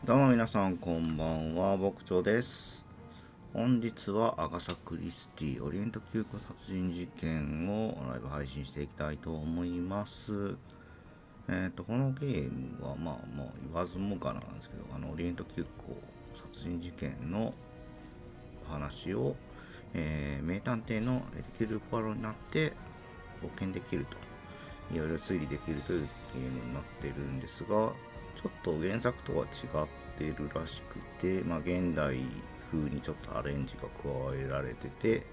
どうも皆さんこんばんは、ぼこちょです。本日はアガサ・クリスティ・オリエント急行殺人事件をライブ配信していきたいと思います。このゲームはもう言わずもがななんですけど、オリエント急行殺人事件の話を、名探偵のエリキル・ポアロになって冒険できると、いろいろ推理できるというゲームになっているんですが、ちょっと原作とは違っているらしくて、現代風にちょっとアレンジが加えられてて、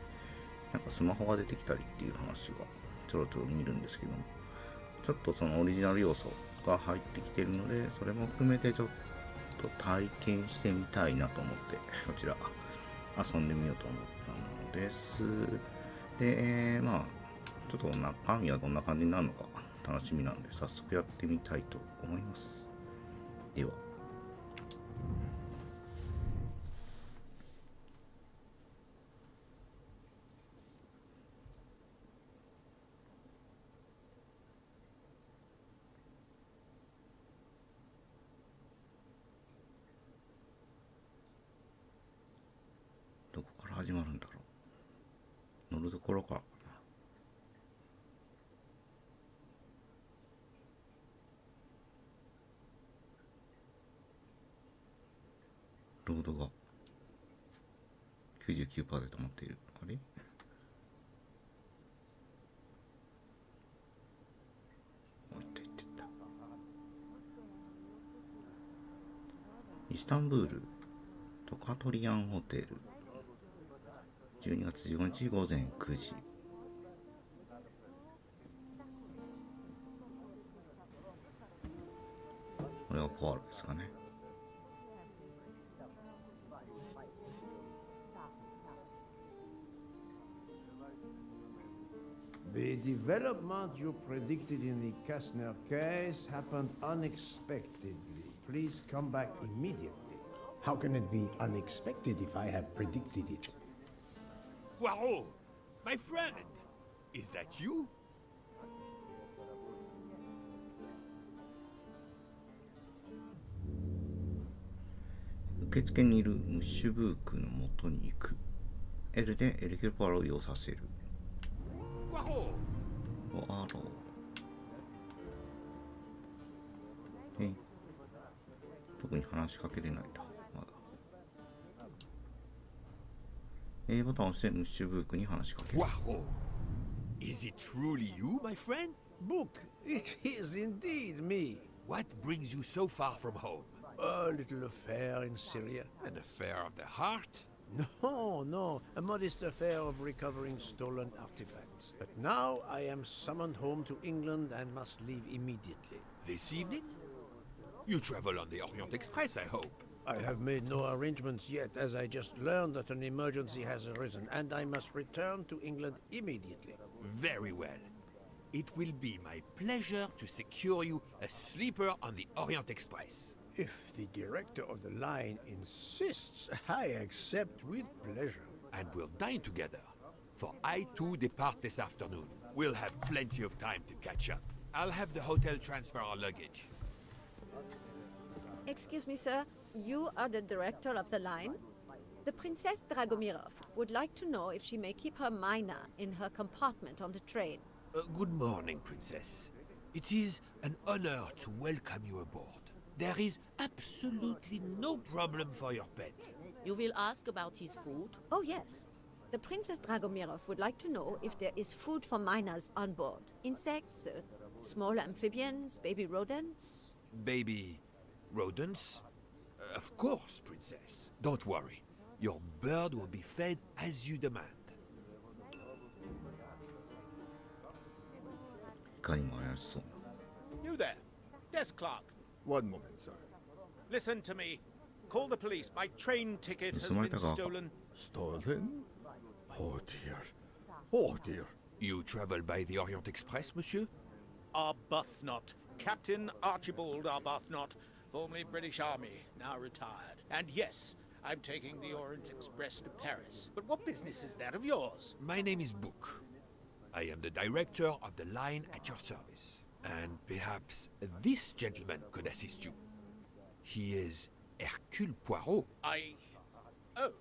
なんかスマホが出てきたりっていう話がちょろちょろ見るんですけども、ちょっとそのオリジナル要素が入ってきてるので、それも含めてちょっと体験してみたいなと思って、こちら遊んでみようと思ったのです。で、ちょっと中身はどんな感じになるのか楽しみなんで、早速やってみたいと思います。では。どこから始まるんだろう。乗るところからかな。ロードが 99% で止まっている。あれ、もう一回行ってった。イスタンブールトカトリアンホテル、12月15日午前9時。これはポアロですかね。The development you predicted in the Kastner case happened unexpectedly. Please come back immediately. How can it be unexpected if I have predicted it? Poirot, my friend, is that you? 受付にいるムッシュブークの元に行く。L でエリキル・ポアロを移動させる。Poirot! ポアロ。特に話しかけれないんだ。まだ。A ボタンを押してムッシュブークに話しかける。Poirot! Is it truly you, my friend? Book, it is indeed me. What brings you so far from home? A little affair in Syria. An affair of the heart? No, a modest affair of recovering stolen artifacts. But now I am summoned home to England and must leave immediately. This evening? You travel on the Orient Express, I hope. I have made no arrangements yet, as I just learned that an emergency has arisen, and I must return to England immediately. Very well. It will be my pleasure to secure you a sleeper on the Orient Express. If the director of the line insists, I accept with pleasure. And we'll dine together, for I too depart this afternoon. We'll have plenty of time to catch up. I'll have the hotel transfer our luggage. Excuse me, sir. You are the director of the line? The Princess Dragomirov would like to know if she may keep her mina in her compartment on the train. Good morning, Princess. It is an honor to welcome you aboard. There is absolutely no problem for your pet. You will ask about his food? Oh, yes. The Princess Dragomirov would like to know if there is food for miners on board. Insects, small amphibians, baby rodents. Baby rodents? Of course, Princess. Don't worry. Your bird will be fed as you demand. いかにも怪しそうな。 You there, desk clerk. One moment, sir. Listen to me. Call the police. My train ticket has been stolen. Stolen? Oh dear. Oh dear. You travel by the Orient Express, monsieur? Arbuthnot. Captain Archibald Arbuthnot, formerly British Army, now retired. And yes, I'm taking the Orient Express to Paris. But what business is that of yours? My name is Book. I am the director of the line at your service. And perhaps this gentleman could assist you. He is Hercule Poirot. Oh.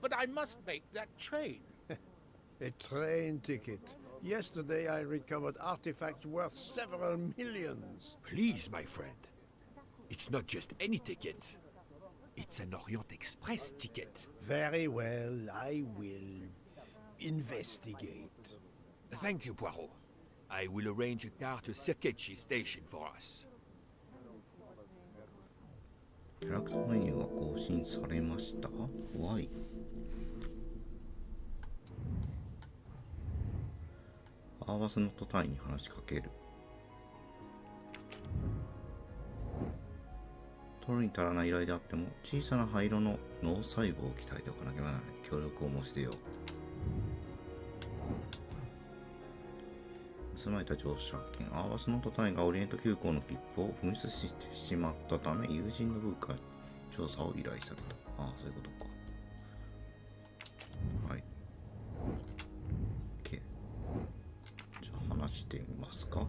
But I must make that train. A train ticket. Yesterday I recovered artifacts worth several millions. Please, my friend. It's not just any ticket. It's an Orient Express ticket. Very well, I will investigate. Thank you, Poirot. I will arrange a car to Sakechi Station for us. キャラクターメニューが更新されました。Why? アーバスノット隊員に話しかける。取るに足らない依頼であっても、小さな灰色の脳細胞を鍛えておかなければならない。協力を申し出よう。盗まれた乗車券。アーバスノット隊員がオリエント急行の切符を紛失してしまったため、友人の部下に調査を依頼された。ああ、そういうことか。はい。OK。じゃあ話してみますか。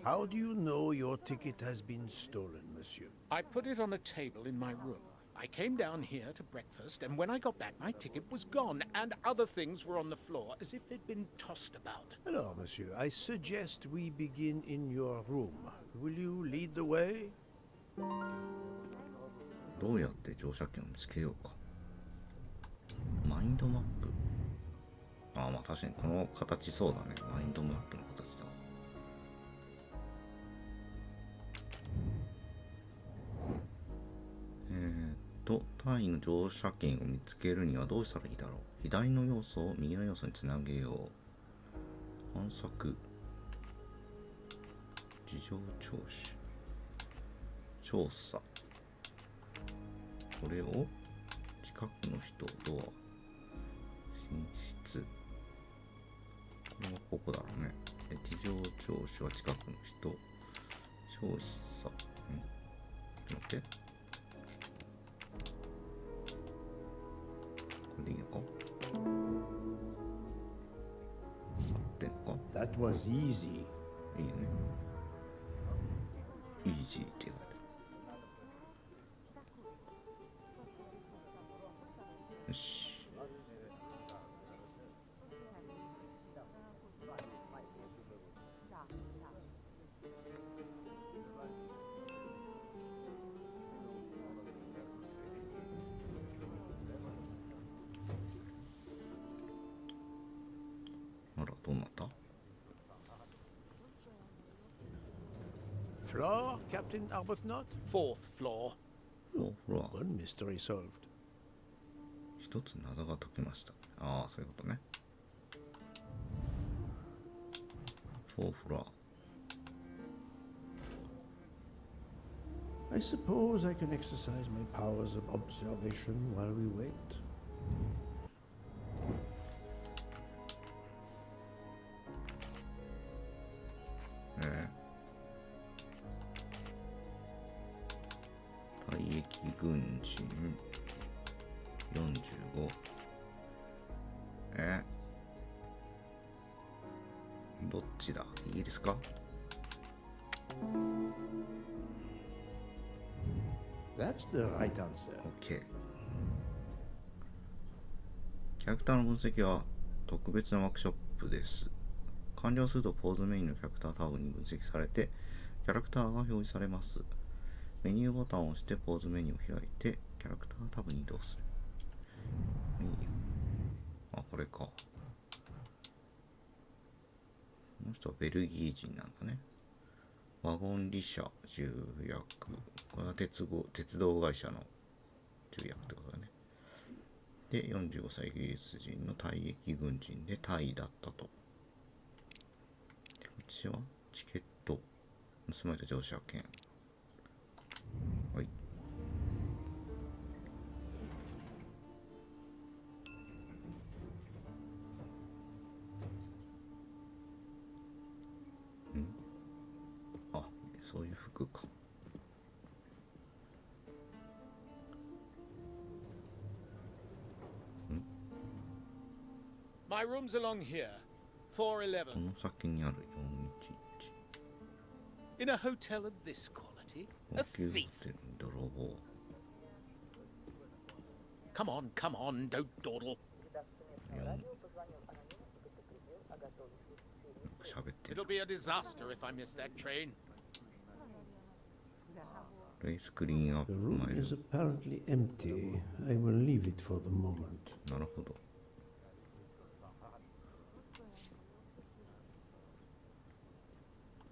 How do you know your ticket has been stolen, monsieur? I put it on a table in my room. I came down here to breakfast, and when I got back, my ticket was gone, and other things were on the floor as if they'd been tossed about. Alors, monsieur, I suggest we begin in your room. Will you lead the way? どうやって乗車券を見つけようか。マインドマップ。ああ、まあ確かにこの形そうだね。マインドマップの形だ。単位の乗車券を見つけるにはどうしたらいいだろう。左の要素を右の要素につなげよう。探索。事情聴取。調査。これを近くの人、ドア。寝室。これはここだろうね。事情聴取は近くの人。調査。ちょっと待って。でいいのか？合ってんのか？ That was easy. いいね。イージーって言われる。よし。どうなった？ Floor, Captain Arbuthnot? Fourth floor. ほら、 One mystery solved. 一つ謎が解けました。ああ、そういうことね。4フロア。I suppose I can exercise my powers of observation while we wait. 退役軍人45。どっちだ？イギリスか？ That's the right answer. OK。キャラクターの分析は特別なワークショップです。完了するとポーズメインのキャラクタータブに分析されて、キャラクターが表示されます。メニューボタンを押してポーズメニューを開いて、キャラクタータブに移動する。メニュー。あ、これか。この人はベルギー人なんだね。ワゴン利車重役。これは鉄道会社の重役ってことだね。で、45歳イギリス人の退役軍人でタイだったと。で、こっちはチケット。盗まれた乗車券。はい。あ、そういう服か。My room's along here. 411. この先にある411。In a hotel of this quality? 高 A 級ホ thief. テルに泥棒。 Come on, don't dawdle. 喋ってる。 It'll be a disaster if I miss that train. レイスクリーンアップ The マ room イル。 is apparently empty. I will leave it for the moment. なるほど。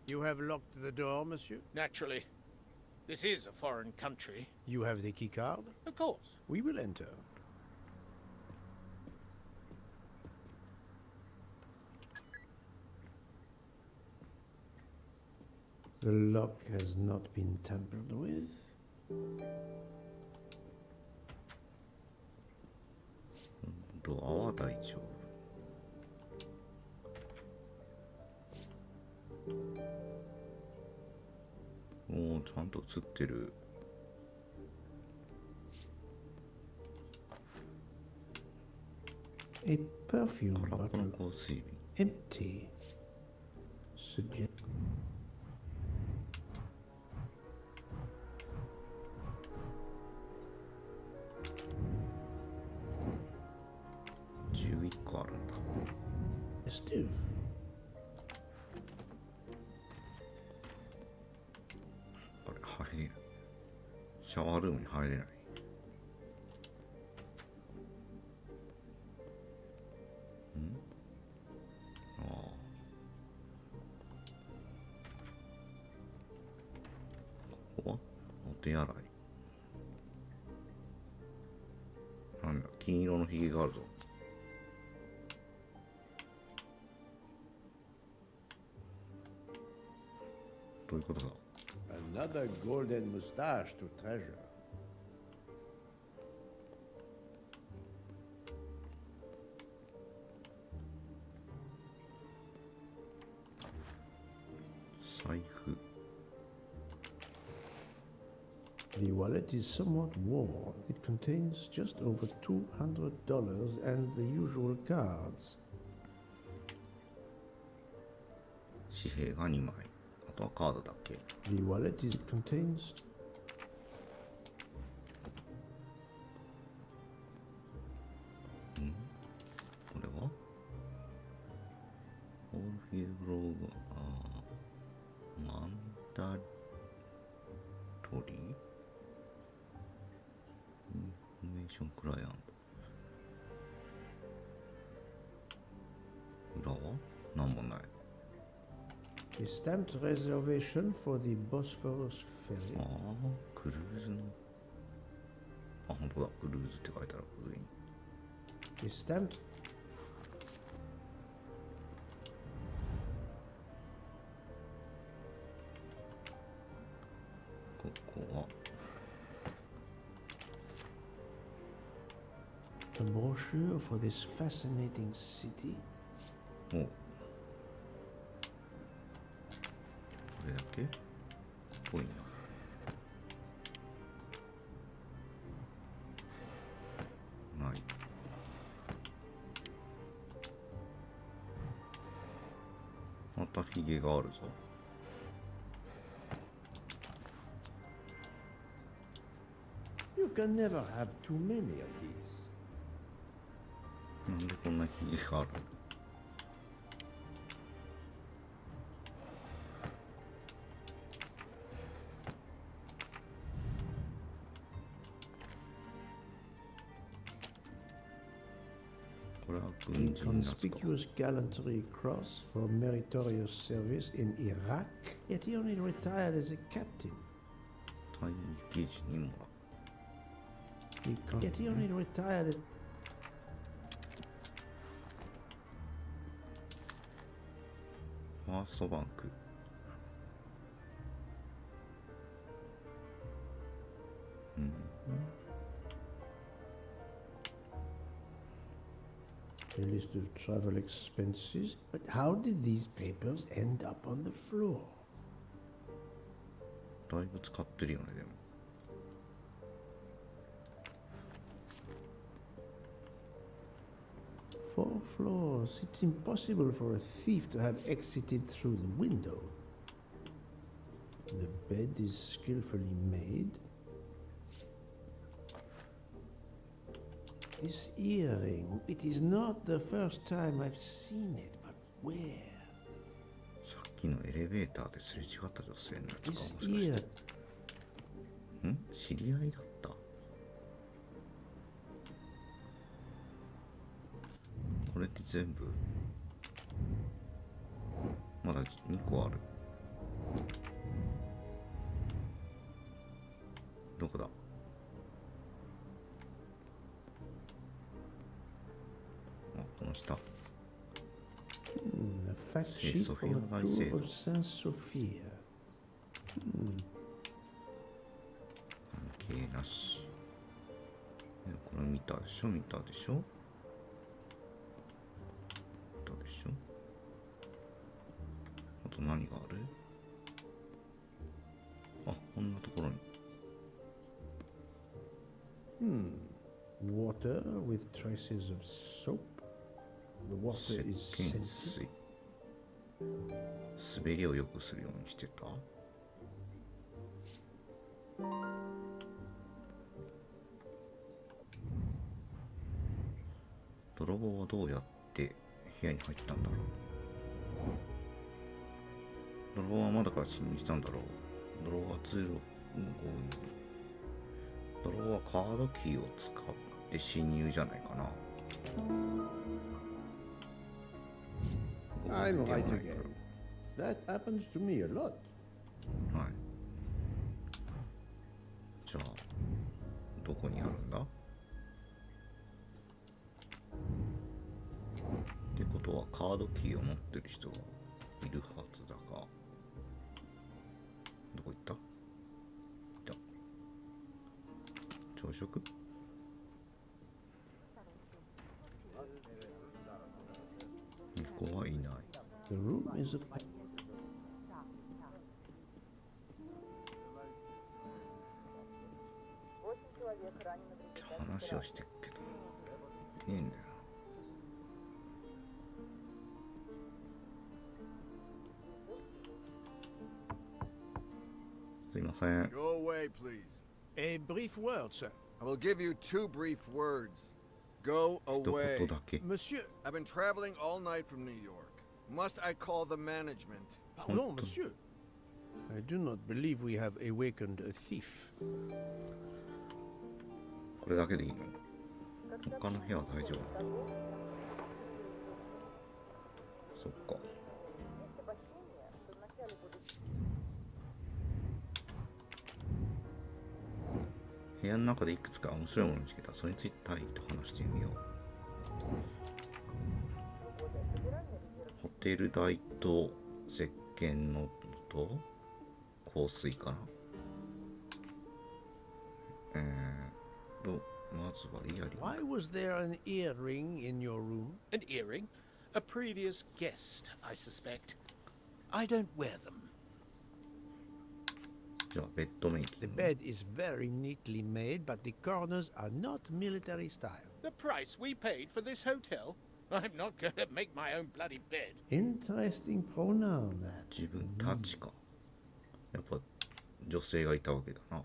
You have locked the door, monsieur? Naturally. This is a foreign country. You have the key card? Of course. We will enter. The lock has not been tampered with. ドアは大丈夫。おお、ちゃんと映ってる。A perfume 空っぽの bottle, 香水瓶。 empty. Suggest. 11個あるんだ。 Steve. あれ、入れる。シャワールームに入れない。ああ。ここはお手洗い。なんだ、金色のひげがあるぞ。どういうことだ。 Another golden mustache to treasure. 財布。 The wallet is somewhat worn. It contains just over $200 and the usual cards. 紙幣が2枚。あとはカードだけ。 The wallet is contains これはオールフィーブログ、マンダトリーインフォメーションクライアント。裏は何もない。 a stamped reservation for the Bosphorus あ ferry. あ、クルーズの。あ、本当だ。クルーズって書いてある。上に。 A stamped ここは a brochure for this fascinating city. おう。これだけぽいな。ない。またヒゲがあるぞ。You can never have too many of these. なんでこんなヒゲがある。これは A 軍人夏か。 conspicuous gallantry cross for meritorious service in Iraq, yet he only retired as a captain. 退役時にもらう。 Yet he only retired as ファーストバンク。a list of travel expenses. But how did these papers end up on the floor? だいぶ使ってるよね、でも。Four floors. It's impossible for a thief to have exited through the window. The bed is skillfully made. This earring, it is not the first time I've seen it, but where? さっきのエレベーターですれ違った女性のやつか、 This もしかし ear. て。ん？知り合いだった？これって全部まだ2個ある。どこだ？あ、この下。A fact sheet for Sophia, the I tour said. of Saint Sophia. 関係なし。これ見たでしょ？見たでしょ？見たでしょ？あと何がある？あ、こんなところに。Water with traces of soap. The water 石 is 鹸 scented. 水。滑りを良くするようにしてた？泥棒はどうやって部屋に入ったんだろう。泥棒は窓から侵入したんだろう。泥棒は通路の向こうに。泥棒はカードキーを使って侵入じゃないかな。I'm では right ない again. か That happens to me a lot. ら。はい。じゃあ、どこにあるんだ？ってことはカードキーを持ってる人がいるはずだが、どこ行った？いた。朝食？ここはいない。 The room is a 話をしてっけど、いいんだよ。すいません。 Go away, please. A brief word, sir. I will give you 2 brief words. Go 一言 away. だけ。 Monsieur. I've been traveling all night from New York. Must I call the management? Pardon, monsieur. I do not believe we have awakened a thief. これだけでいいの？他の部屋は大丈夫？そっか。部屋の中でいくつか面白いものを見つけた。それについてタイと話してみよう。ホテル代と石鹸のと香水かな。まずはイヤリング。 Why was there an earring in your room? An earring? A previous guest, I suspect. I don't wear them. じゃあベッドメイキ The ング。 bed is very neatly made, but the corners are not military style. The price we paid for this hotel? I'm not going to make my own bloody bed. interesting pronoun, that. 自分たちか。やっぱ女性がいたわけだな。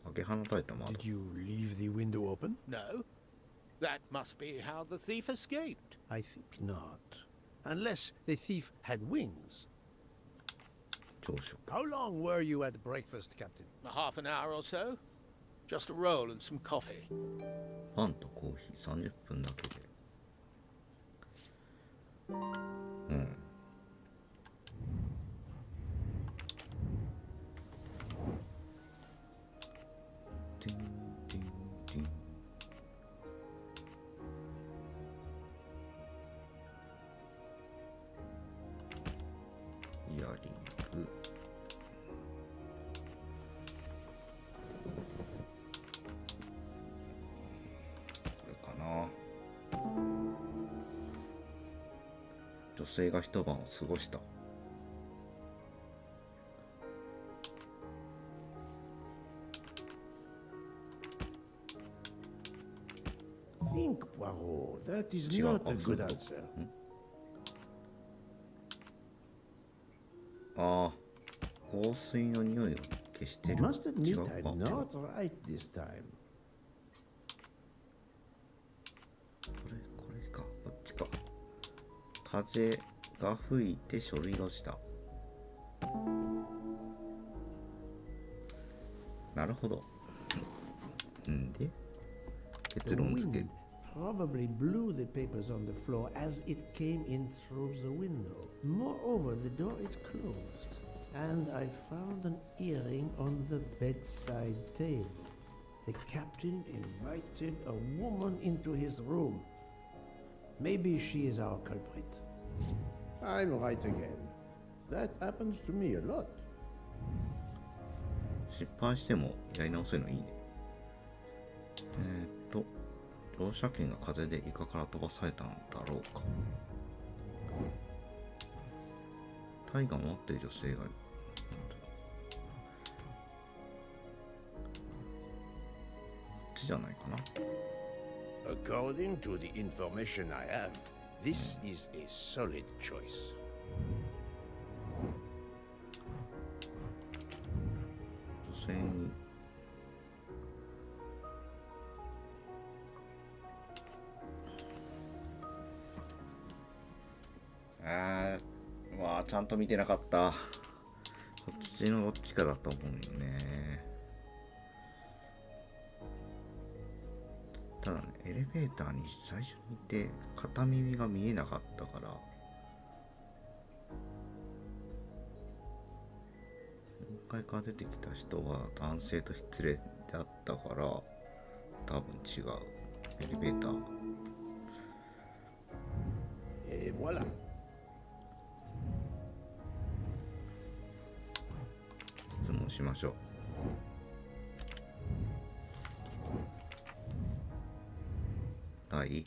開け放たれた窓。 Did you leave the window open? No. That must be how the thief escaped. I think not. Unless the thief had wings. 朝食。 How long were you at breakfast, Captain? Half an hour or so. Just a roll and some coffee. パンとコーヒー30分だけで。うん。ティンティンティン。イヤリング。それかな。女性が一晩を過ごした。 Think, Poirot. That is違う。 not あ、 a そう good いうこと。 answer. ああ、香水の匂いを消してる。 Must 違 admit う。 I'm あ、違う。 not right this time. これか。こっちか。風が吹いて書類が落ちた。なるほど。んで、結 The 論付け wind probably blew the papers on the floor as it came in through the window. Moreover, the door is closed, and I found an earring on the bedside table. The captain invited a woman into his room. Maybe she is our culprit. I'm right again. That happens to me a lot. 失敗してもやり直せるのいいね。乗車券が風で床から飛ばされたんだろうか。タイが持っている女性がいる。こっちじゃないかな。According to the information I have, this is a solid choice. 女性にちゃんと見てなかった。こっちのどっちかだと思うよね。ただね、エレベーターに最初にいて片耳が見えなかったから、もう一回から出てきた人は男性と失礼だったから、多分違う。エレベーター。Et voilà. 質問しましょう。第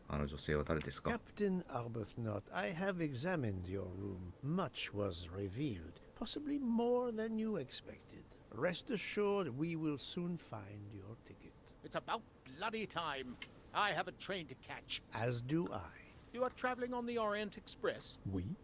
あの女性は誰ですか？ Captain Arbuthnot, I have examined your room. Much was revealed, possibly more than you expected. Rest assured, we will soon find your ticket. It's about bloody time. I have a train to catch. As do I. You are traveling on the Orient Express? We?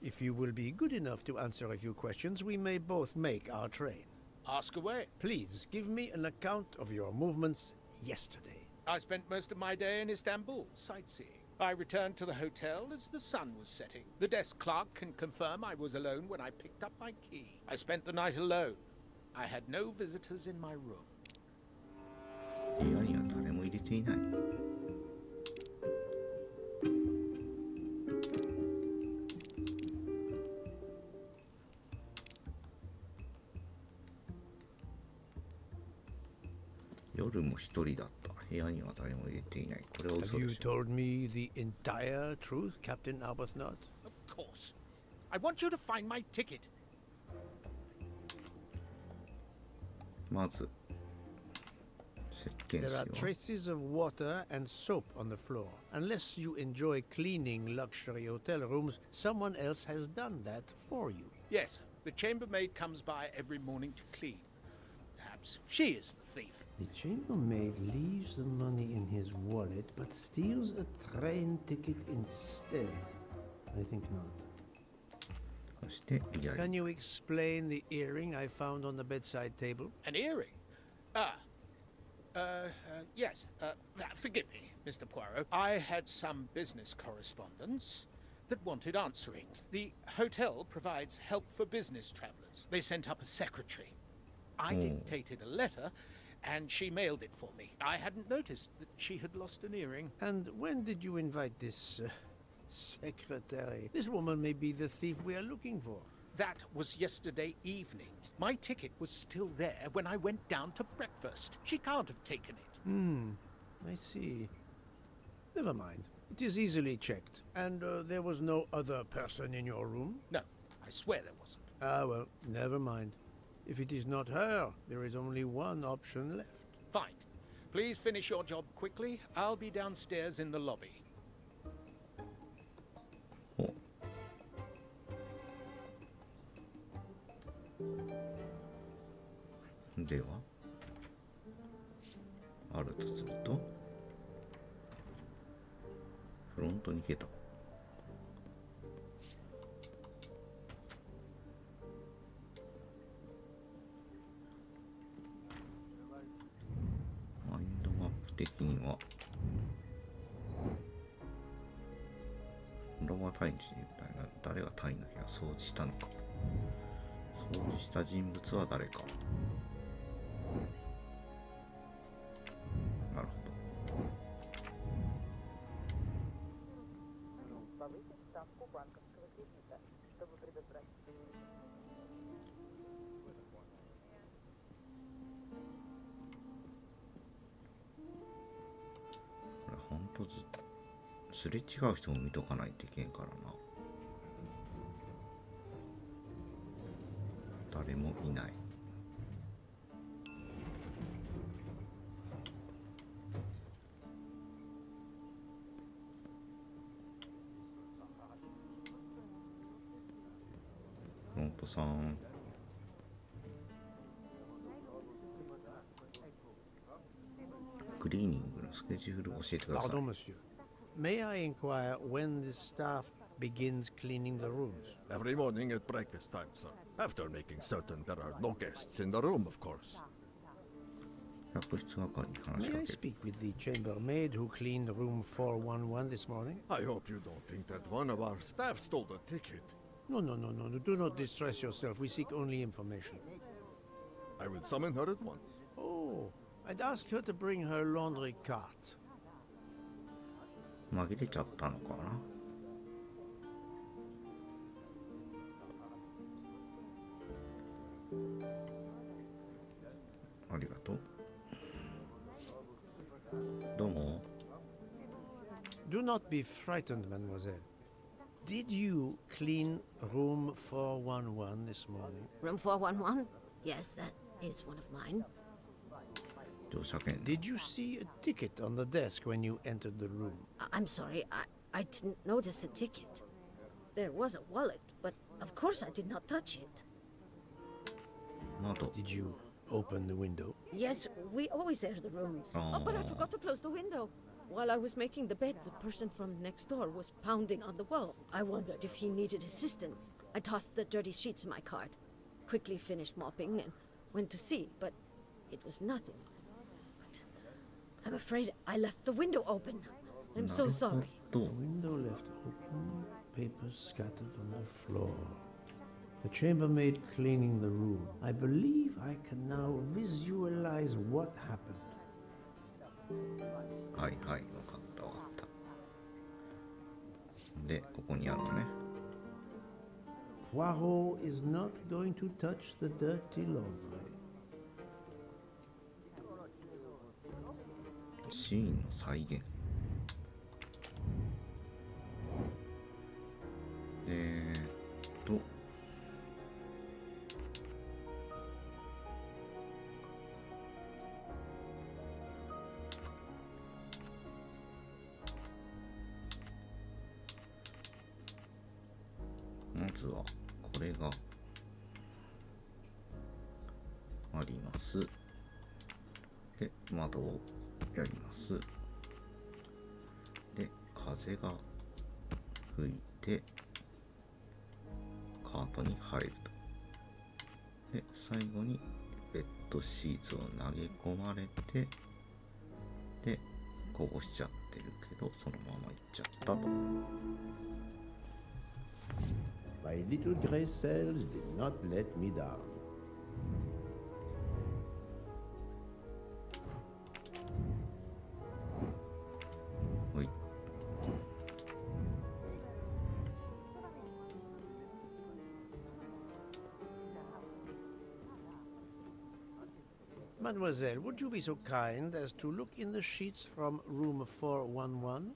If you will be good enough to answer a few questions, we may both make our train. Ask away. Please give me an account of your movements yesterday. I spent most of my day in Istanbul, sightseeing. I returned to the hotel as the sun was setting. The desk clerk can confirm I was alone when I picked up my key. I spent the night alone. I had no visitors in my room. 部屋には誰も入れていない。夜も一人だった。部屋には誰も入れていない。これは Have 嘘 you でしょ。 told me the entire truth, Captain Arbuthnot? Of course. I want you to find my ticket. まず石鹸 There 水 are は traces of water and soap on the floor. Unless you enjoy cleaning luxury hotel rooms, someone else has done that for you. Yes, the chambermaid comes by every morning to clean. Perhaps she is the thief. The chambermaid leaves the money in his wallet but steals a train ticket instead. I think not. そしてイヤリ Can you explain the earring I found on the bedside table? An earring? Yes. Forgive me, Mr. Poirot. I had some business correspondence that wanted answering. The hotel provides help for business travelers. They sent up a secretary. I dictated a letter, and she mailed it for me. I hadn't noticed that she had lost an earring. And when did you invite this secretary? This woman may be the thief we are looking for. That was yesterday evening. My ticket was still there when I went down to breakfast. She can't have taken it. I see. Never mind. It is easily checked. And there was no other person in your room? No, I swear there wasn't. Ah, well, never mind. If it is not her, there is only one option left. Fine. Please finish your job quickly. I'll be downstairs in the lobby. おではあるとするとフロントに消えた。的にはロマタイムみたいな、誰がタイの部屋を掃除したのか、掃除した人物は誰か。なるほど。これほんとすれ違う人も見とかないといけんからな。誰もいない。フロントさん。クリーニングのスケジュール教えてください。 Pardon, monsieur. May I inquire when the staff begins cleaning the rooms? Every morning at breakfast time, sir. After making certain there are no guests in the room, of course. 客室係に話し May か I ける。 speak with the chambermaid who cleaned room 411 this morning? I hope you don't think that one of our staff stole the ticket. No. Do not distress yourself. We seek only information. I will summon her at once. Oh, I'd ask her to bring her laundry cart. 紛れちゃったのかな。ありがとう。どうも。 Do not be frightened, mademoiselle. Did you clean room 411 this morning? Room 411? Yes, that is one of mine. 乗車券。 Did you see a ticket on the desk when you entered the room? I'm sorry, I didn't notice a ticket. There was a wallet, but of course I did not touch it. 窓。 Did you open the window? Yes, we always air the rooms. Oh, but I forgot to close the window. While I was making the bed, the person from next door was pounding on the wall. I wondered if he needed assistance. I tossed the dirty sheets in my cart, quickly finished mopping, and went to see, but it was nothing. But I'm afraid I left the window open. I'm so sorry. どう Window left open, papers scattered on the floor. The chambermaid cleaning the room. I believe I can now visualize what happened. はいはい、分かった分かった。で、ここにあるのね。 Poirot is not going to touch the dirty laundry. シーンの再現。まずはこれがあります。で、窓をやります。で、風が吹いてカートに入ると。で、最後にベッドシーツを投げ込まれて、で、こぼしちゃってるけど、そのまま行っちゃったと。My little gray cells did not let me down. Mademoiselle, would you be so kind as to look in the sheets from room 411?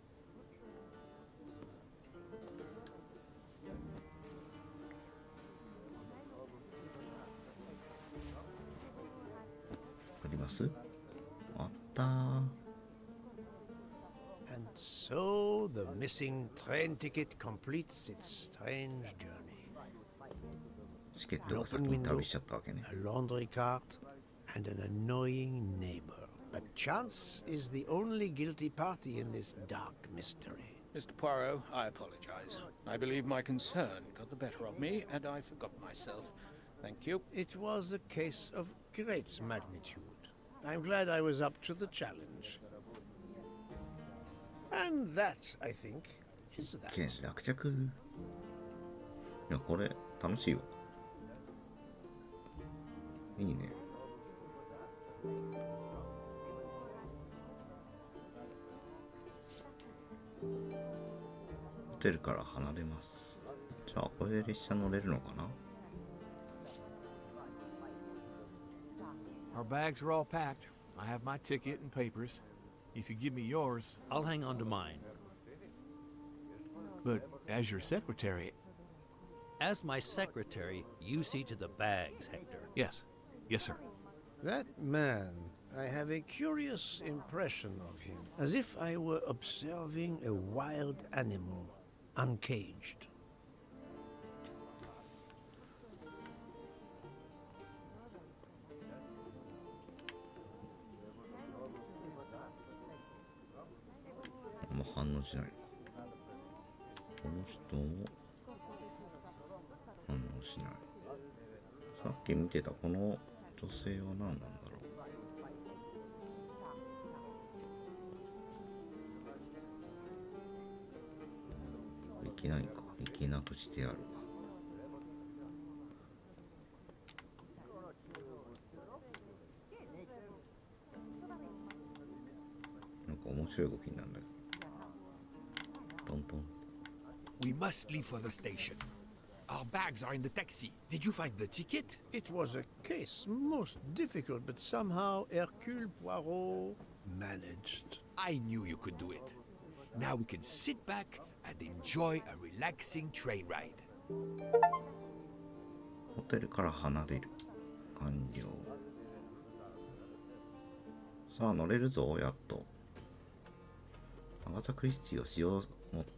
あります？あったー。 And so the missing train ticket completes its strange journey. チケット An が先 open に window, 旅しちゃったわけね。 a laundry cart, and an annoying neighbor. But chance is the only guilty party in this dark mystery. Mr. Poirot, I apologize. I believe my concern got the better of me, and I forgot myself. Thank you. It was a case of great magnitude. I'm glad I was up to the challenge. And that, I think, is 剣 that. 落着。いや、これ楽しいわ。いいね。ホテルから離れます。じゃあこれで列車乗れるのかな。 Our bags are all packed. I have my ticket and papers. If you give me yours, I'll hang on to mine. but as your secretary... As my secretary, you see to the bags, Hector. Yes. Yes, sir. That man, I have a curious impression of him, as if I were observing a wild animal, uncaged. もう反応しないのか。この人も反応しない。さっき見てたこの女性は何なんだろう。いけないか。いけなくしてあるわ。なんか面白い動きになるんだけど。トントン。 We must leave for the station. Our bags are in the taxi. Did you find the ticket? It was a case most difficult, but somehow Hercule Poirot managed. I knew you could do it. Now we can sit back and enjoy a relaxing train ride. ホテルから離れる。完了。さあ乗れるぞ、やっと。アガサ・クリスティを史上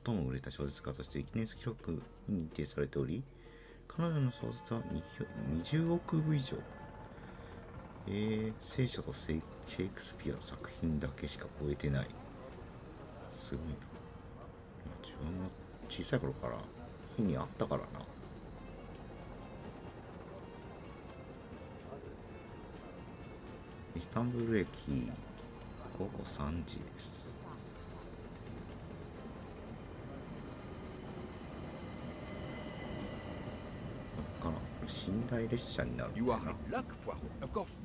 最も売れた小説家としてギネス記録に認定されており、彼女の小説は20億部以上。聖書とシェイクスピアの作品だけしか超えてない。すごいな。自分も小さい頃から火にあったからな。イスタンブール駅午後3時です。ここから寝台列車になるんだ You よ are な。 in luck, Poirot. Of course,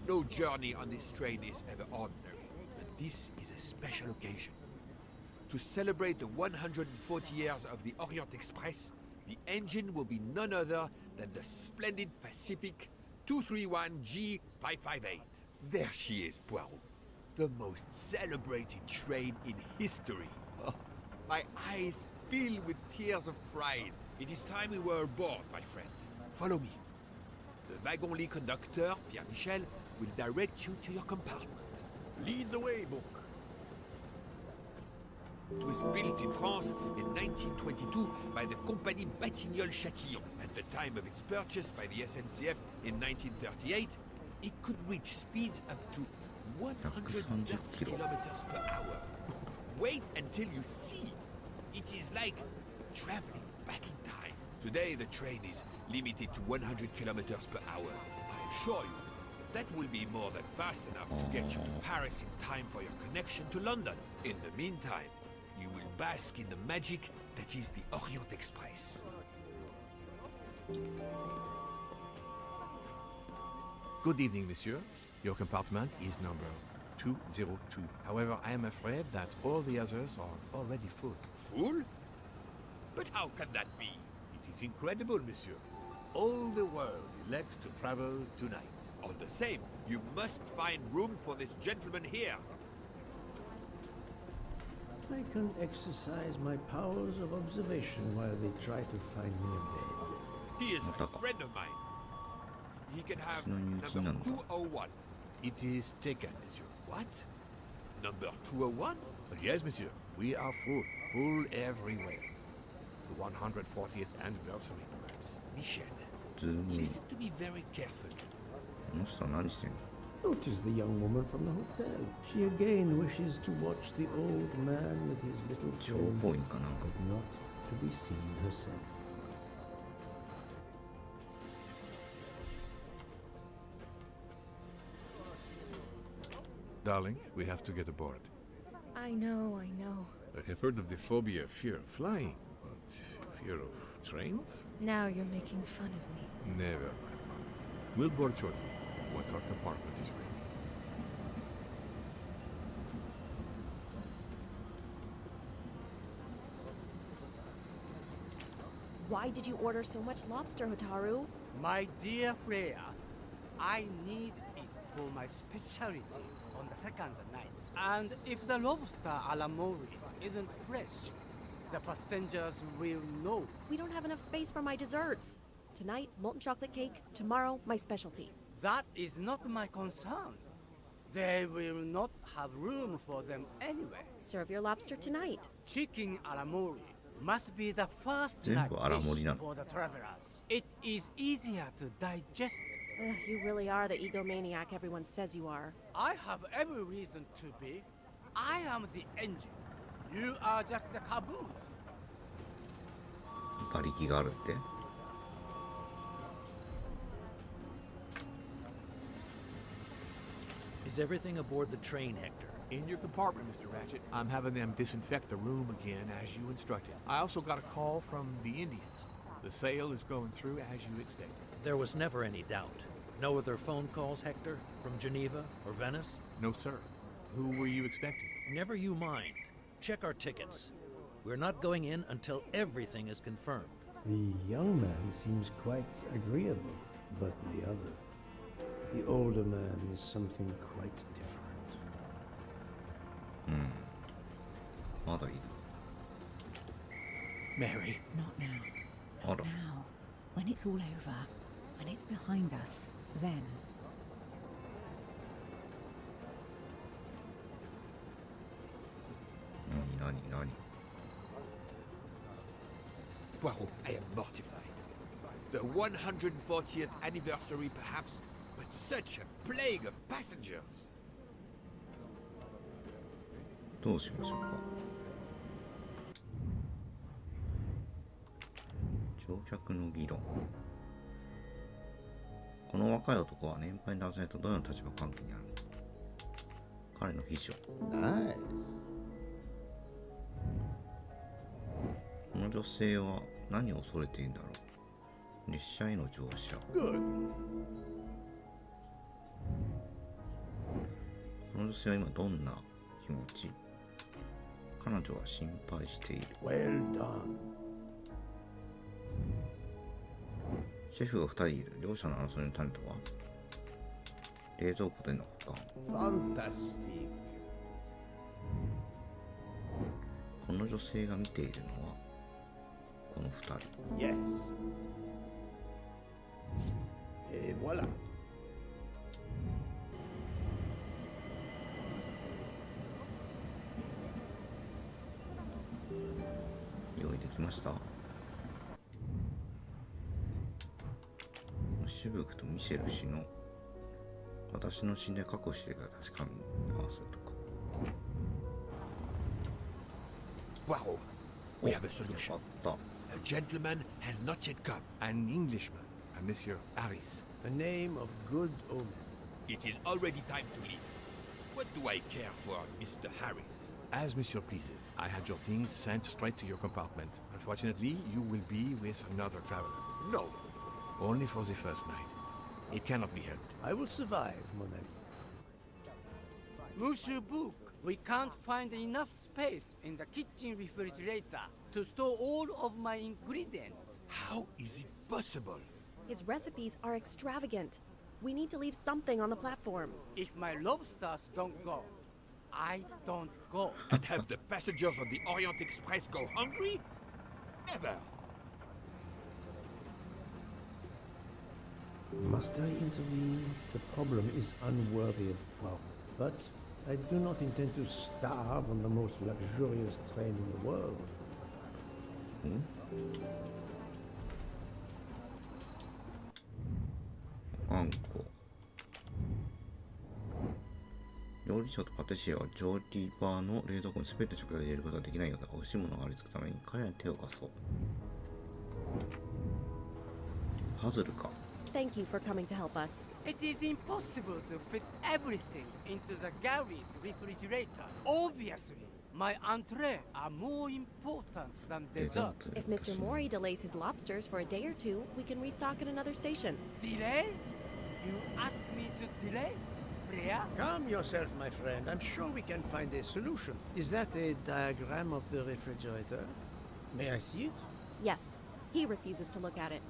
no journey on this train is ever ordinary, but this is a special occasion. To celebrate the 140 years of the Orient Express, the engine will be none other than the splendid Pacific 231G558. There she is, Poirot. The most celebrated train in history. Oh, my eyes fill with tears of pride. It is time we were aboard, my friend. Follow me. The wagon-lit conductor, Pierre Michel, will direct you to your compartment. Lead the way, Book. It was built in France in 1922 by the Compagnie Batignolles-Châtillon. At the time of its purchase by the SNCF in 1938, it could reach speeds up to 130 kilometers per hour. Wait until you see. It is like traveling back in time. Today, the train is limited to 100 kilometers per hour. I assure you, that will be more than fast enough to get you to Paris in time for your connection to London. In the meantime, you will bask in the magic that is the Orient Express. Good evening, monsieur. Your compartment is number 202. However, I am afraid that all the others are already full. Fool? But how can that be? It is incredible, monsieur. All the world elects to travel tonight. All the same, you must find room for this gentleman here. I can exercise my powers of observation while they try to find me a bed. He is a friend of mine. He can have Sino number yung 201. It is taken, monsieur. What? Number 201? Yes, monsieur. We are full. Full everywhere. The 140th anniversary, perhaps. Michel, ズームイン。 listen to me very carefully. この人は何してんの？ Notice the young woman from the hotel. She again wishes to watch the old man with his little 情 friend, 報員かなんか。 but not to be seen herself. Darling, we have to get aboard. I know, I know. I have heard of the phobia of fear of flying, but fear of trains? Now you're making fun of me. Never. We'll board shortly, once our compartment is ready. Why did you order so much lobster, Hotaru? My dear Freya, I need it for my specialty on the second night. And if the lobster a la mori isn't fresh, the passengers will know. We don't have enough space for my desserts. Tonight, molten chocolate cake. Tomorrow, my specialty. That is not my concern. They will not have room for them anyway. Serve your lobster tonight. Chicken a la mori must be the first 全 night 部荒盛りな dish の。 for the travelers. It is easier to digest. Ugh, you really are the egomaniac everyone says you are. I have every reason to be. I am the engine. You are just the caboose. 馬力があるって。Is everything aboard the train, Hector? In your compartment, Mr. Ratchet. I'm having them disinfect the room again as you instructed. I also got a call from the Indians. The sale is going through as you expected. There was never any doubt. No other phone calls, Hector? From Geneva or Venice? No, sir. Who were you expecting? Never you mind. Check our tickets. We're not going in until everything is confirmed. The young man seems quite agreeable, but the other, the older man, is something quite different. まだいる。 Mary. Not now. あ Not ら。 now. When it's all over and it's behind us, then. 何 Poirot, I am mortified. The 140th anniversary, perhaps, but such a plague of passengers. どうしましょうか。乗客の議論。この若い男は年配の男性とどのような立場関係にあるのか。彼の秘書。Nice. この女性は何を恐れているんだろう。列車への乗車。この女性は今どんな気持ち。彼女は心配している。 Well done. シェフが2人いる。両者の争いの種とは冷蔵庫での保管。 Fantastic. この女性が見ているのはこの2人。 Yes. Et voilà. 用意できました。シュブクとミシェル氏の私の死んで確保してから確かめますとか。 Poirot, we have a solution. あった。 A gentleman has not yet come. An Englishman, a Monsieur Harris. A name of good omen. It is already time to leave. What do I care for Mr. Harris? As Monsieur pleases. I had your things sent straight to your compartment. Unfortunately, you will be with another traveler. No, Only for the first night. It cannot be helped. I will survive, mon ami. Monsieur Book, we can't find enough space in the kitchen refrigerator to store all of my ingredients. How is it possible? His recipes are extravagant. We need to leave something on the platform. If my lobsters don't go, I don't go. And have the passengers on the Orient Express go hungry? Never. Must I intervene? The problem is unworthy of power. But I do not intend to starve on the most luxurious train in the world. あんこ。料理長とパティシエは調理場の冷蔵庫に全て食材を入れることができないようだ。欲しいものがありつくために彼らに手を貸そう。パズルか。Thank you for coming to help us. It is impossible to fit everything into the Gary's refrigerator, obviously. My entree are more important than dessert. If Mr. Mori delays his lobsters for a day or two, we can restock at another station. Delay? You ask me to delay? Freya? Calm yourself, my friend. I'm sure we can find a solution. Is that a diagram of the refrigerator? May I see it? Yes, he refuses to look at it.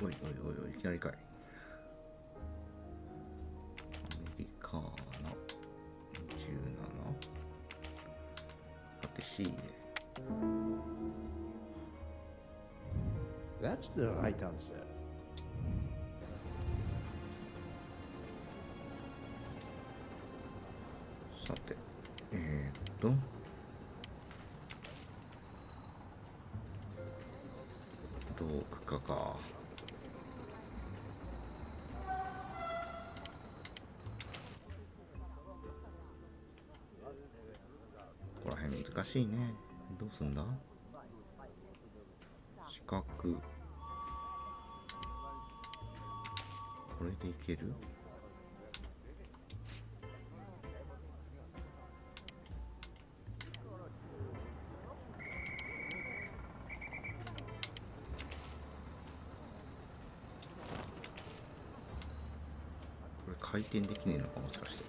おいおいおいおい、いきなりかい。アメリカーナ17。あて C で。That's the right answer. さて、どう置くかか。ここら辺難しいね。どうすんだ？四角。これでいける？これ回転できねえのか、もしかして。こ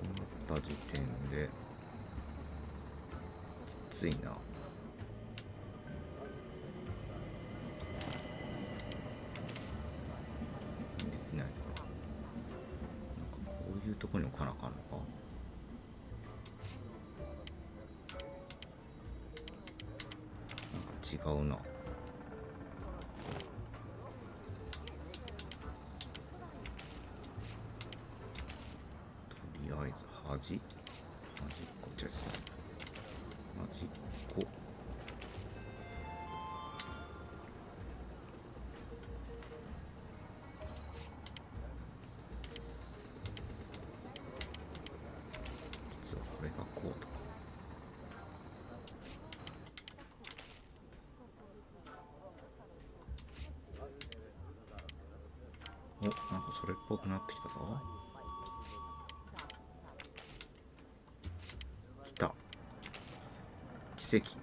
うなった時点できついな。できないか。こういうとこに置かなあかんのか。なんか違うな。とりあえず端っこです。端っこ。実はこれがこうとか。お、なんかそれっぽくなってきたぞ。来た。奇跡。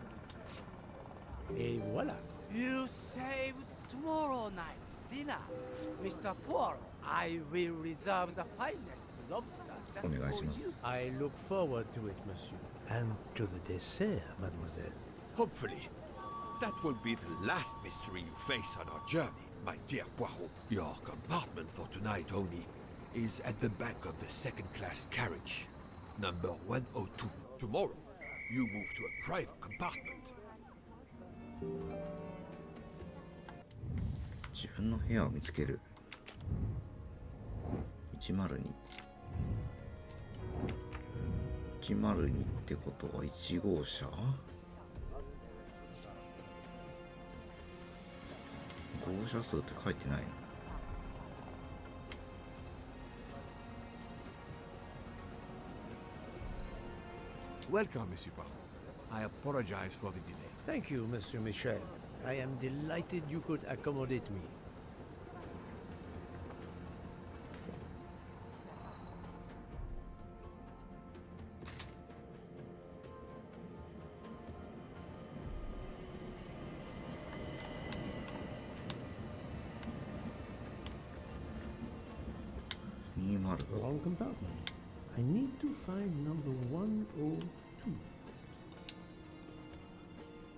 Et voilà. You saved tomorrow night's dinner. Mr. Poirot, I will reserve the finest lobster just お願いし for ま you. す。 I look forward to it, monsieur. And to the dessert, mademoiselle. Hopefully, that will be the last mystery you face on our journey, my dear Poirot. Your compartment for tonight only is at the back of the second-class carriage, number 102. Tomorrow, you move to a private compartment. 自分の部屋を見つける。102。102ってことは1号車？号車数って書いてないの？Welcome, Monsieur Poirot. I apologize for the delay. Thank you, Monsieur Michel. I am delighted you could accommodate me. Wrong compartment. I need to find number 102.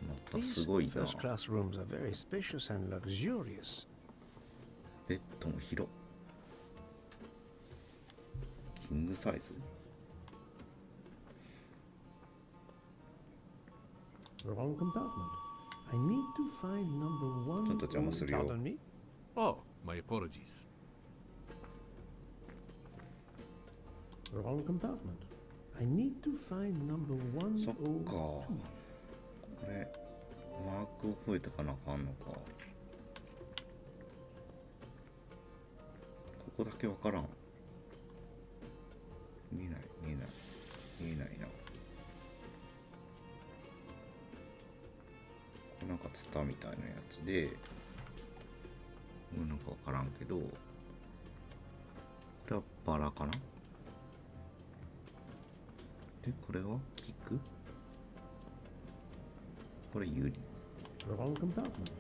また These すごいな。 first-class rooms are very spacious and luxurious. ベッドも広。キングサイズ？ Wrong compartment. I need to find number ちょっと邪魔するよ。 Pardon me? Oh, my apologies. Wrong compartment. I need to find number そっか。 102. これマークを覚えてかなあかんのか。ここだけわからん。見えない見えない見えないかツタみたいなやつで、なんかわからんけど、これはバラかな。で、これは菊。これユリ。Wrong compartment.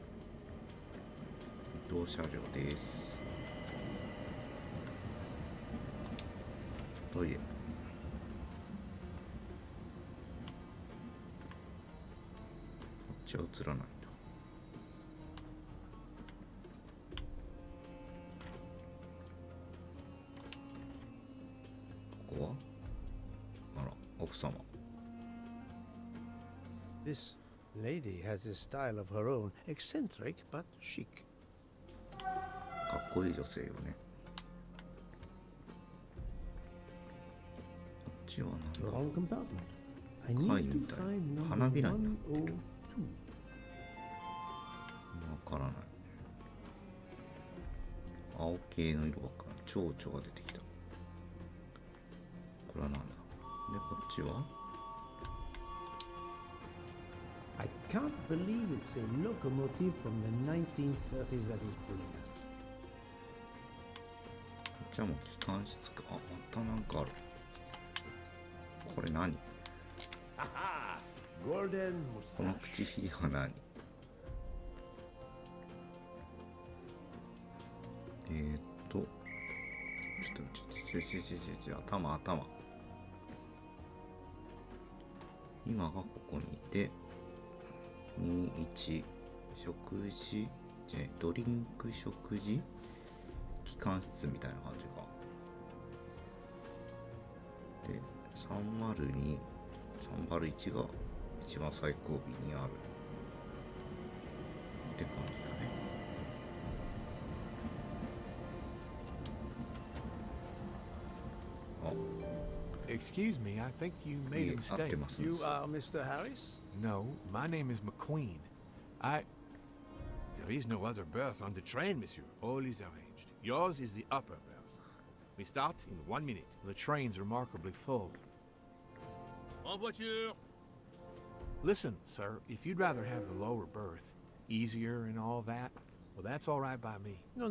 移動車両です。トイレ。こっちは映らないんだ。ここはあら、奥様。This lady has a style of her own, eccentric but chic. かっこいい女性よね。こっちはなんだ。 Wrong compartment. I 貝 need み to たい find な。 number 花びらになってる。 102. わからない。青系の色わからない。蝶々が出てきた。これはなんだ。で、こっちは I can't believe it's a locomotive from the 1930s that is pulling us. こっちはもう機関室か。あ、またなんかある。これ何？この口ひげは何？ちょっと頭。今がここにいて、21食事ドリンク食事機関室みたいな感じか。で、302、301が一番最後尾にあるって感じだね。Excuse me, I think you made a mistake. You are Mr. Harris? No, my name is McQueen. There is no other berth on the train, monsieur. All is arranged. Yours is the upper berth. We start in 1 minute. The train's remarkably full. En voiture! Listen, sir, if you'd rather have the lower berth, easier and all that, well, that's all right by me. No.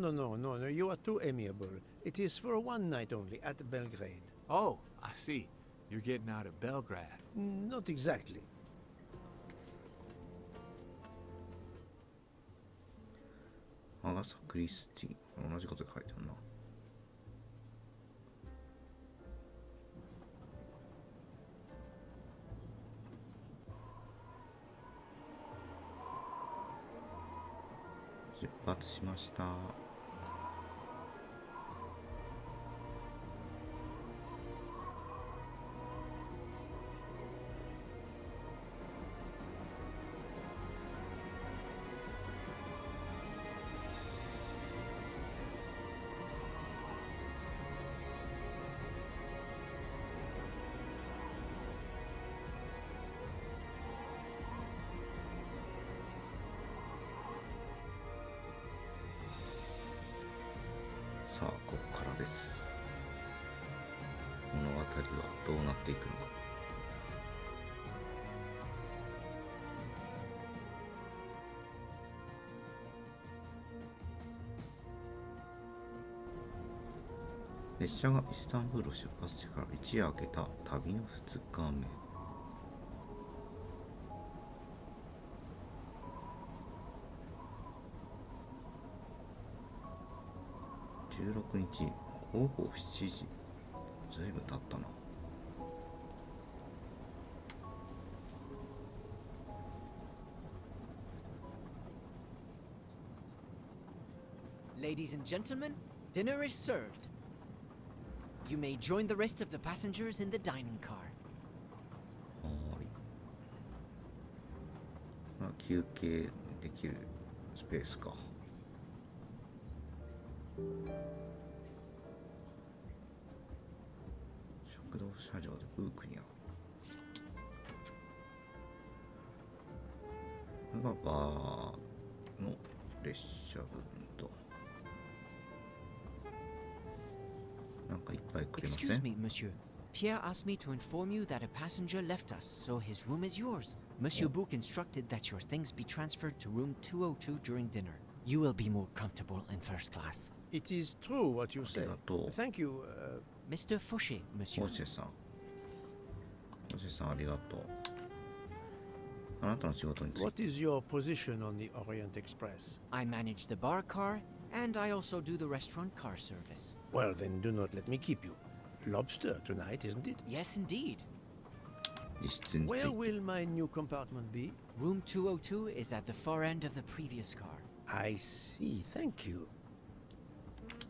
You are too amiable. It is for one night only at Belgrade. Oh, I see. You're getting out of Belgrade. Not exactly. アガサ・クリスティ。同じこと書いてあるな。出発しました。さあ、ここからです。物語はどうなっていくのか。列車がイスタンブールを出発してから一夜明けた旅の2日目。16日午後7時。ずいぶん経ったな。Ladies and gentlemen, dinner is served. You may join the rest of the passengers in the dining car. 休憩できるスペースか。食堂車両でブークに合う。これがバーの列車分と。なんかいっぱいくれません？ Excuse me, monsieur. Pierre asked me to inform you that a passenger left us, so his room is yours. Monsieur Book instructed that your things be transferred to room 202 during dinner. You will be more comfortable in first class. It is true what you say. Thank you, Mr. Fauché, monsieur. フォシェさん。フォシェさん、ありがとう。あなたの仕事について。What is your position on the Orient Express? I manage the bar car, and I also do the restaurant car service. Well, then do not let me keep you. Lobster tonight, isn't it? Yes, indeed. 実質につい Where て。 will my new compartment be? Room 202 is at the far end of the previous car. I see. Thank you.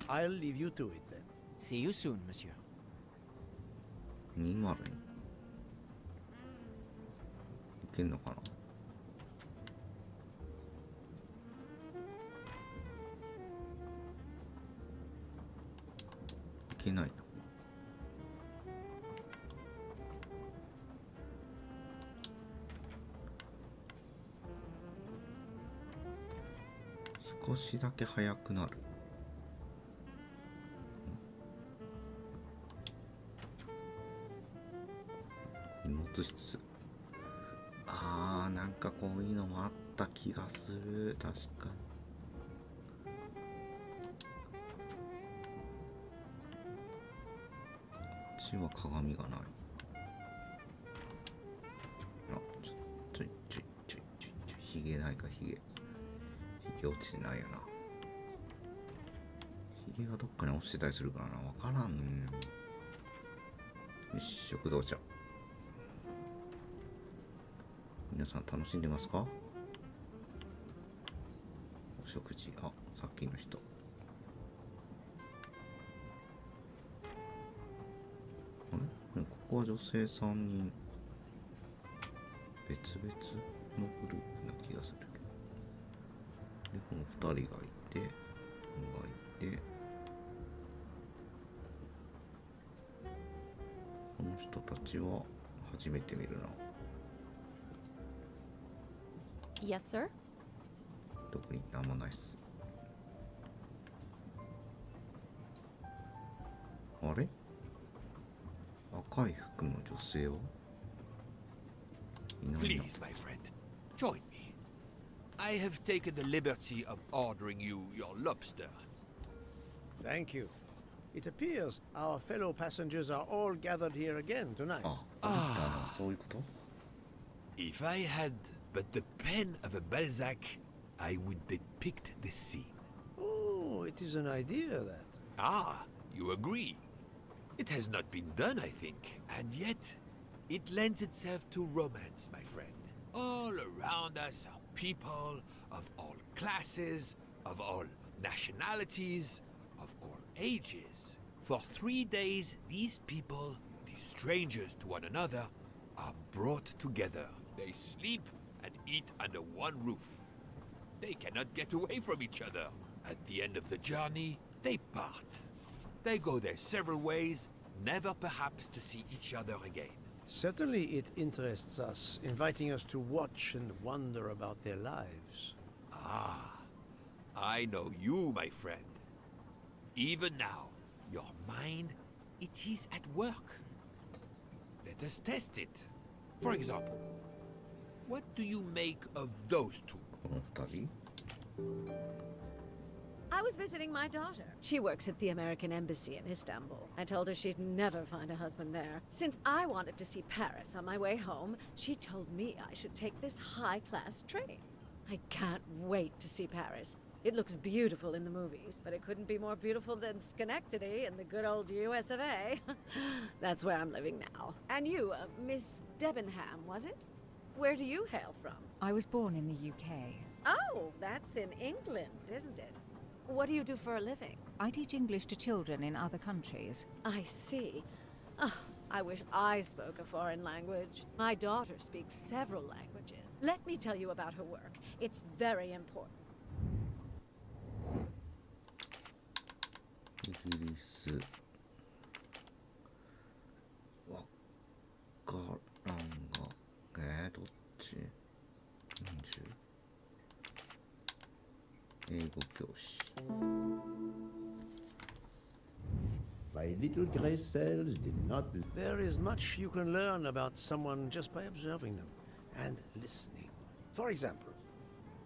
I'll leave you to it then. See you soon, monsieur. 202。いけんのかな。いけないの。少しだけ速くなる。荷物室。あー、なんかこういうのもあった気がする。確かに。こっちは鏡がない。あ、ちょい、ひげないか、ひげ。ひげ落ちてないよな。ひげがどっかに落ちてたりするからな。わからん。よし、食堂車。皆さん楽しんでますか？お食事。あ、さっきの人。あれ？ここは女性3人。別々のグループな気がするけど。で、この2人がいて、このがいて、この人たちは初めて見るな。Yes, sir? 特になんもないっす。あれ？赤い服の女性はいないな。 Please, my friend, join me. I have taken the liberty of ordering you your lobster. Thank you. It appears our fellow passengers are all gathered here again tonight. あ、そういうこと？ If I had but the pen of a Balzac, I would depict this scene. Oh, it is an idea, that. Ah, you agree. It has not been done, I think, and yet it lends itself to romance, my friend. All around us are people of all classes, of all nationalities, of all ages. For 3 days, these people, these strangers to one another, are brought together. They sleep and eat under one roof. They cannot get away from each other. At the end of the journey, they part. They go their several ways, never perhaps to see each other again. Certainly it interests us, inviting us to watch and wonder about their lives. Ah, I know you, my friend. Even now, your mind, it is at work. Let us test it. For example, what do you make of those two? この2人？ I was visiting my daughter. She works at the American Embassy in Istanbul. I told her she'd never find a husband there. Since I wanted to see Paris on my way home, she told me I should take this high-class train. I can't wait to see Paris. It looks beautiful in the movies, but it couldn't be more beautiful than Schenectady in the good old US of A. That's where I'm living now. And you, Miss Debenham, was it? Where do you hail from? I was born in the UK. Oh, that's in England, isn't it? What do you do for a living? I teach English to children in other countries. I see. Oh, I wish I spoke a foreign language. My daughter speaks several languages. Let me tell you about her work. It's very important. イギリス。わからんが。どっち？英語教師。 My little gray cells did not... There is much you can learn about someone just by observing them. and listening. For example,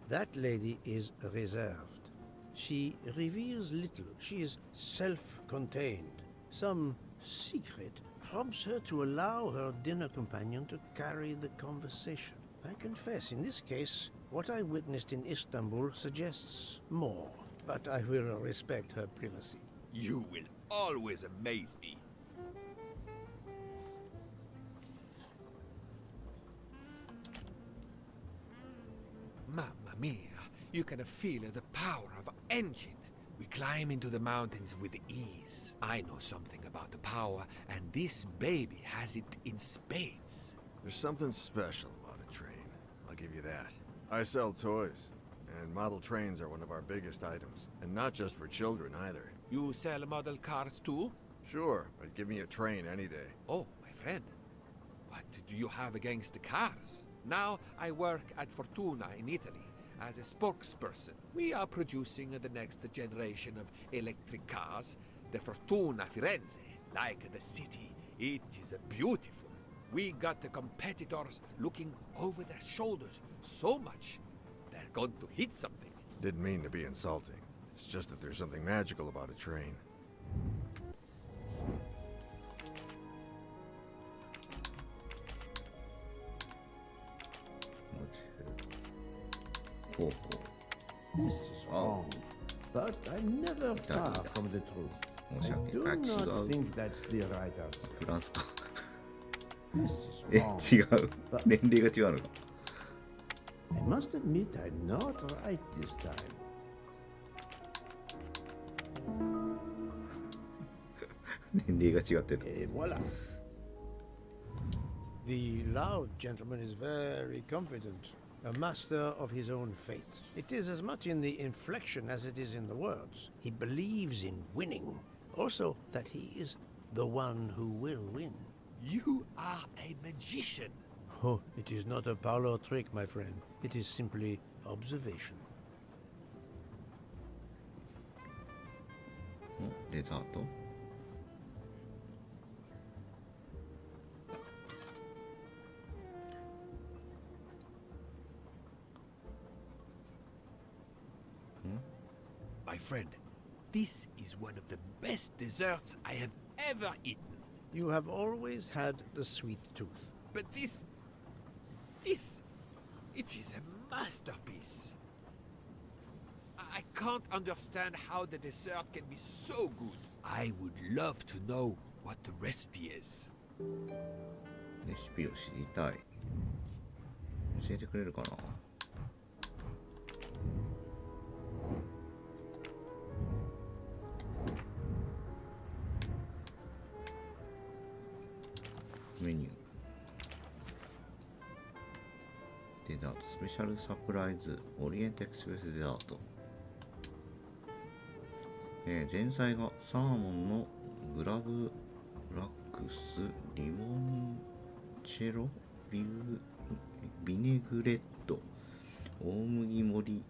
that lady is reserved. She reveals little. She is self-contained. Some secret prompts her to allow her dinner companion to carry the conversation. I confess, in this case, what I witnessed in Istanbul suggests more, but I will respect her privacy. You will always amaze me. Mamma mia, you can feel the power of engine. We climb into the mountains with ease. I know something about the power, and this baby has it in spades. There's something special about a train, I'll give you that. I sell toys, and model trains are one of our biggest items. And not just for children either. You sell model cars too? Sure, I'd give me a train any day. Oh, my friend. What do you have against the cars? Now I work at Fortuna in Italy as a spokesperson. We are producing the next generation of electric cars, the Fortuna Firenze. Like the city, it is beautiful. We got the competitors looking over their shoulders so much, they're going to hit something. Didn't mean to be insulting. It's just that there's something magical about a train. This is wrong, but I'm never far from the truth. I do not think that's the right answer. フランスか。 This is え、 wrong. 違う。年齢が違うのか。 I must admit I'm not right this time. 年齢が違ってた。 Et voilà. The loud gentleman is very confident, a master of his own fate. It is as much in the inflection as it is in the words. He believes in winning. Also, that he is the one who will win. You are a magician. Oh, it is not a parlor trick, my friend. It is simply observation. デザートMy friend, this is one of the best desserts I have ever eaten. You have always had the sweet tooth. But this, it is a masterpiece. I can't understand how the dessert can be so good. I would love to know what the recipe is. レシピを知りたい。教えてくれるかな。メニュー。デザートスペシャルサプライズオリエントエクスプレスデザート。前菜がサーモンのグラブラックスリモンチェロビネグレット大麦盛り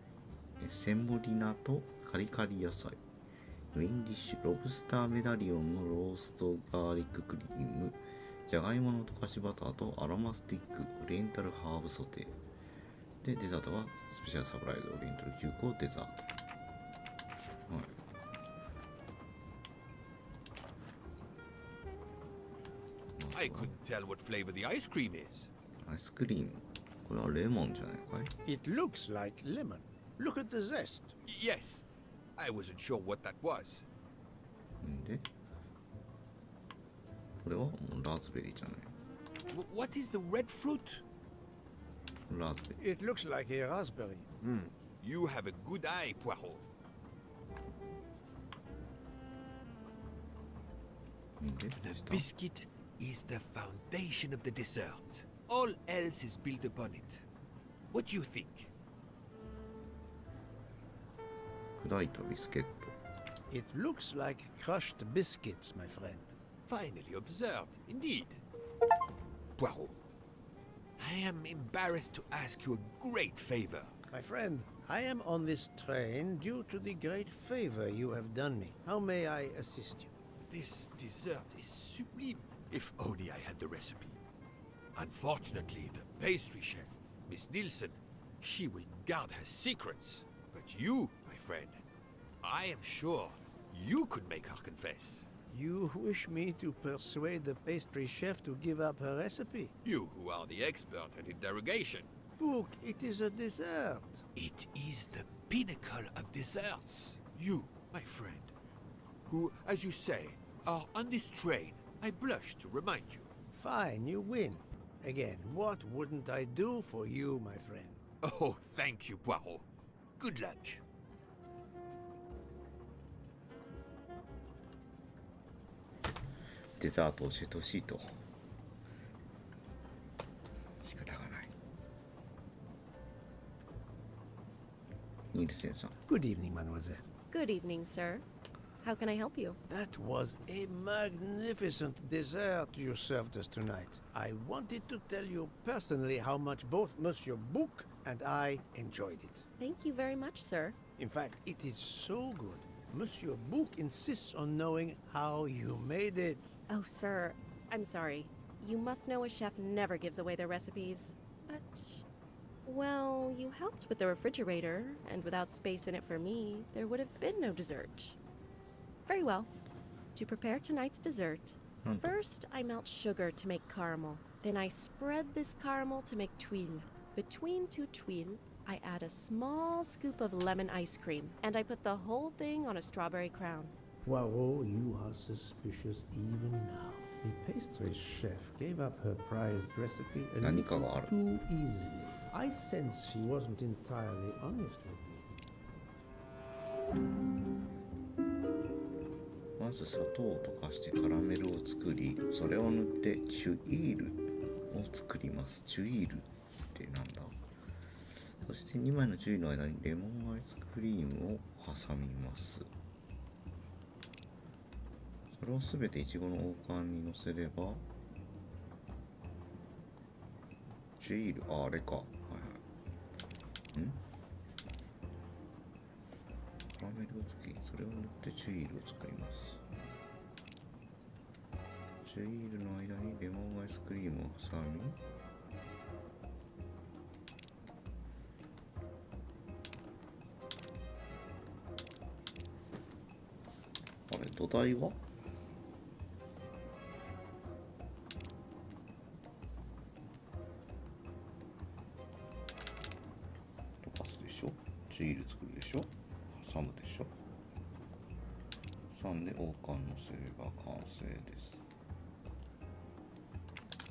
センモリナとカリカリ野菜。メインディッシュロブスターメダリオンのローストガーリッククリームじゃがいもの溶かしバターとアロマスティックオリエンタルハーブソテーでデザートはスペシャルサプライズオリエンタル急行デザート。はいI couldn't tell what flavor the ice cream is. アイスクリームこれはレモンじゃないかい。 It looks like lemon. Look at the zest. Yes, I wasn't sure what that was. でこれはもうラズベリーじゃない。What is the red fruit? ラズベリー。 It looks like a raspberry. You have a good eye, Poirot. で The biscuit is the foundation of the dessert. All else is built upon it. What do you think? 砕いたビスケット。 It looks like crushed biscuits, my friend. Finely observed, indeed. Poirot, I am embarrassed to ask you a great favor. My friend, I am on this train due to the great favor you have done me. How may I assist you? This dessert is sublime. If only I had the recipe. Unfortunately, the pastry chef, Miss Nielsen, she will guard her secrets. But you, my friend, I am sure you could make her confess. You wish me to persuade the pastry chef to give up her recipe? You who are the expert at interrogation. Book, it is a dessert. It is the pinnacle of desserts. You, my friend, who, as you say, are on this train, I blush to remind you. Fine, you win. Again, what wouldn't I do for you, my friend? Oh, thank you, Poirot. Good luck. デザートを教えてほしいと。仕方がない。ニールセンさん。Good evening, mademoiselle. Good evening, sir. How can I help you? That was a magnificent dessert you served us tonight. I wanted to tell you personally how much both Monsieur Bouc and I enjoyed it. Thank you very much, sir. In fact, it is so good. Monsieur Bouc insists on knowing how you made it. Oh, sir, I'm sorry. You must know a chef never gives away their recipes. But, well, you helped with the refrigerator, and without space in it for me, there would have been no dessert. Very well. To prepare tonight's dessert, first I melt sugar to make caramel. Then I spread this caramel to make tuiles. Between two tuiles, I add a small scoop of lemon ice cream, and I put the whole thing on a strawberry crown. Poirot, you are suspicious even now. The pastry chef gave up her prized recipe a little too easily. I sense she wasn't entirely honest with me. まず砂糖を溶かしてカラメルを作り、それを塗ってチュイールを作ります。チュイールってなんだ。そして2枚のチュイールの間にレモンアイスクリームを挟みます。それをすべてイチゴの王冠にのせれば、チュイール、あれか。はいはい。カラメルをつけ、それを塗ってチュイールを作ります。チュイールの間にレモンアイスクリームを挟み、あれ、土台は溶かすでしょ、チュイール作るでしょ、挟むでしょ。挟んで王冠のせれば完成です。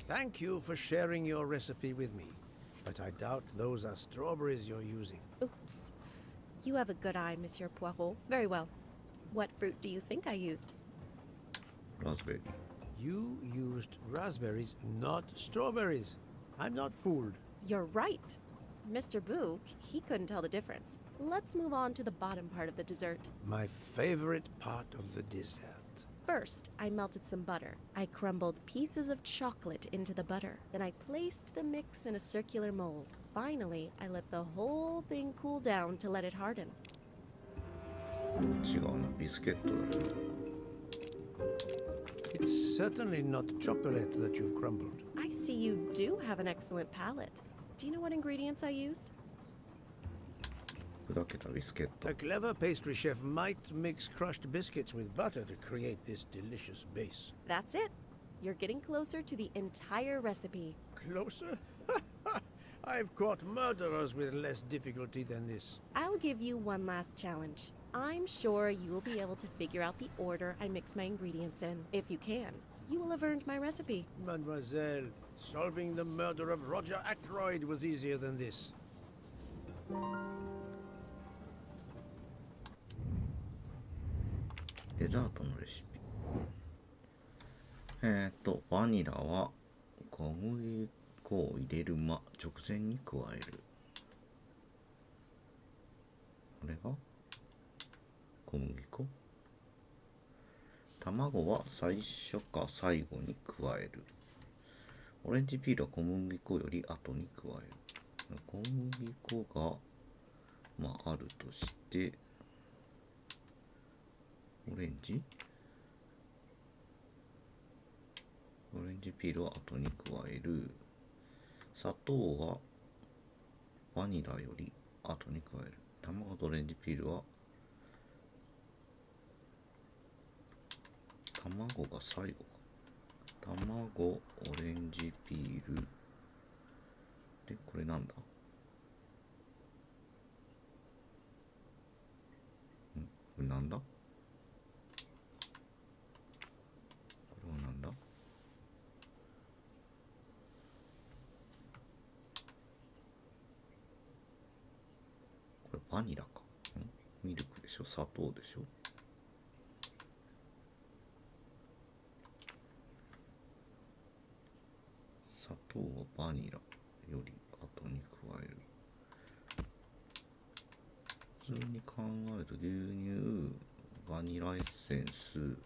Thank you for sharing your recipe with me, but I doubt those are strawberries you're using. Oops. You have a good eye, Monsieur Poirot. Very well. What fruit do you think I used? Raspberry. You used raspberries, not strawberries. I'm not fooled. You're right. Mr. Bouc, he couldn't tell the difference. Let's move on to the bottom part of the dessert. My favorite part of the dessert. First, I melted some butter. I crumbled pieces of chocolate into the butter. Then I placed the mix in a circular mold. Finally, I let the whole thing cool down to let it harden. 違うな、ビスケットだな。It's certainly not chocolate that you've crumbled. I see you do have an excellent palate. Do you know what ingredients I used? 砕けたビスケット。 A clever pastry chef might mix crushed biscuits with butter to create this delicious base. That's it. You're getting closer to the entire recipe. Closer? I've caught murderers with less difficulty than this. I'll give you one last challenge. I'm sure you will be able to figure out the order I mix my ingredients in. If you can, you will have earned my recipe. Mademoiselle, solving the murder of Roger Ackroyd was easier than this. デザートのレシピ。バニラは小麦粉を入れる直前に加える。これが小麦粉。卵は最初か最後に加える。オレンジピールは小麦粉より後に加える。小麦粉があるとして、オレンジピールは後に加える。砂糖はバニラより後に加える。卵とオレンジピールは卵が最後か。卵、オレンジピールで、これなんだ？これなんだ？これはなんだ？これバニラか。ミルクでしょ、砂糖でしょ。砂糖はバニラより後に加える。普通に考えると牛乳、バニラエッセンス、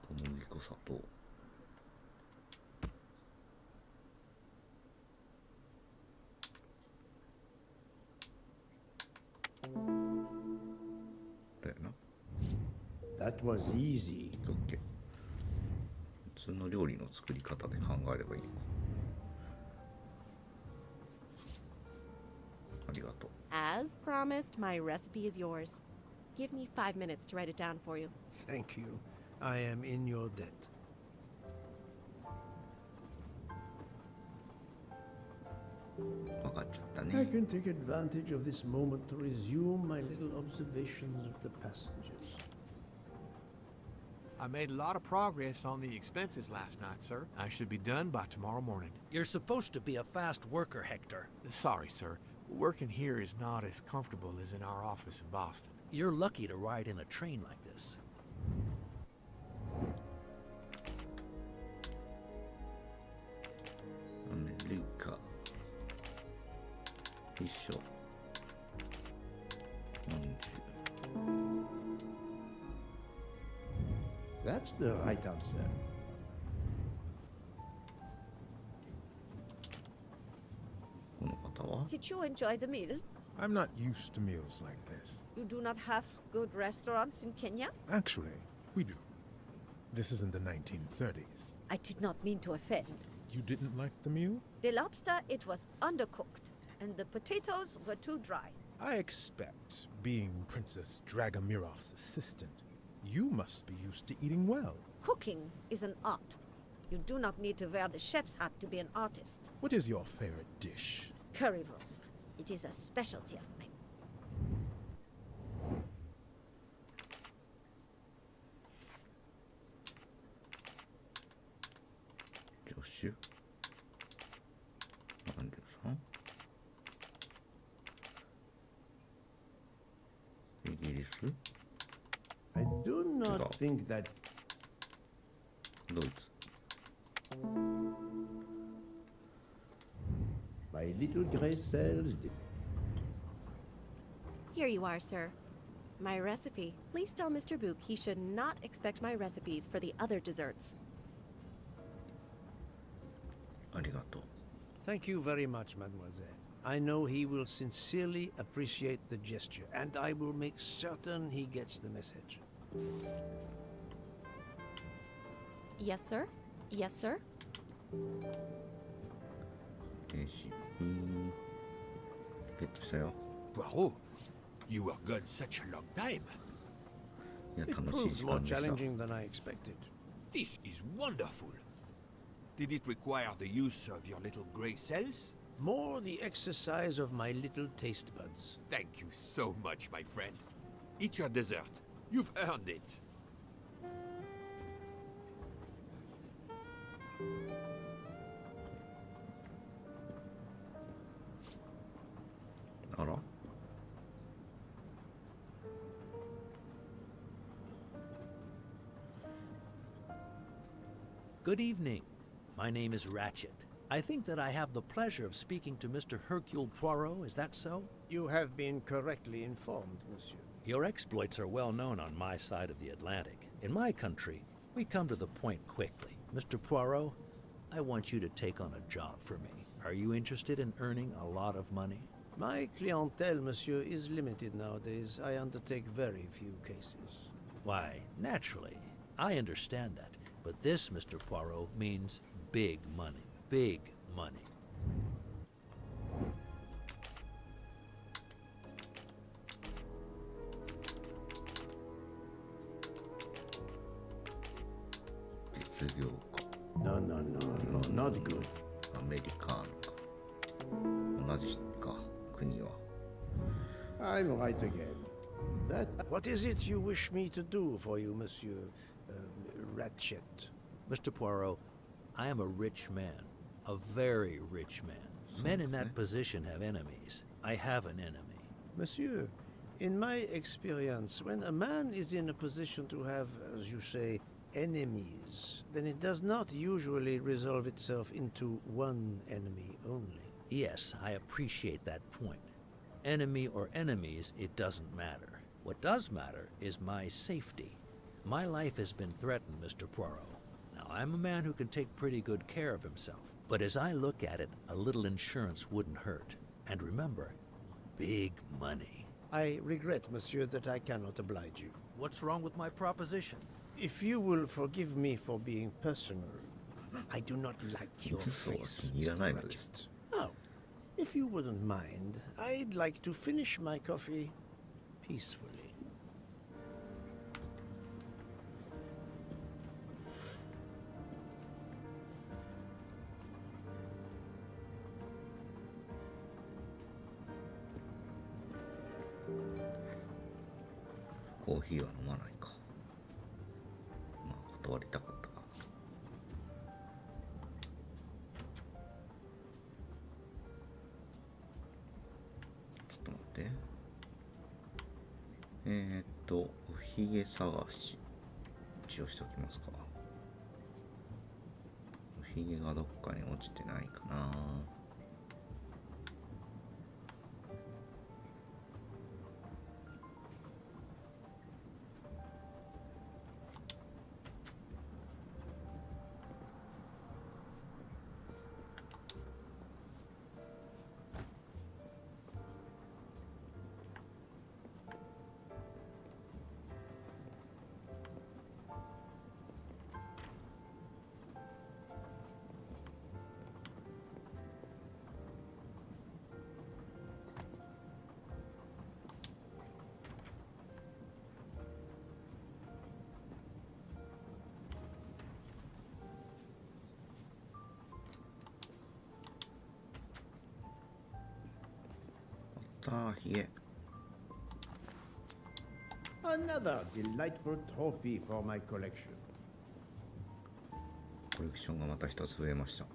小麦粉、砂糖。だよな。That was easy. OK。普通の料理の作り方で考えればいいのか。ありがとう。As promised, my recipe is yours. Give me 5 minutes to write it down for you. Thank you. I am in your debt. I can take advantage of this moment to resume my little observations of the passengers. I made a lot of progress on the expenses last night, sir. I should be done by tomorrow morning. You're supposed to be a fast worker, Hector. Sorry, sir. Working here is not as comfortable as in our office in Boston. You're lucky to ride in a train like this. America. 一緒。That's the right answer. Did you enjoy the meal? I'm not used to meals like this. You do not have good restaurants in Kenya? Actually, we do. This is in the 1930s. I did not mean to offend. You didn't like the meal? The lobster, it was undercooked, and the potatoes were too dry. I expect, being Princess Dragamirov's assistant, you must be used to eating well. Cooking is an art. You do not need to wear the chef's hat to be an artist. What is your favorite dish? Currywurst. It is a specialty of mine. Joshua. 43. イギリス I do not think that. ドイツ My little gray cells. Here you are, sir. My recipe. Please tell Mr. Book he should not expect my recipes for the other desserts. ありがとう。 Thank you very much, mademoiselle. I know he will sincerely appreciate the gesture, and I will make certain he gets the message. Yes, sir. Yes, sir. レシピゲットしたよ。 Poirot, you were gone such a long time. いや、 It 楽しい proved 時 more 間でした。 challenging than I expected. This is wonderful. Did it require the use of your little grey cells? More the exercise of my little taste buds. Thank you so much, my friend. Eat your dessert. You've earned it. あら Good evening. My name is Ratchet. I think that I have the pleasure of speaking to Mr. Hercule Poirot, is that so? You have been correctly informed, monsieur. Your exploits are well known on my side of the Atlantic. In my country, we come to the point quickly. Mr. Poirot, I want you to take on a job for me. Are you interested in earning a lot of money? My clientele, monsieur, is limited nowadays. I undertake very few cases. Why, naturally. I understand that. But this, Mr. Poirot, means big money. Big money. No, no, no, no, not good. アメリカーノか。同じか、国は。I'm right again. That What is it you wish me to do for you, Monsieur Ratchet? Mr. Poirot, I am a rich man. A very rich man. Men in that position have enemies. I have an enemy. Monsieur, in my experience, when a man is in a position to have, as you say, enemies, then it does not usually resolve itself into one enemy only. Yes, I appreciate that point. Enemy or enemies, it doesn't matter. What does matter is my safety. My life has been threatened, Mr. Poirot. Now, I'm a man who can take pretty good care of himself. But as I look at it, a little insurance wouldn't hurt. And remember, big money. I regret, monsieur, that I cannot oblige you. What's wrong with my proposition? If you will forgive me for being personal, I do not like your face, Mr. Ratchet. Oh, if you wouldn't mind, I'd like to finish my coffee peacefully. Coffee は飲まないか。まあ断りたかったか。ちょっと待って。おひげ探し一応しておきますか。おひげがどっかに落ちてないかな。Another delightful trophy for my collection. コレクションがまた一つ増えました。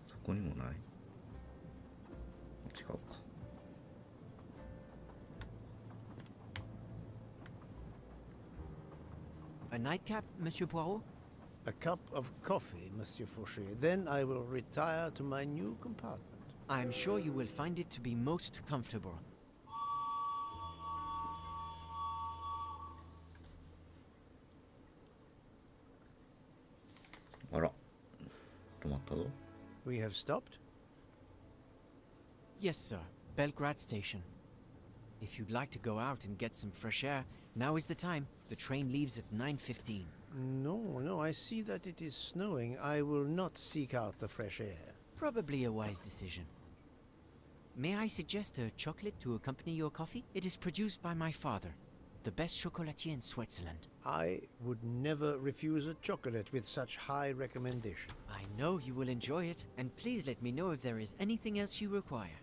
そこにもない？違うか。A nightcap, Monsieur Poirot? A cup of coffee, Monsieur Fauché. Then I will retire to my new compartment. I am sure you will find it to be most comfortable. あら、止まったぞ。We have stopped? Yes, sir. Belgrade Station. If you'd like to go out and get some fresh air, now is the time. The train leaves at 9:15. No, I see that it is snowing. I will not seek out the fresh air. Probably a wise decision. May I suggest a chocolate to accompany your coffee? It is produced by my father, the best chocolatier in Switzerland. I would never refuse a chocolate with such high recommendation. I know you will enjoy it, and please let me know if there is anything else you require.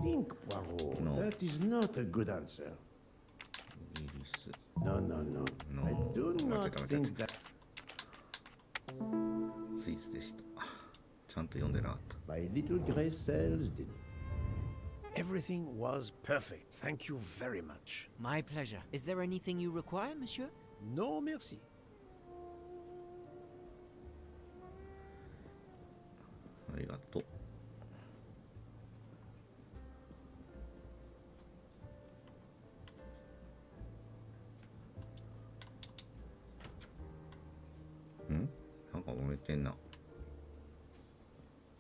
Think, Poirot. No. That is not a good answer. No. I do not think that. スイスでした。ちゃんと読んでなかった。My little gray cells did. Everything was perfect. Thank you very much. My pleasure. Is there anything you require, monsieur? No, merci. ありがとう。なんか燃えてんな。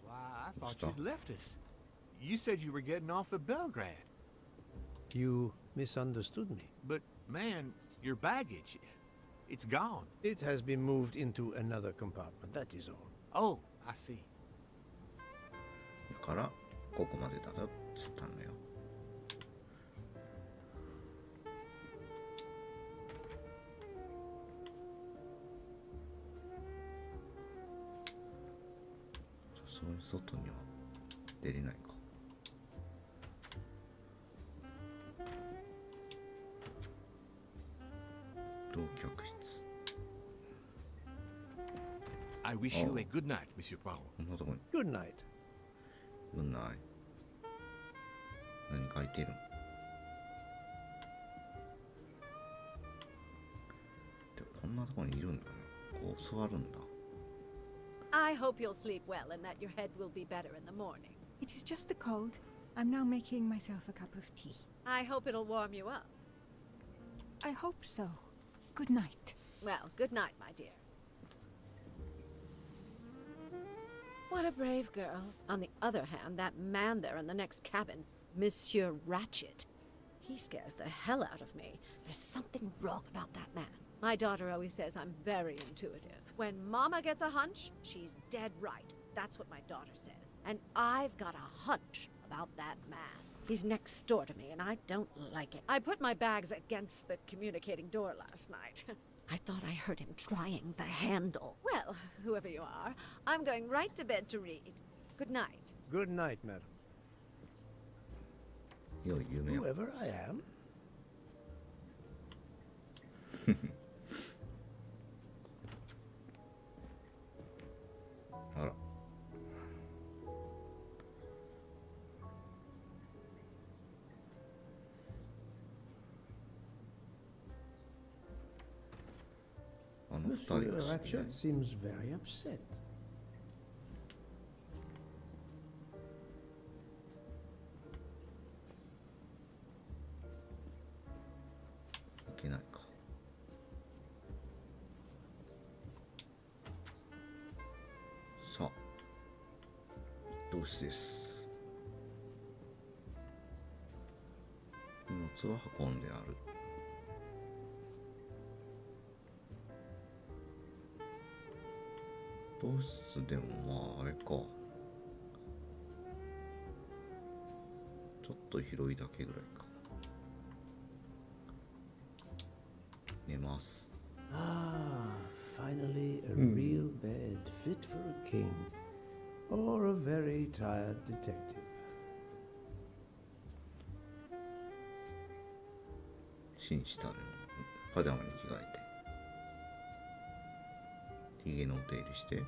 Why, I thought you'd left us. You said you were getting off at Belgrade. You misunderstood me. But, man, your baggage, it's gone. It has been moved into another compartment, that is all. Oh, I see. だからここまでだよっつったんだよ。そういう外には出れないか。同客室。I wish you a good night, Monsieur Poirot. こんなとこに。 Good night. ぐんない。何書いてるん？でこんなとこにいるんだね。こう座るんだ。I hope you'll sleep well and that your head will be better in the morning. It is just the cold. I'm now making myself a cup of tea. I hope it'll warm you up. I hope so. Good night. Well, good night, my dear. What a brave girl. On the other hand, that man there in the next cabin, Monsieur Ratchet, he scares the hell out of me. There's something wrong about that man. My daughter always says I'm very intuitive. When Mama gets a hunch, she's dead right. That's what my daughter says. And I've got a hunch about that man. He's next door to me, and I don't like it. I put my bags against the communicating door last night. I thought I heard him trying the handle. Well, whoever you are, I'm going right to bed to read. Good night. Good night, madam. 良い夢を。 Whoever I am. あら。あの二人 Monsieur が知り合い Ratchet seems very upset. いけないか。さあ、一等室です。荷物は運んである。一等室でもまああれか。ちょっと広いだけぐらいか。寝ます。 Ah, finally a real bed fit for a king or a very tired detective. 寝室でもパジャマに着替えてひげのお手入れして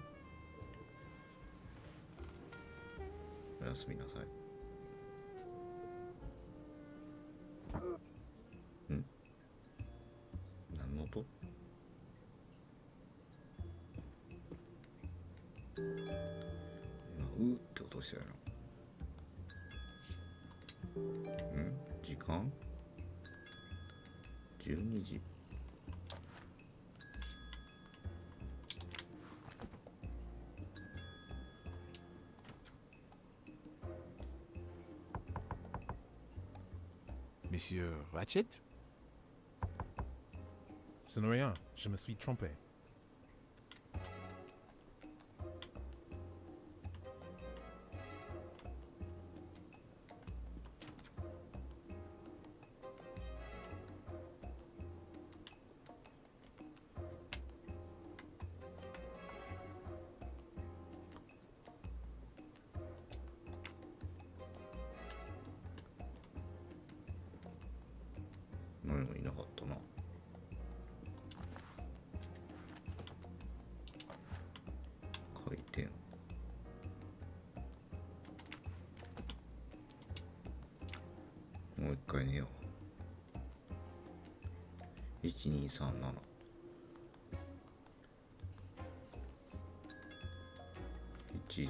おやすみなさい。何の音？今うーって音したよな。時間12時。Monsieur Ratchet? Ce n'est rien, je me suis trompé.何もいなかったな。回転。もう一回寝よう。1237。1時。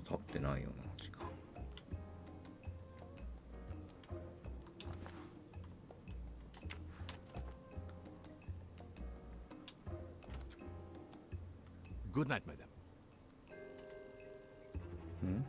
立ってないよな時間。Good night, madam. ん？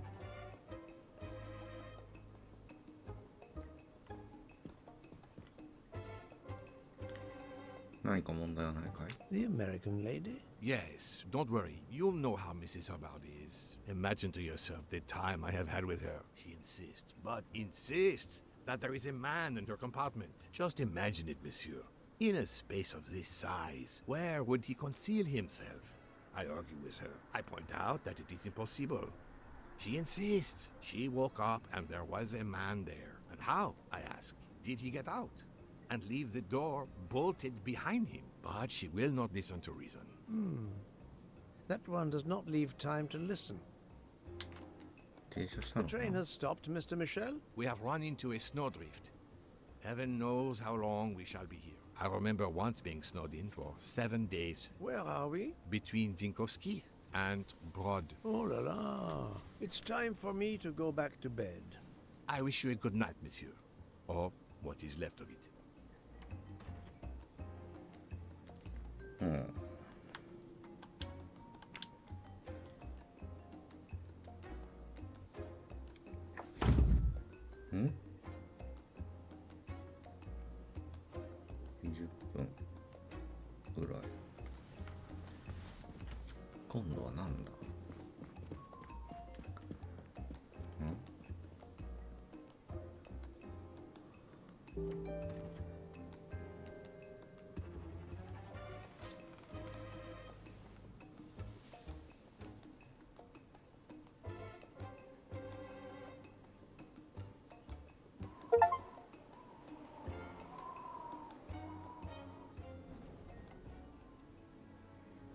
何か問題はないかい？ The American lady? Yes, don't worry. You'll know how Mrs. Hubbard is. Imagine to yourself the time I have had with her. She insists, but insists, that there is a man in her compartment. Just imagine it, monsieur. In a space of this size, where would he conceal himself? I argue with her. I point out that it is impossible. She insists. She woke up and there was a man there. And how, I ask, did he get out and leave the door bolted behind him? But she will not listen to reason. That one does not leave time to listen. 停車した The のか train な？ has stopped, Mr. Michel. We have run into a snowdrift. Heaven knows how long we shall be here. I remember once being snowed in for 7 days. Where are we? Between Winkowski and Brod. Oh la la. It's time for me to go back to bed. I wish you a good night, monsieur. Or what is left of it. うん。ん？ 20分ぐらい。今度はなんだ？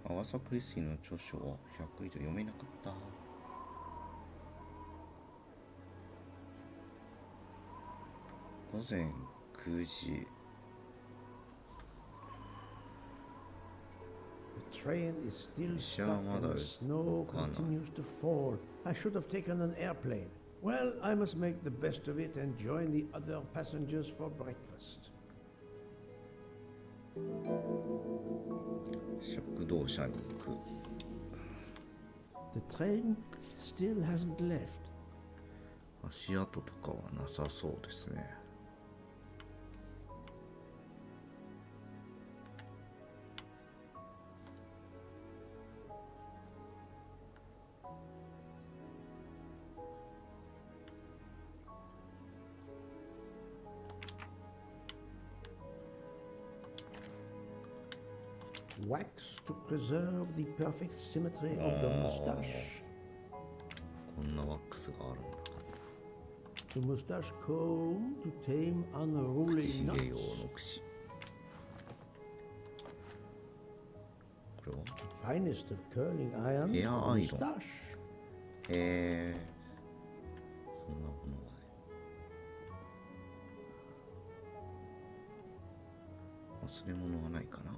アガサ・クリスティの著書は100以上読めなかった。午前9時。The train is still 列車 stuck はま and だ the snow かな。 continues to fall. I should have taken an airplane. Well, I must make the best of it and join the other passengers for breakfast. 食堂車に行く。 The train still hasn't left. 足跡とかはなさそうですね。Wax to preserve the perfect symmetry of the moustache. こんなワックスがあるんだ。 The moustache comb to tame 口 unruly ひげ用 knots. の櫛。これは Finest of curling irons. ヘア for アイロン。 moustache. そんなものまで。忘れ物はないかな。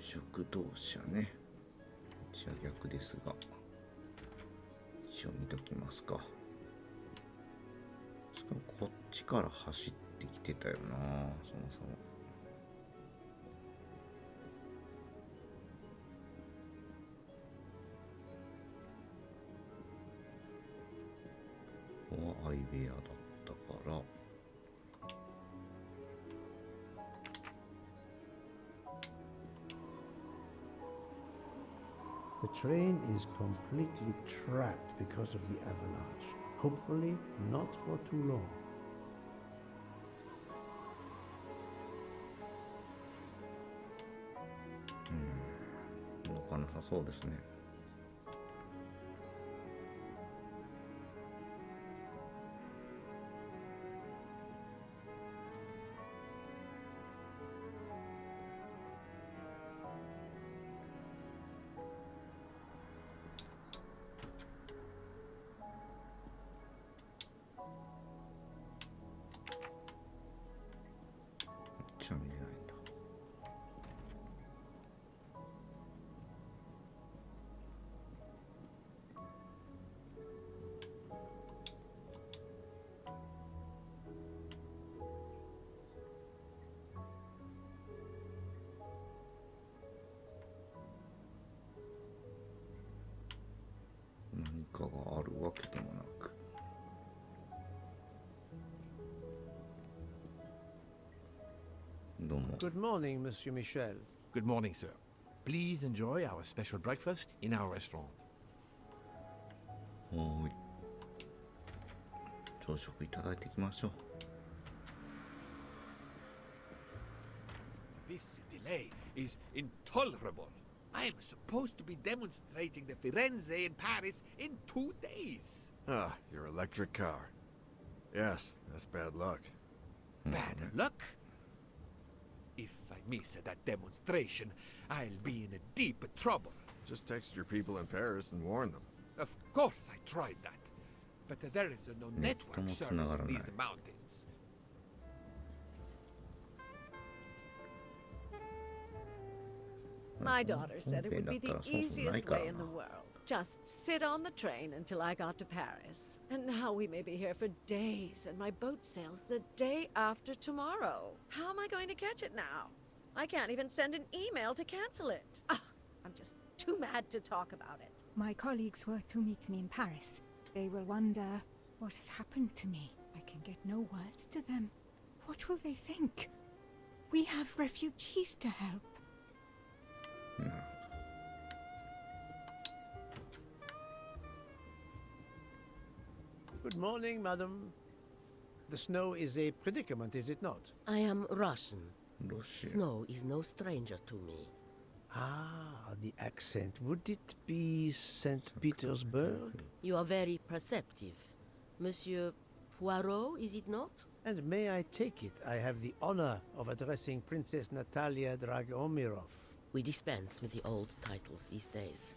食堂車ね。こちら逆ですが、一応見ときますか。しかもこっちから走ってきてたよな、そもそも。ここは相部屋だったから。The train is completely trapped because of the avalanche. Hopefully, not for too long. 動かなさそうですね。かがあるわけでもなく。どうも。Good morning, Monsieur Michel. Good morning, sir. Please enjoy our special breakfast in our restaurant. はい。朝食いただいていきましょう。This delay is intolerable. I'm supposed to be demonstrating the Firenze in Paris in 2 days. Ah, your electric car. Yes, that's bad luck. Bad luck? If I miss that demonstration, I'll be in deep trouble. Just text your people in Paris and warn them. Of course I tried that. But there is no network service in these mountains. My daughter said it would be the easiest way in the world. Just sit on the train until I got to Paris. And now we may be here for days, and my boat sails the day after tomorrow. How am I going to catch it now? I can't even send an email to cancel it. Ah, I'm just too mad to talk about it. My colleagues were to meet me in Paris. They will wonder what has happened to me. I can get no words to them. What will they think? We have refugees to help. Good morning, madam. The snow is a predicament, is it not? I am Russian. Russia. Snow is no stranger to me. Ah, the accent. Would it be St. Petersburg? You are very perceptive. Monsieur Poirot, is it not? And may I take it, I have the honor of addressing Princess Natalia Dragomirov. We dispense with the old titles these days.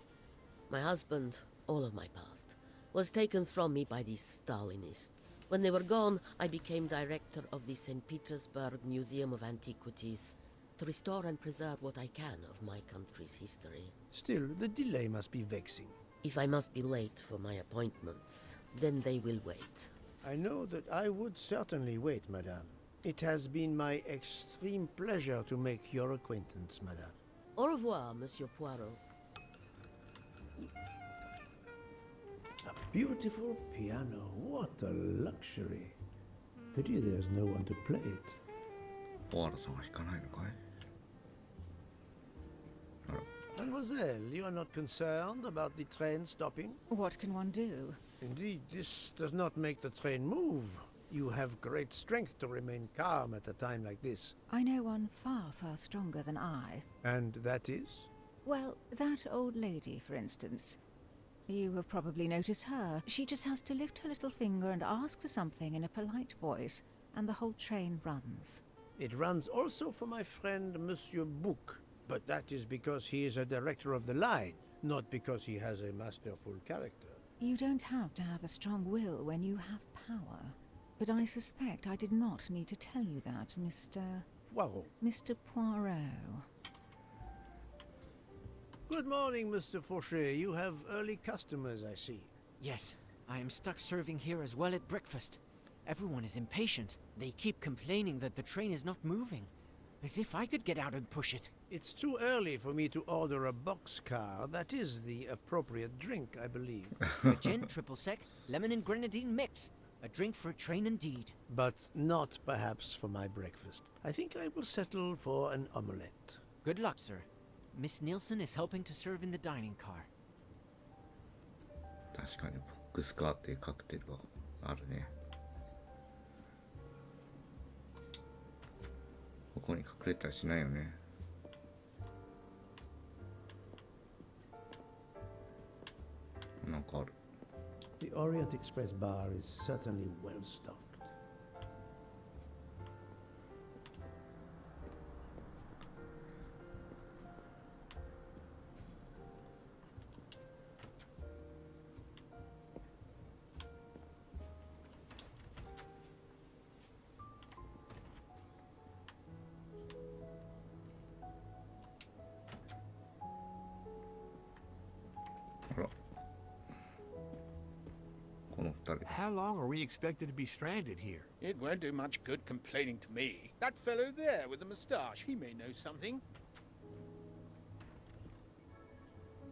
My husband, all of my past, was taken from me by these Stalinists. When they were gone, I became director of the St. Petersburg Museum of Antiquities to restore and preserve what I can of my country's history. Still, the delay must be vexing. If I must be late for my appointments, then they will wait. I know that I would certainly wait, madame. It has been my extreme pleasure to make your acquaintance, madame. Au revoir, Monsieur Poirot. A beautiful piano. What a luxury. Pity there's no one to play it. オアラさんは弾かないのかい？あら。 Mademoiselle, you are not concerned about the train stopping? What can one do? Indeed, this does not make the train move. You have great strength to remain calm at a time like this. I know one far, far stronger than I. And that is? Well, that old lady, for instance. You have probably noticed her. She just has to lift her little finger and ask for something in a polite voice, and the whole train runs. It runs also for my friend Monsieur Bouc, but that is because he is a director of the line, not because he has a masterful character. You don't have to have a strong will when you have power. But I suspect I did not need to tell you that, Mr. Poirot. Mr. Poirot. Good morning, Mr. Fauchet. You have early customers, I see. Yes, I am stuck serving here as well at breakfast. Everyone is impatient. They keep complaining that the train is not moving. As if I could get out and push it. It's too early for me to order a boxcar. That is the appropriate drink, I believe. A gin, triple sec, lemon and grenadine mix. A drink for a train indeed. But not perhaps for my breakfast. I think I will settle for an omelette. Good luck, sir. Miss Nielsen is helping to serve in the dining car. 確かにボックスカーっていうカクテルがあるね。ここに隠れたりしないよね。なんかある。The Orient Express bar is certainly well stocked. How long are we expected to be stranded here? It won't do much good complaining to me. That fellow there with the moustache, he may know something.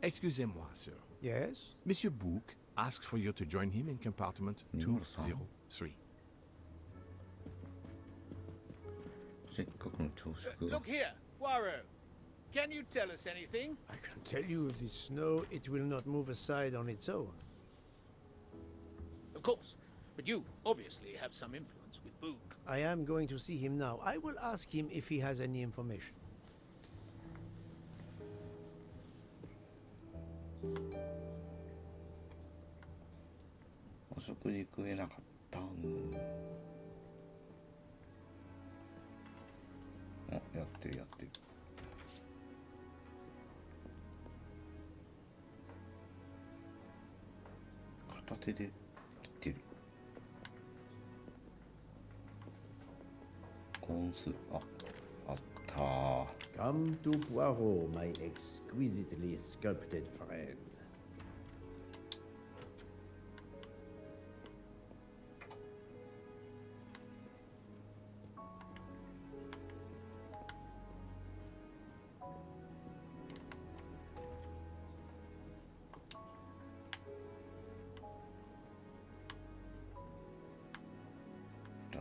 Excusez-moi, sir. Yes? Monsieur Bouc, asks for you to join him in compartment 203. せっかくの朝食が Look here, Poirot. Can you tell us anything? I can tell you the snow, it will not move aside on its own. Of course. But you obviously have some influence with Boog. I am going to see him now. I will ask him if he has any information. お食事食えなかったあ、やってるやってる片手で切ってるコーンスープあったー Come to Poirot, my exquisitely sculpted friend.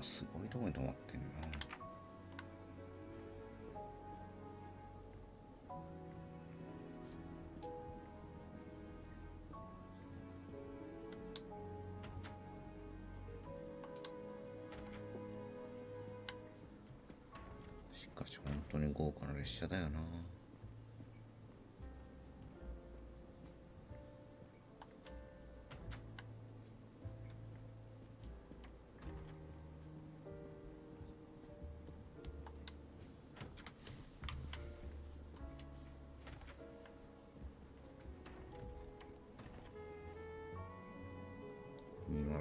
すごいとこに止まってんな。しかし本当に豪華な列車だよな。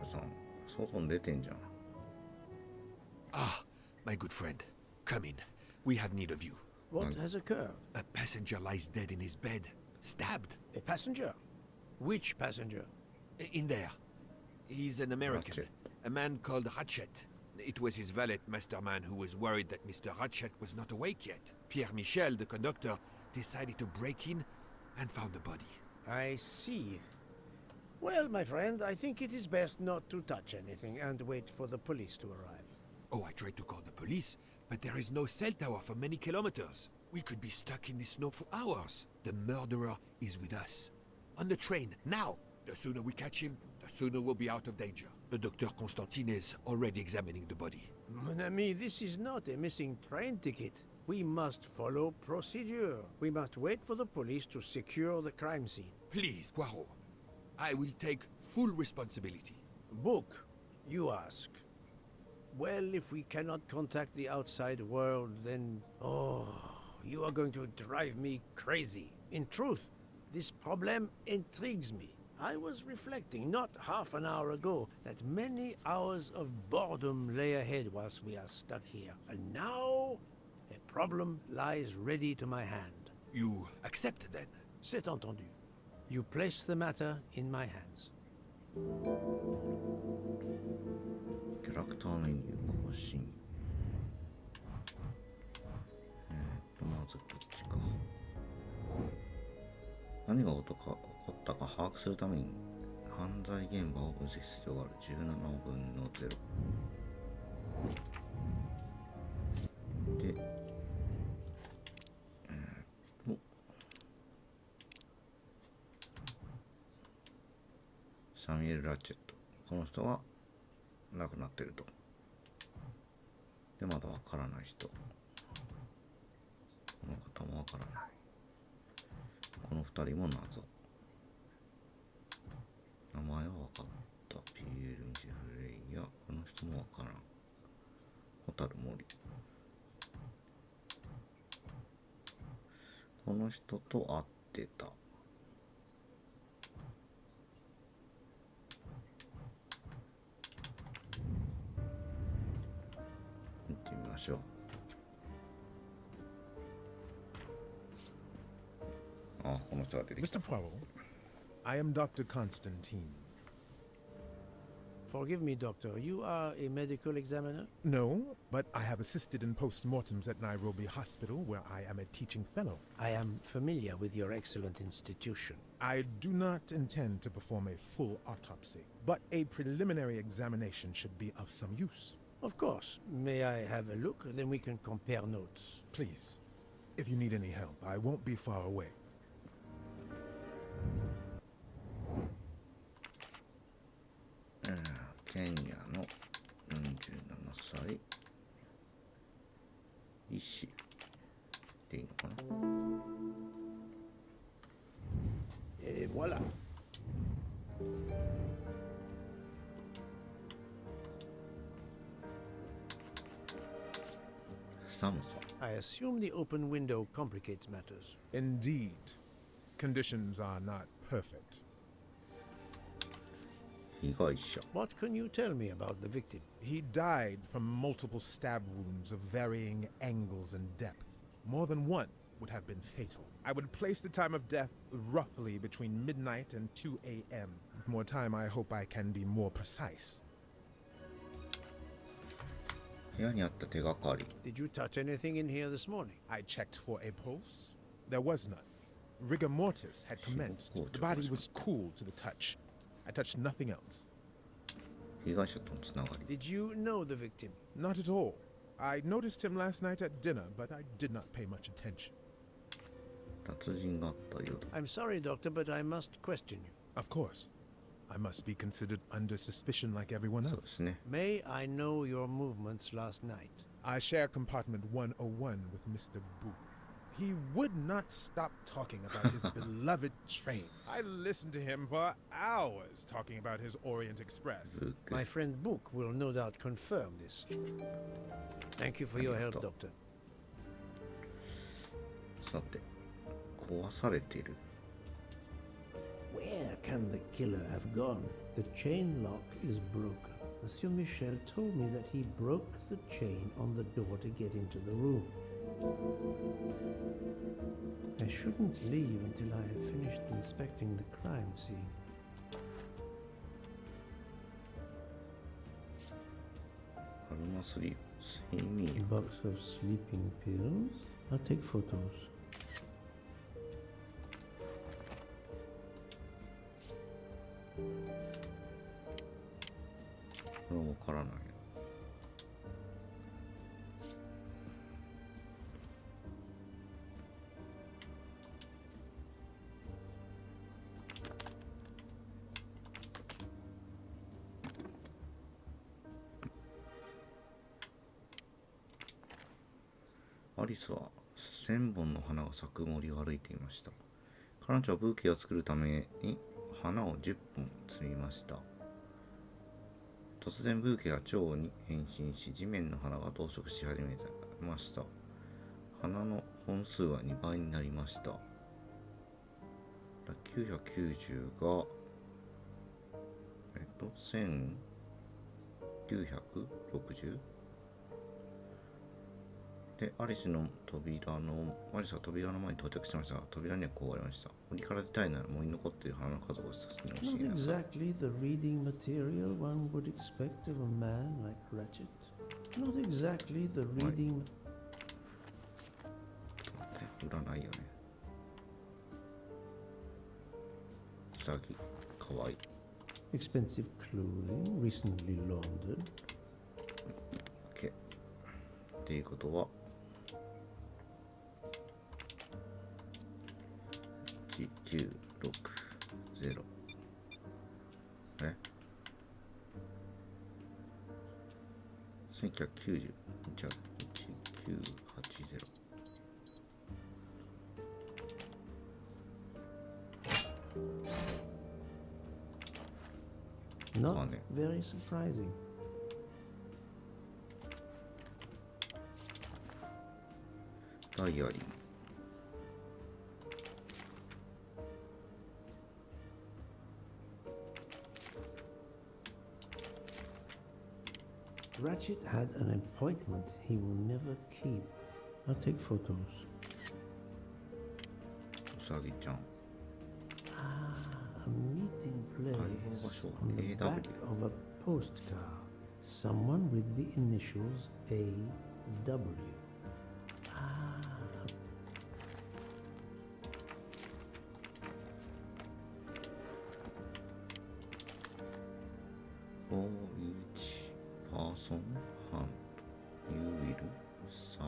さん、外に出てんじゃん。Ah, my good friend. Come in. We have need of you. What has occurred? A passenger lies dead in his bed. Stabbed. A passenger? Which passenger? In there. He's an American. Ratchet. A man called Ratchet. It was his valet masterman who was worried that Mr. Ratchet was not awake yet. Pierre Michel, the conductor, decided to break in and found the body. I see. Well, my friend, I think it is best not to touch anything and wait for the police to arrive. Oh, I tried to call the police, but there is no cell tower for many kilometers. We could be stuck in the snow for hours. The murderer is with us. On the train, now! The sooner we catch him, the sooner we'll be out of danger. The Dr. Constantine is already examining the body. Mon ami, this is not a missing train ticket. We must follow procedure. We must wait for the police to secure the crime scene. Please, Poirot. I will take full responsibility. Book, you ask. Well, if we cannot contact the outside world, then... Oh, you are going to drive me crazy. In truth, this problem intrigues me. I was reflecting not half an hour ago that many hours of boredom lay ahead whilst we are stuck here. And now, a problem lies ready to my hand. You accept, then? C'est entendu. You place the matter in my hands. キャラクターメニュー更新。まずこっちか。何が起こったか把握するために犯罪現場を分析する必要がある。17分の0。で、サミュエル・ラチェット。この人は亡くなってると。で、まだわからない人。この方もわからない。この2人も謎。名前は分かった。ピエール・ミシェフレイヤ。この人もわからん。ホタル・モリ。この人と会ってた。見てみましょう。あ、この人が出てきた。Mr. Poirot, I am Dr. Constantine. Forgive me, Doctor. You are a medical examiner? No, but I have assisted in post-mortems at Nairobi Hospital, where I am a teaching fellow. I am familiar with your excellent institution. I do not intend to perform a full autopsy, but a preliminary examination should be of some use. Of course. May I have a look? Then we can compare notes. Please. If you need any help, I won't be far away. ケニアの47歳医師でいいのかな。Voilà. I assume the open window complicates matters. Indeed. Conditions are not perfect. What can you tell me about the victim? He died from multiple stab wounds of varying angles and depth. More than one would have been fatal. I would place the time of death roughly between midnight and 2 a.m. With more time, I hope I can be more precise. Did you touch anything in here this morning? I checked for a pulse. There was none. Rigor mortis had commenced. The body was cool to the touch. I touched nothing else. Did you know the victim? Not at all. I noticed him last night at dinner, but I did not pay much attention. I'm sorry, Doctor, but I must question you. Of course. I must be considered under suspicion like everyone else. May I know your movements last night? I share compartment 101 with Mr. Booth. He would not stop talking about his beloved train. I listened to him for hours talking about his Orient Express. My friend Book will no doubt confirm this. Thank you for your help, Doctor. さて、壊されている。Where can the killer have gone? The chain lock is broken. Monsieur Michel told me that he broke the chain on the door to get into the room. I shouldn't leave until I have finished inspecting the crime scene. A box of sleeping pills. I'll take photos.アリスは1000本の花が咲く森を歩いていました。彼女はブーケを作るために花を10本摘みました。突然ブーケが蝶に変身し、地面の花が増殖し始めました。花の本数は2倍になりました。990が1960で、アリスは扉の前に到着しましたが、扉にはこうありました。森から出たいなら森に残っている花の数を説明してください。 Not exactly the reading material one would expect of a man like Ratchet. Not exactly the reading... ちょっと待って、裏ないよね。ウサギ、かわいい。Expensive clothing, recently laundered. OK。っていうことは、19601990じゃあ1980 Not very surprising. Diary. Ratchet had an appointment he will never keep. I'll take photos. Usagi-chan. Ah, a meeting place. on the back of a postcard. Someone with the initials AW. Ah. For each person hunt, you will serve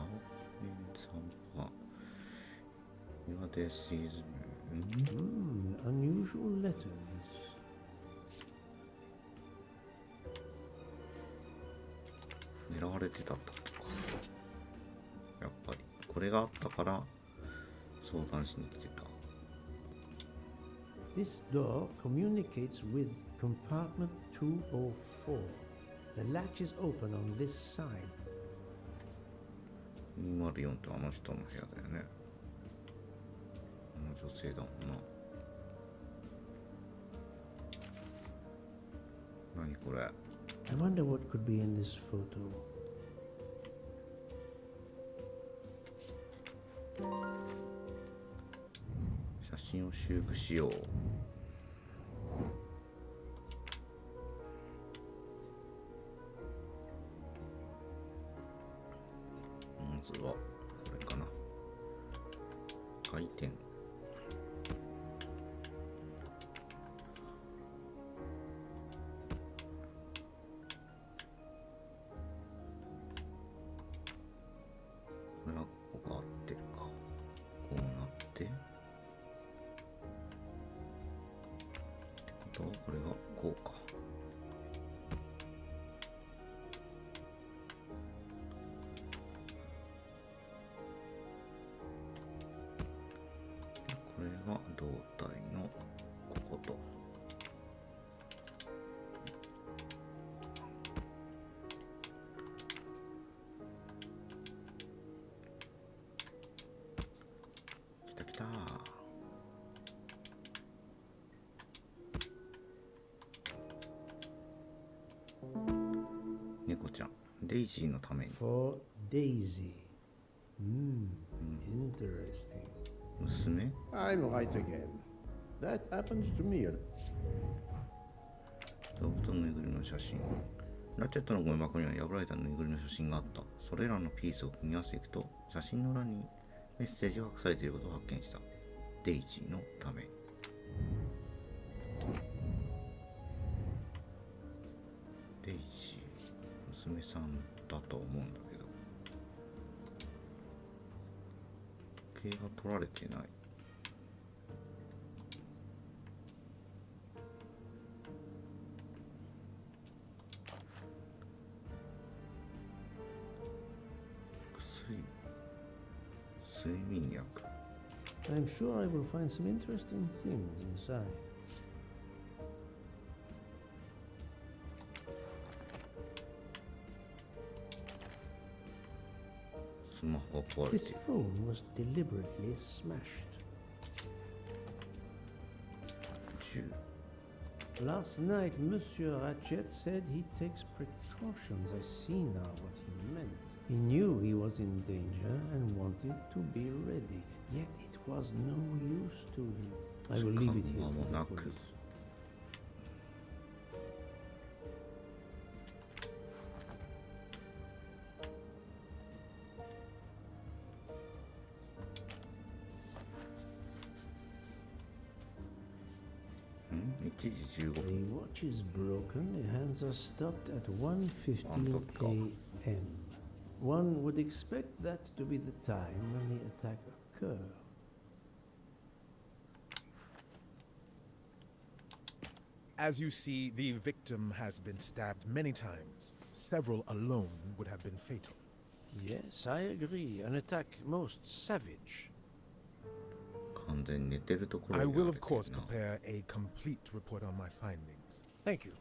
in some part. Your death is Unusual letters. 狙われてたってことか。やっぱりこれがあったから相談しに来てた。This door communicates with compartment 204. The latch is open on this side. 204ってあの人の部屋だよね。あの女性だもんな。何これ。I wonder what could be in this photo. 写真を修復しよう。まずはこれかな。回転。これはここが合ってるか。こうなってことはこれがこうか。でこれが胴体のここと。来た来た。猫ちゃん、デイジーのために。 For Daisy. Interesting. 娘 I'm right again. That happens to me. 動物のぬいぐるみの写真。ラチェットのゴミ箱には破られたぬいぐるみの写真があった。それらのピースを組み合わせていくと、写真の裏にメッセージが隠されていることを発見した。デイジーのため。デイジー、娘さんだと思うんだけど。時計が取られてない。睡眠薬。 I'm sure I will find some interesting things inside. スマホが壊れ This ている。 phone was deliberately smashed. 銃。 Last night, Monsieur Ratchet said he takes precautions. I see now what he meant. He knew he was in danger and wanted to be ready, yet it was no use to him. I will leave it here for the police. The watch is broken. The hands are stopped at 1:15 a.m. One would expect that to be the time when the attack occurred. As you see, the victim has been stabbed many times. Several alone would have been fatal. Yes, I agree. An attack most savage. I will, of course, prepare a complete report on my findings. Thank you.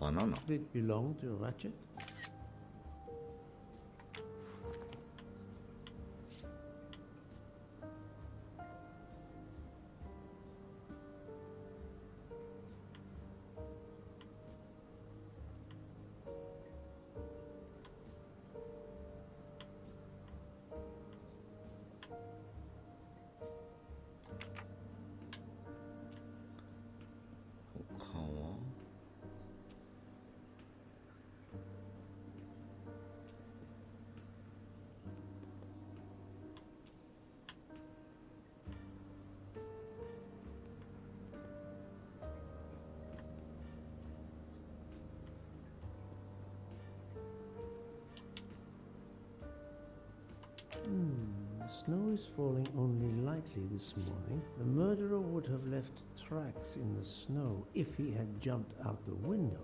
バナナ Did it belong to Ratchet? The snow is falling only lightly this morning. The murderer would have left tracks in the snow if he had jumped out the window.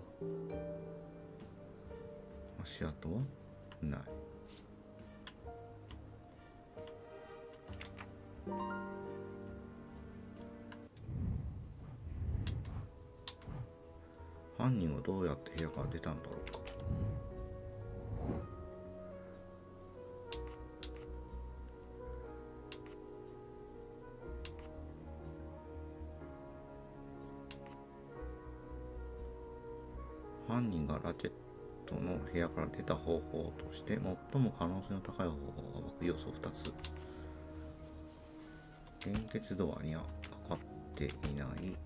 足跡はない。犯人はどうやって部屋から出たんだろうか。犯人がラチェットの部屋から出た方法として最も可能性の高い方法が湧く要素2つ。連結ドアにはかかっていない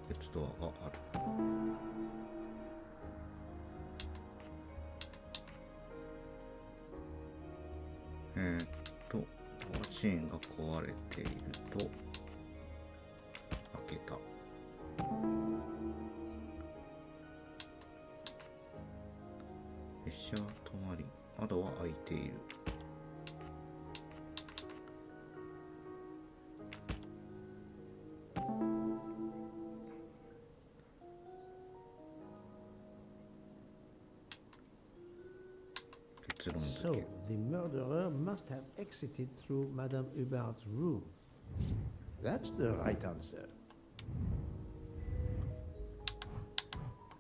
別ドアがある。ドアチェーンが壊れていると開けた。列車は止まり、窓は開いている。So, the murderer must have exited through Madame Hubbard's room. That's the right answer.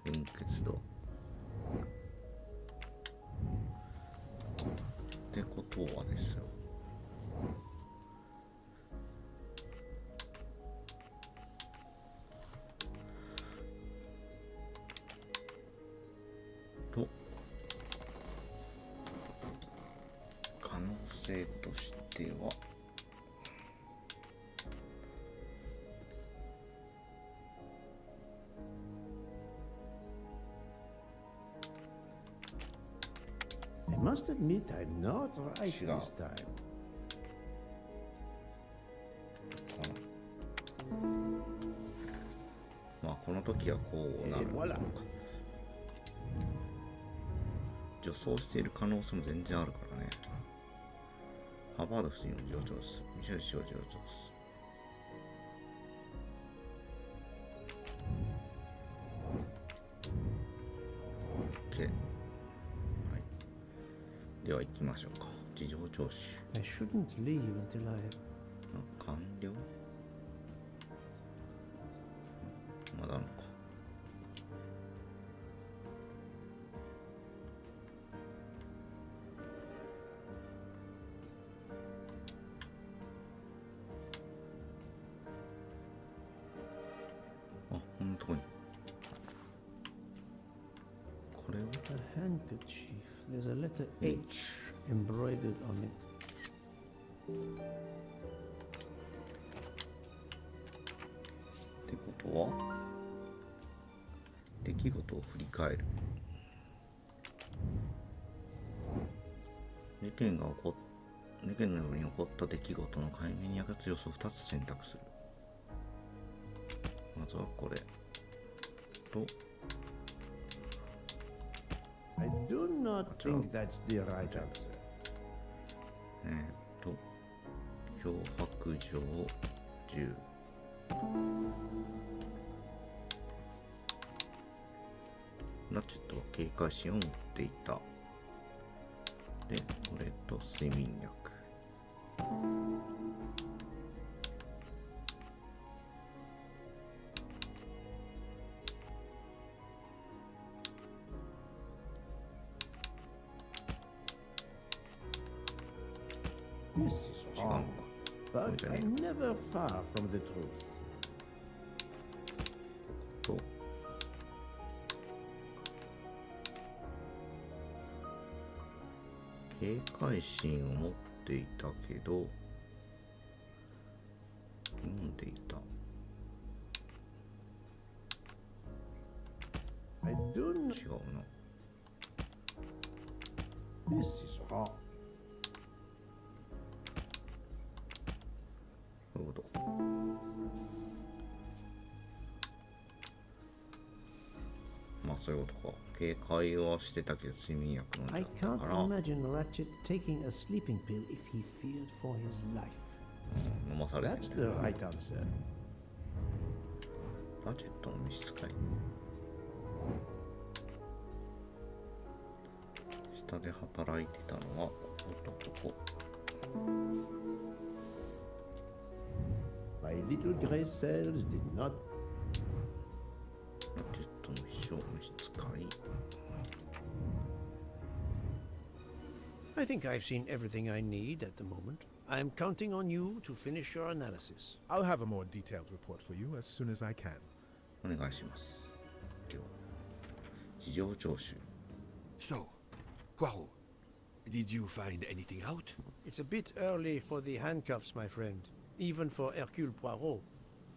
連結度。ってことはですよ。と可能性としてはI must admit I'm not right this time. まあこの時はこうなるのか。女装している可能性も全然あるからね。ハバード夫人の上長です。ミシェル氏は上長です。OK。はい。では行きましょうか。事情聴取。I shouldn't leave until I have... 完了？まだあるのか。あ、こんなとこに。これは A handkerchief. There's a letter H embroidered on it. ってことは出来事を振り返る。事件のように起こった出来事の解明に役立つ要素を2つ選択する。まずはこれと I do not think that's the right answer. 脅迫状10。ラチェットは警戒心を持っていた。で、これと睡眠薬。This is wrong, but I'm never far from the truth. と警戒心を持っていたけど飲んでいた。 I do not. 違うな。 This is wrong. そういうことか。まあそういうことか。警戒はしてたけど睡眠薬飲んじゃ I った can't から。 imagine Ratchet taking a sleeping pill if he feared for his life. 飲まされて That's る the ね。 right answer. ラチェットの召使い。下で働いてたのはこことここ。 My little gray cells did not. ラチェットの秘書召使い。 I think I've seen everything I need at the moment. I'm counting on you to finish your analysis. I'll have a more detailed report for you as soon as I can. お願いします。では事情聴取。 So, Poirot, did you find anything out? It's a bit early for the handcuffs, my friend. Even for Hercule Poirot.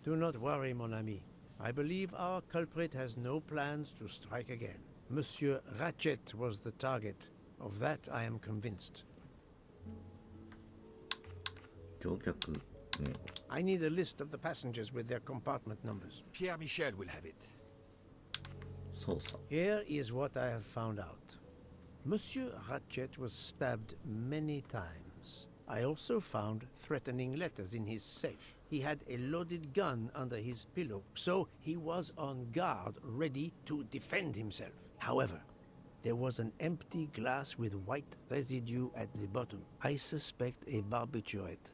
Do not worry, mon ami. I believe our culprit has no plans to strike again. Monsieur Ratchet was the target. Of that I am convinced. 乗客名簿。 I need a list of the passengers with their compartment numbers. Pierre Michel will have it. 操作。 Here is what I have found out. Monsieur Ratchet was stabbed many times. I also found threatening letters in his safe. He had a loaded gun under his pillow, so he was on guard, ready to defend himself. However, there was an empty glass with white residue at the bottom. I suspect a barbiturate.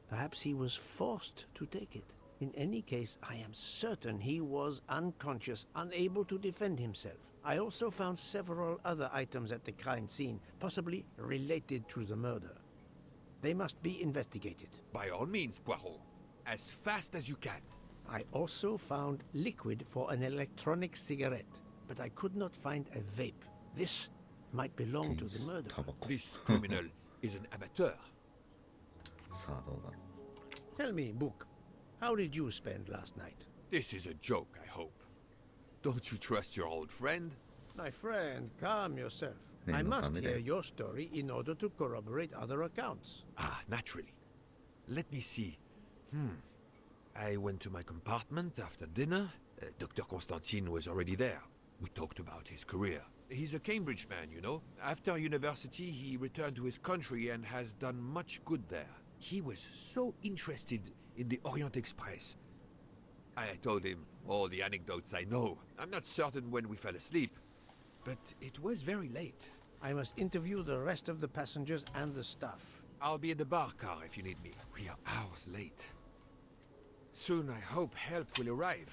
Perhaps he was forced to take it. In any case, I am certain he was unconscious, unable to defend himself. I also found several other items at the crime scene, possibly related to the murder. They must be investigated. By all means, Poirot. As fast as you can. I also found liquid for an electronic cigarette, but I could not find a vape. This might belong to the murderer. This criminal is an amateur. さあどうだろう。 Tell me, Book, how did you spend last night? This is a joke, I hope. Don't you trust your old friend? My friend, calm yourself. Hey, I no, must calm hear down. your story in order to corroborate other accounts. Ah, naturally. Let me see. I went to my compartment after dinner. Dr. Constantine was already there. We talked about his career. He's a Cambridge man, you know. After university, he returned to his country and has done much good there. He was so interested in the Orient Express. I told him all the anecdotes I know. I'm not certain when we fell asleep, but it was very late. I must interview the rest of the passengers and the staff. I'll be in the bar car if you need me. We are hours late. Soon I hope help will arrive.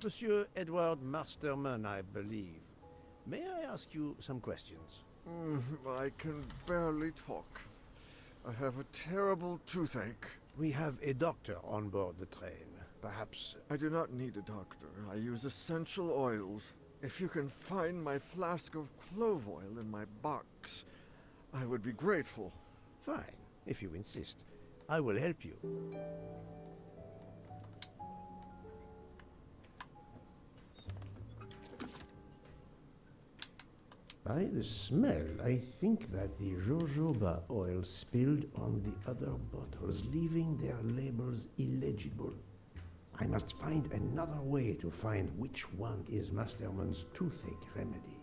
Monsieur Edward Masterman, I believe. May I ask you some questions? I can barely talk. I have a terrible toothache. We have a doctor on board the train. Perhaps... I do not need a doctor. I use essential oils. If you can find my flask of clove oil in my box, I would be grateful. Fine, if you insist. I will help you. By the smell, I think that the jojoba oil spilled on the other bottles, leaving their labels illegible. I must find another way to find which one is Masterman's toothache remedy.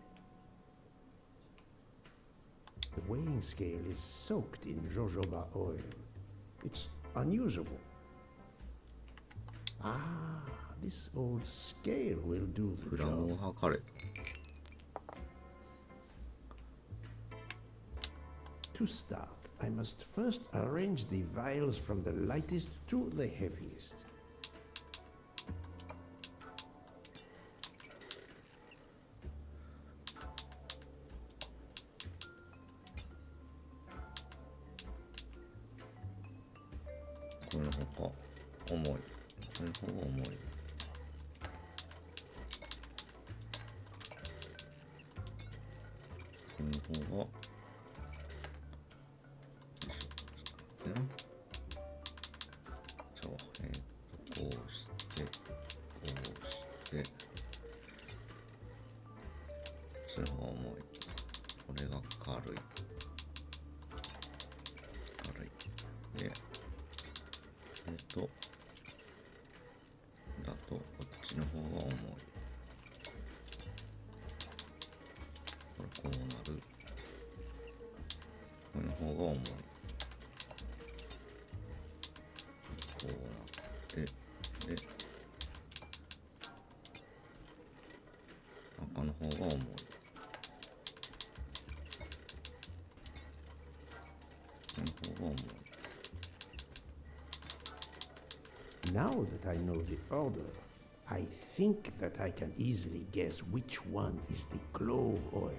The weighing scale is soaked in jojoba oil. It's unusable. Ah, this old scale will do the job. To start, I must first arrange the vials from the lightest to the heaviest. Now that I know the order, I think that I can easily guess which one is the clove oil.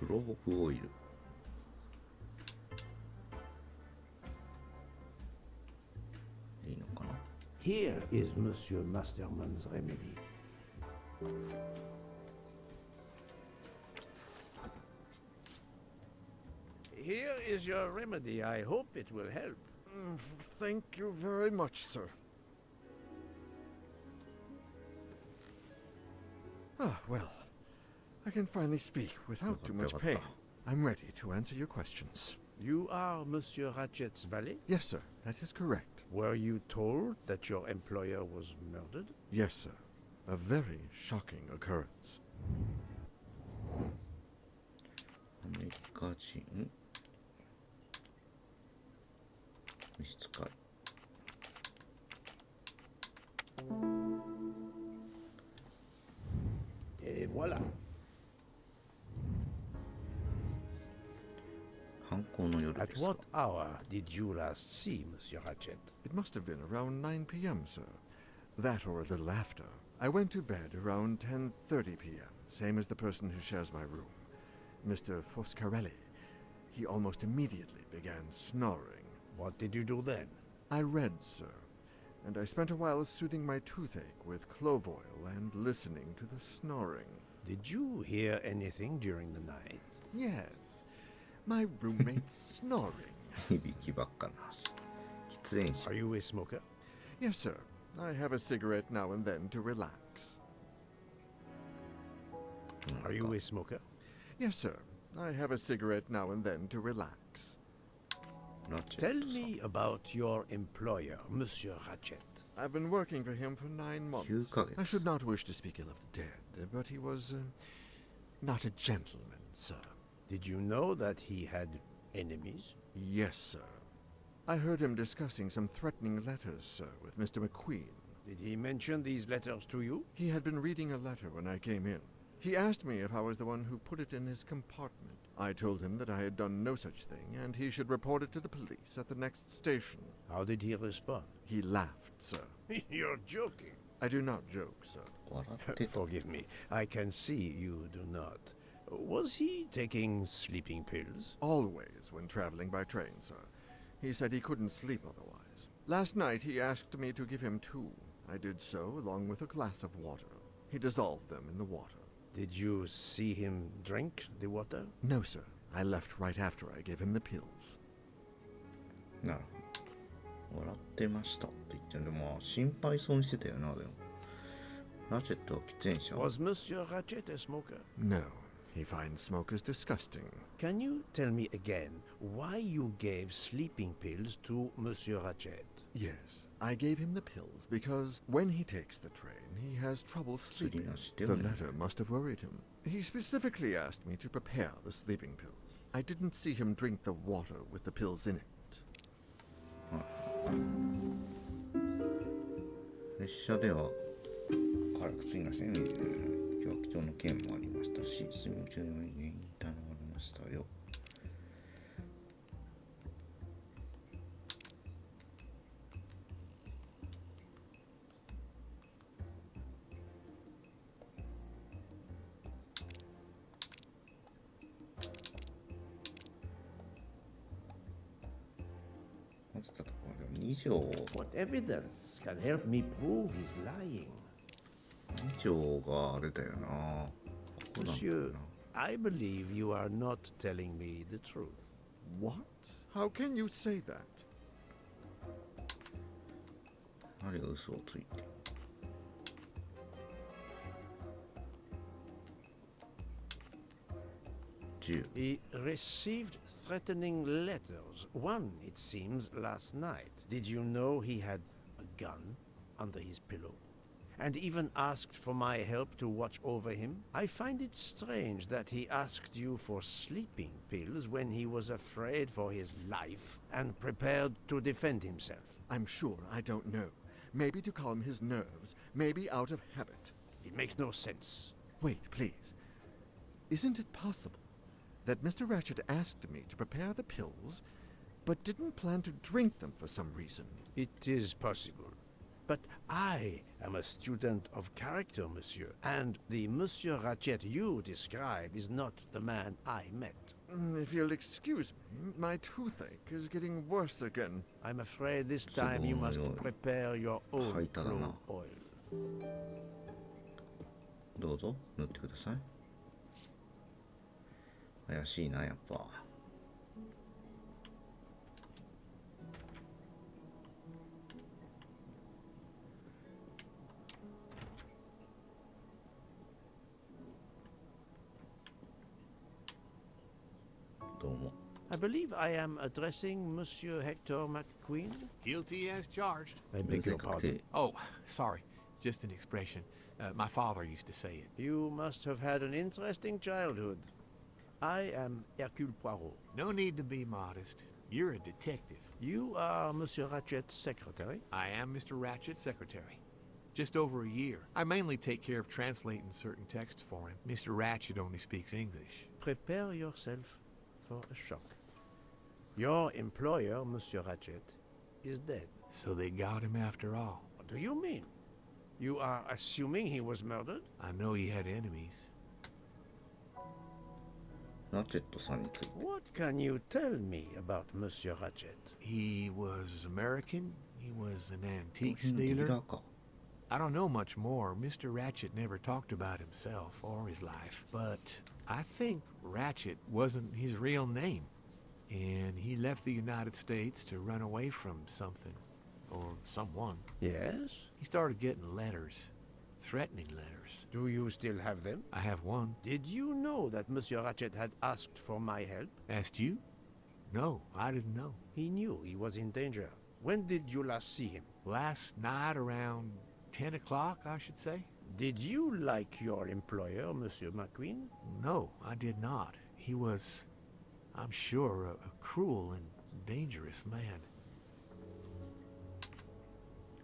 Clove oil. Here is Monsieur Masterman's remedy. Here is your remedy. I hope it will help. Thank you very much, sir. Ah, well. I can finally speak without too much pain. I'm ready to answer your questions. You are Monsieur Ratchet's valet? Yes, sir. That is correct. Were you told that your employer was murdered? Yes, sir. A very shocking occurrence. アメリカ人召使いEt voilà. 犯行の夜で At すか what hour did you last see Monsieur Ratchet? It must have been around 9 p.m., sir. That or a little after. I went to bed around 10:30 p.m., same as the person who shares my room. Mr. Foscarelli. He almost immediately began snoring. What did you do then? I read, sir, and I spent a while soothing my toothache with clove oil and listening to the snoring. Did you hear anything during the night? Yes. My roommate's snoring. 響きばっかな話。喫煙者 Are you a smoker? Yes, sir. I have a cigarette now and then to relax. Are you a smoker? Yes, sir. I have a cigarette now and then to relax. Tell me about your employer, Monsieur Ratchet. I've been working for him for 9 months. 9ヶ月 I should not wish to speak ill of the dead, but he was not a gentleman, sir. Did you know that he had enemies? Yes, sir. I heard him discussing some threatening letters, sir, with Mr. McQueen. Did he mention these letters to you? He had been reading a letter when I came in. He asked me if I was the one who put it in his compartment. I told him that I had done no such thing, and he should report it to the police at the next station. How did he respond? He laughed, sir. You're joking. I do not joke, sir. Forgive me. I can see you do not. Was he taking sleeping pills? Always when traveling by train, sir. He said he couldn't sleep otherwise. Last night he asked me to give him 2. I did so, along with a glass of water. He dissolved them in the water. Did you see him drink the water? No, sir. I left right after I gave him the pills. なるほど。笑ってましたって言ってんで、まあ心配そうにしてたよな、でも。ラチェットは喫煙者。 Was Monsieur Ratchet a smoker? No, he finds smokers disgusting. Can you tell me again why you gave sleeping pills to Monsieur Ratchet? Yes, I gave him the pills because when he takes the train, he has trouble sleeping. The letter must have worried him. He specifically asked me to prepare the sleeping pills. I didn't see him drink the water with the pills in it. 列車では辛く次の線に凶悪症の件もありましたし、睡眠中の原因に疑われましたよ。まずたところで2条。 What evidence can help me prove he's lying? 2条があれだよな。ここなんだよ Monsieur, な。 I believe you are not telling me the truth. What? How can you say that? 誰が嘘をついて。10。 He received threatening letters. One, it seems, last night. Did you know he had a gun under his pillow? And even asked for my help to watch over him? I find it strange that he asked you for sleeping pills when he was afraid for his life and prepared to defend himself. I'm sure I don't know. Maybe to calm his nerves, maybe out of habit. It makes no sense. Wait, please. Isn't it possible that Mr. Ratchet asked me to prepare the pills, but didn't plan to drink them for some reason? It is possible. But I am a student of character, monsieur, and the Monsieur Ratchet you describe is not the man I met. If you'll excuse me, my toothache is getting worse again. I'm afraid this time you must prepare your own clove oil. どうぞ塗ってください。怪しいなやっぱ。どうも。 I believe I am addressing Monsieur Hector McQueen. Guilty as charged. I beg your pardon. Oh, sorry. Just an expression. My father used to say it. You must have had an interesting childhood. I am Hercule Poirot. No need to be modest. You're a detective. You are Monsieur Ratchet's secretary? I am Mr. Ratchet's secretary. Just over a year. I mainly take care of translating certain texts for him. Mr. Ratchet only speaks English. Prepare yourself for a shock. Your employer, Monsieur Ratchet, is dead. So they got him after all. What do you mean? You are assuming he was murdered? I know he had enemies. ラチェットさんについて。 What can you tell me about Monsieur Ratchet? He was American. He was an antique ディー dealer. ラーか。 I don't know much more. Mr. Ratchet never talked about himself or his life. But I think Ratchet wasn't his real name. And he left the United States to run away from something. Or someone. Yes? He started getting letters. Threatening letters. Do you still have them? I have one. Did you know that Monsieur Ratchet had asked for my help? Asked you? No, I didn't know. He knew he was in danger. When did you last see him? Last night around 10 o'clock, I should say. Did you like your employer, Monsieur McQueen? No, I did not. He was, I'm sure, a cruel and dangerous man.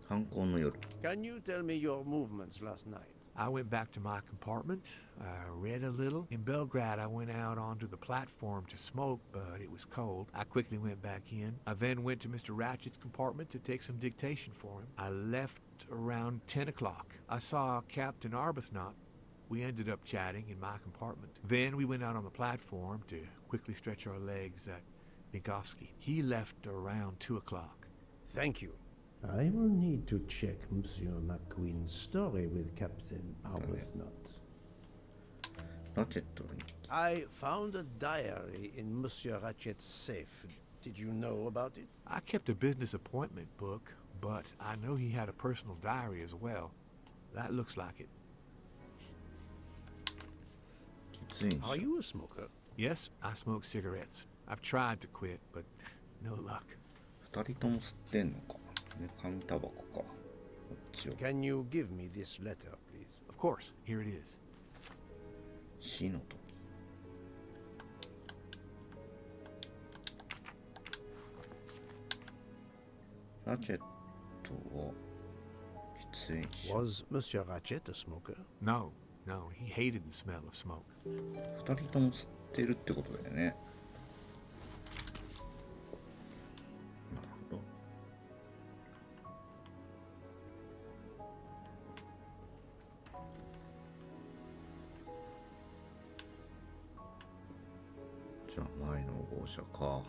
犯行の夜。 Can you tell me your movements last night? I went back to my compartment. I read a little. In Belgrade, I went out onto the platform to smoke, but it was cold. I quickly went back in. I then went to Mr. Ratchet's compartment to take some dictation for him. I left around 10 o'clock. I saw Captain Arbuthnot. We ended up chatting in my compartment. Then we went out on the platform to quickly stretch our legs at Minkowski. He left around 2 o'clock. Thank you. I will need to check Monsieur McQueen's story with Captain Arbuthnot. ラチェットに。 I found a diary in Monsieur Ratchet's safe. Did you know about it? I kept a business appointment book, but I know he had a personal diary as well. That looks like it. 喫煙 Are 者 you a smoker? Yes, I smoke cigarettes. I've tried to quit, but no luck. 二人とも吸ってんのか。ね、紙タバコか。こっちを。 Can you give me this letter, please? Of course, here it is. 死の時。ラチェットは喫煙者。 Was Monsieur Ratchet a smoker? No, no, he hated the smell of smoke. 二人とも吸ってるってことだよね。なるほど。じゃあ前の号車か。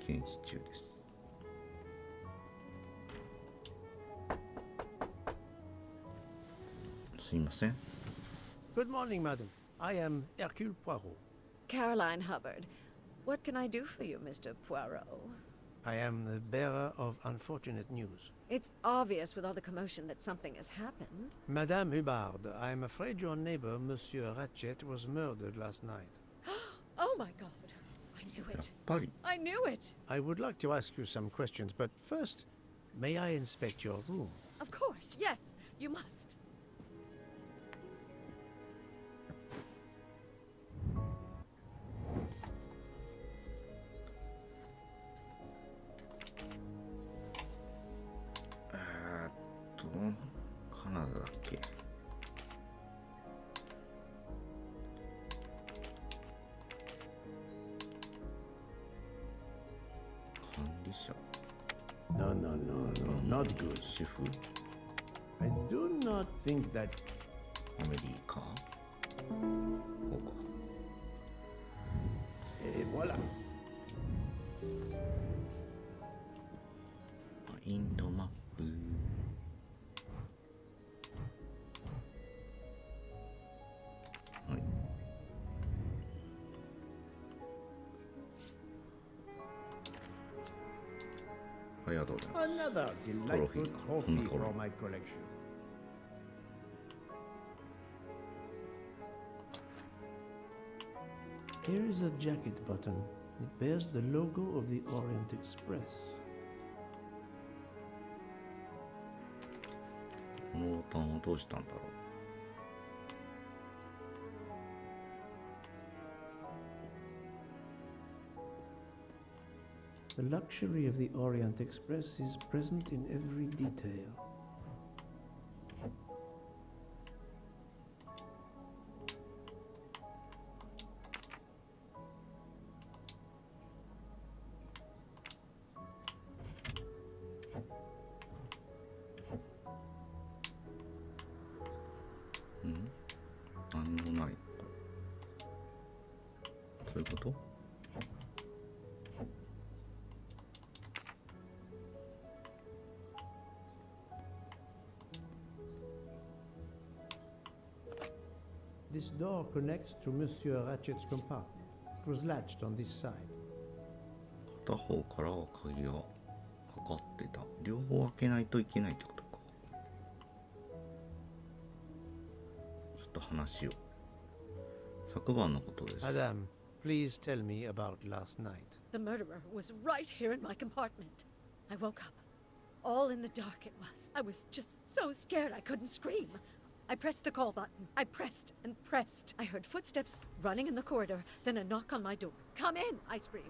検視中です。すいません。Good morning, madam. I am Hercule Poirot. Caroline Hubbard. What can I do for you, Mr. Poirot? I am the bearer of unfortunate news. It's obvious with all the commotion that something has happened. Madame Hubbard, I am afraid your neighbor, Monsieur Ratchet, was murdered last night. Oh my God. I knew やっ it. ぱり I knew it. I would like to ask you some questions, but first, may I inspect your room? Of course. Yes, you must. to カナダだっけ。管理者。 No, no, no, no, not good. 主婦。 I do not think that. アメリカ。こうか。Voilà. インドマップ。はい。ありがとうございます。 Another delightful trophy for my collection. Here is a jacket button. It bears the logo of the Orient Express. このボタンはどうしたんだろう。 The luxury of the Orient Express is present in every detail. Hmm? 何もない。どういうこと？ This door connects to Monsieur Ratchet's compartment. It was latched on this side. 片方からは鍵がかかってた。両方開けないといけないってことか。ちょっと話を。昨晩のことです。 Madame, please tell me about last night. The murderer was right here in my compartment. I woke up. All in the dark it was. I was just so scared I couldn't scream. I pressed the call button. I pressed and pressed. I heard footsteps running in the corridor, then a knock on my door. Come in, I screamed.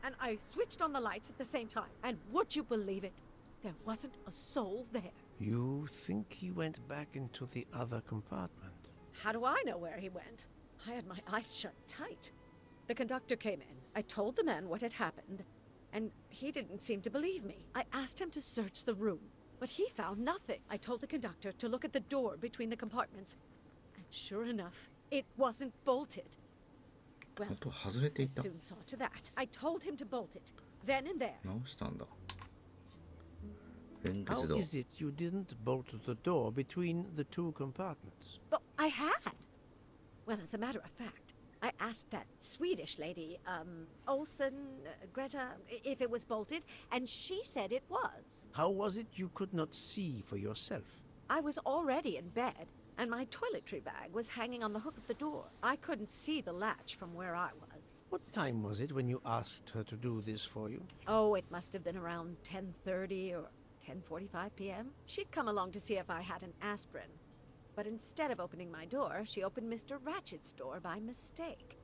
And I switched on the lights at the same time. And would you believe it? There wasn't a soul there. You think he went back into the other compartment? How do I know where he went? I had my eyes shut tight. The conductor came in. I told the man what had happened, and he didn't seem to believe me. I asked him to search the room, but he found nothing. I told the conductor to look at the door between the compartments, and sure enough, it wasn't bolted. Well, 音外れてい I た。 soon saw to that. I told him to bolt it. Then and there. 直したんだ。連 How 結ドア。 is it you didn't bolt the door between the two compartments? But I had. Well, as a matter of fact, I asked that Swedish lady, Olsen, Greta, if it was bolted, and she said it was. How was it you could not see for yourself? I was already in bed, and my toiletry bag was hanging on the hook of the door. I couldn't see the latch from where I was. What time was it when you asked her to do this for you? Oh, it must have been around 10:30 or 10:45 p.m. She'd come along to see if I had an aspirin. But instead of opening my door, she opened Mr. Ratchet's door by mistake.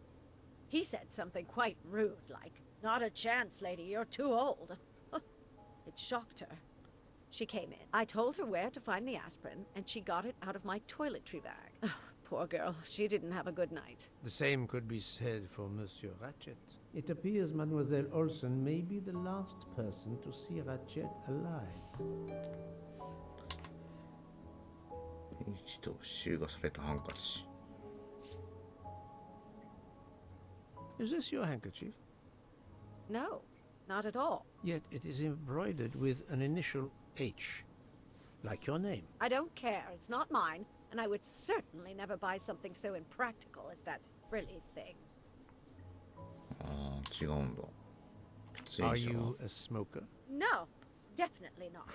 He said something quite rude, like, "Not a chance, lady, you're too old." It shocked her. She came in. I told her where to find the aspirin, and she got it out of my toiletry bag. Poor girl, she didn't have a good night. The same could be said for Monsieur Ratchet. It appears Mademoiselle Olsen may be the last person to see Ratchet alive. H とシューがされたハンカチ。 Is this your handkerchief? No, not at all. Yet it is embroidered with an initial H, like your name. I don't care. It's not mine, and I would certainly never buy something so impractical as that frilly thing. ああ、違うんだ。 Are you a smoker? No, definitely not.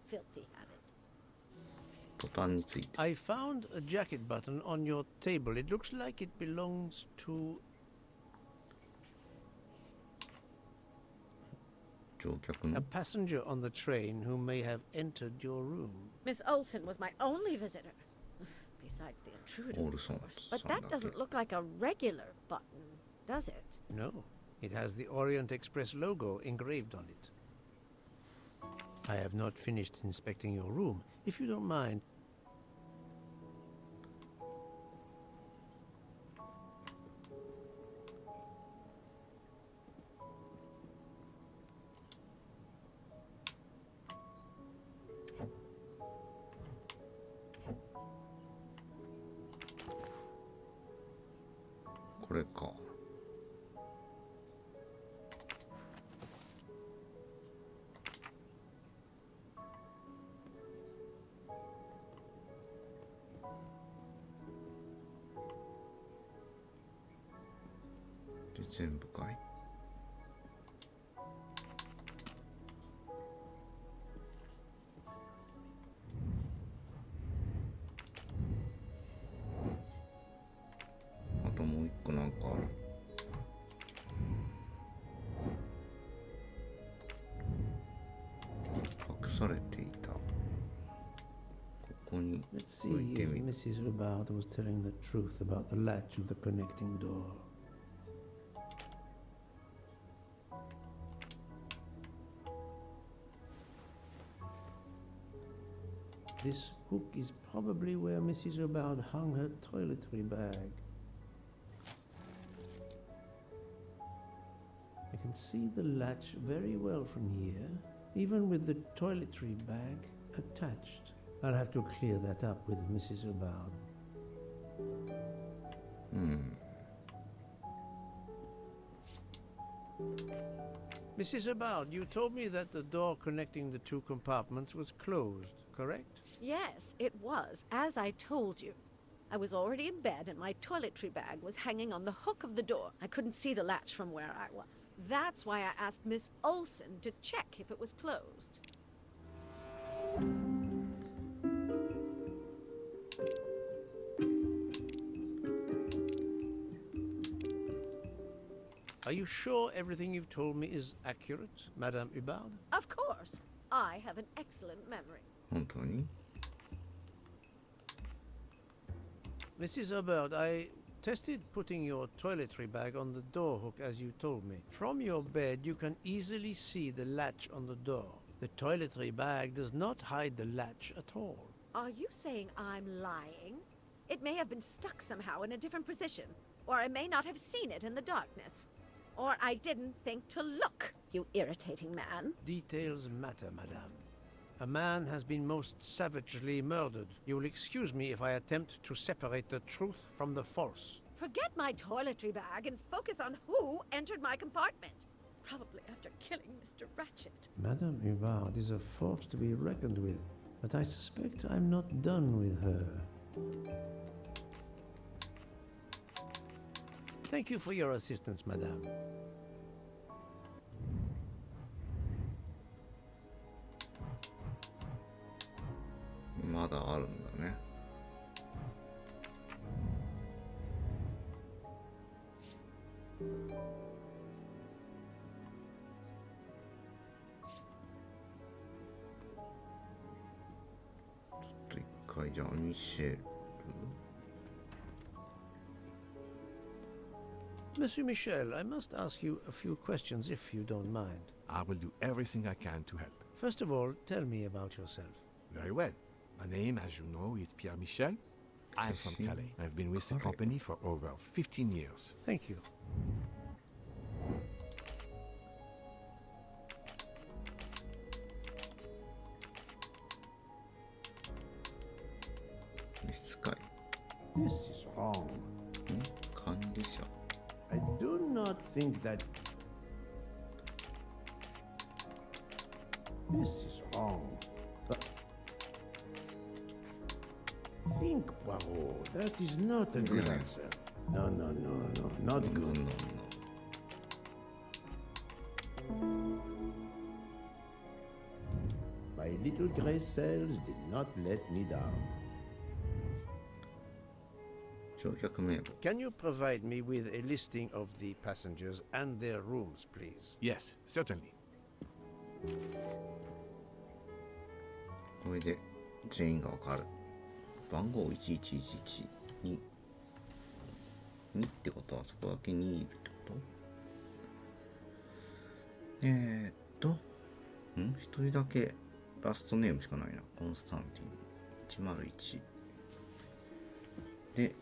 Filthy habit. ボタンについて。 I found a jacket button on your table. It looks like it belongs to... 乗客の a passenger on the train who may have entered your room. Miss Olsen was my only visitor. Besides the intruder, of Olsen course. But that doesn't look like a regular button, does it? No, it has the Orient Express logo engraved on it. I have not finished inspecting your room. If you don't mind,これか。で、全部かい？あともう一個なんかある。隠されていた。ここに let's see 置いて if みる。 Mrs. Hubbard was telling the truth about the latch of the connecting door. This hook is probably where Mrs. Hubbard hung her toiletry bag. I can see the latch very well from here, even with the toiletry bag attached. I'll have to clear that up with Mrs. Hubbard. Mrs. Hubbard, you told me that the door connecting the two compartments was closed, correct? Yes, it was, as I told you. I was already in bed and my toiletry bag was hanging on the hook of the door. I couldn't see the latch from where I was. That's why I asked Miss Olsen to check if it was closed. Are you sure everything you've told me is accurate, Madame Hubbard? Of course. I have an excellent memory. 本当に？ Mrs. Hubbard, I tested putting your toiletry bag on the door hook as you told me. From your bed, you can easily see the latch on the door. The toiletry bag does not hide the latch at all. Are you saying I'm lying? It may have been stuck somehow in a different position, or I may not have seen it in the darkness. Or I didn't think to look, you irritating man. Details matter, madame. A man has been most savagely murdered. You will excuse me if I attempt to separate the truth from the false. Forget my toiletry bag and focus on who entered my compartment. Probably after killing Mr. Ratchet. Madame Hubbard is a force to be reckoned with, but I suspect I'm not done with her. Thank you for your assistance, madame. まだあるんだね。ちょっと一回じゃあミシェル。Monsieur Michel, I must ask you a few questions if you don't mind. I will do everything I can to help. First of all, tell me about yourself. Very well. My name, as you know, is Pierre Michel. I am from Calais. I've been with the company for over 15 years. Thank you. This is wrong. 管理者 I do not think that... This is wrong. But... Think, Poirot. That is not a good answer. No, not good. My little gray cells did not let me down. Can you provide me with a listing of the passengers and their rooms, please? Yes, certainly. これで全員がわかる。番号11112。2ってことはそこだけ2いるってこと一人だけラストネームしかないな。コンスタンティン101。で、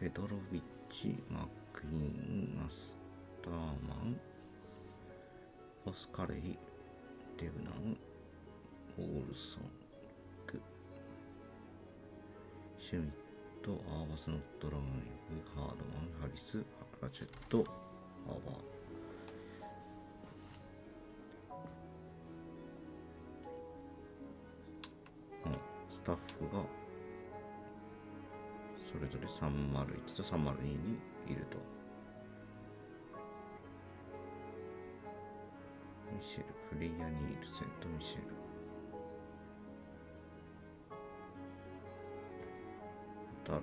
ペドロビッチ、マクイーン、マスターマン、フォスカレリ、レブナン、オールソン、シュミット、アーバスノットラム、ハードマン、ハリス、ラチェット、アーバー。スタッフがそれぞれ301と302にいると。ミシェル、フレイヤ・ニールセンとミシェル。ダル。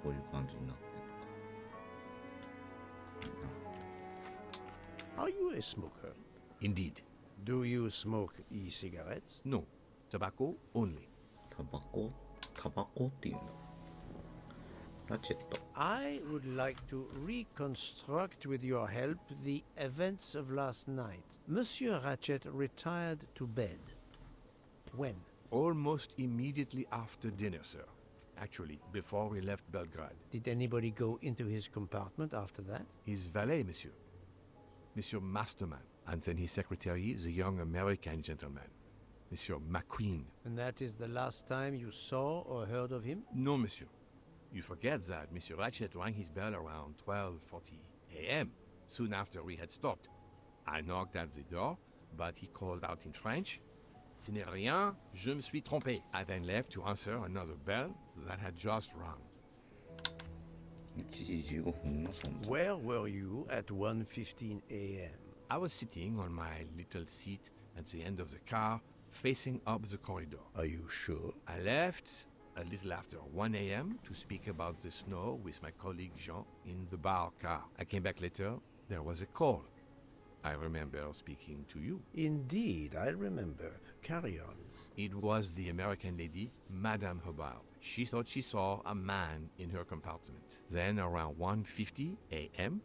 そういう感じになってるのか。Are you a smoker? Indeed. Do you smoke e-cigarettes? No. Tobacco only. タバコっていうんだ。ラチェット。I would like to reconstruct with your help the events of last night. Monsieur Ratchet retired to bed. When? Almost immediately after dinner, sir. Actually, before we left Belgrade. Did anybody go into his compartment after that? His valet, monsieur. Monsieur Masterman. And then his secretary, the young American gentleman. Monsieur McQueen. And that is the last time you saw or heard of him? No, monsieur. You forget that Monsieur Ratchet rang his bell around 12:40 a.m., soon after we had stopped. I knocked at the door, but he called out in French, "Ce n'est rien, je me suis trompé." I then left to answer another bell that had just rung. Where were you at 1:15 a.m.? I was sitting on my little seat at the end of the car, facing up the corridor. Are you sure? I left a little after 1 a.m. to speak about the snow with my colleague Jean in the bar car. I came back later. There was a call. I remember speaking to you. Indeed, I remember. Carry on. It was the American lady, Madame Hubbard. She thought she saw a man in her compartment. Then, around 1:50 a.m.,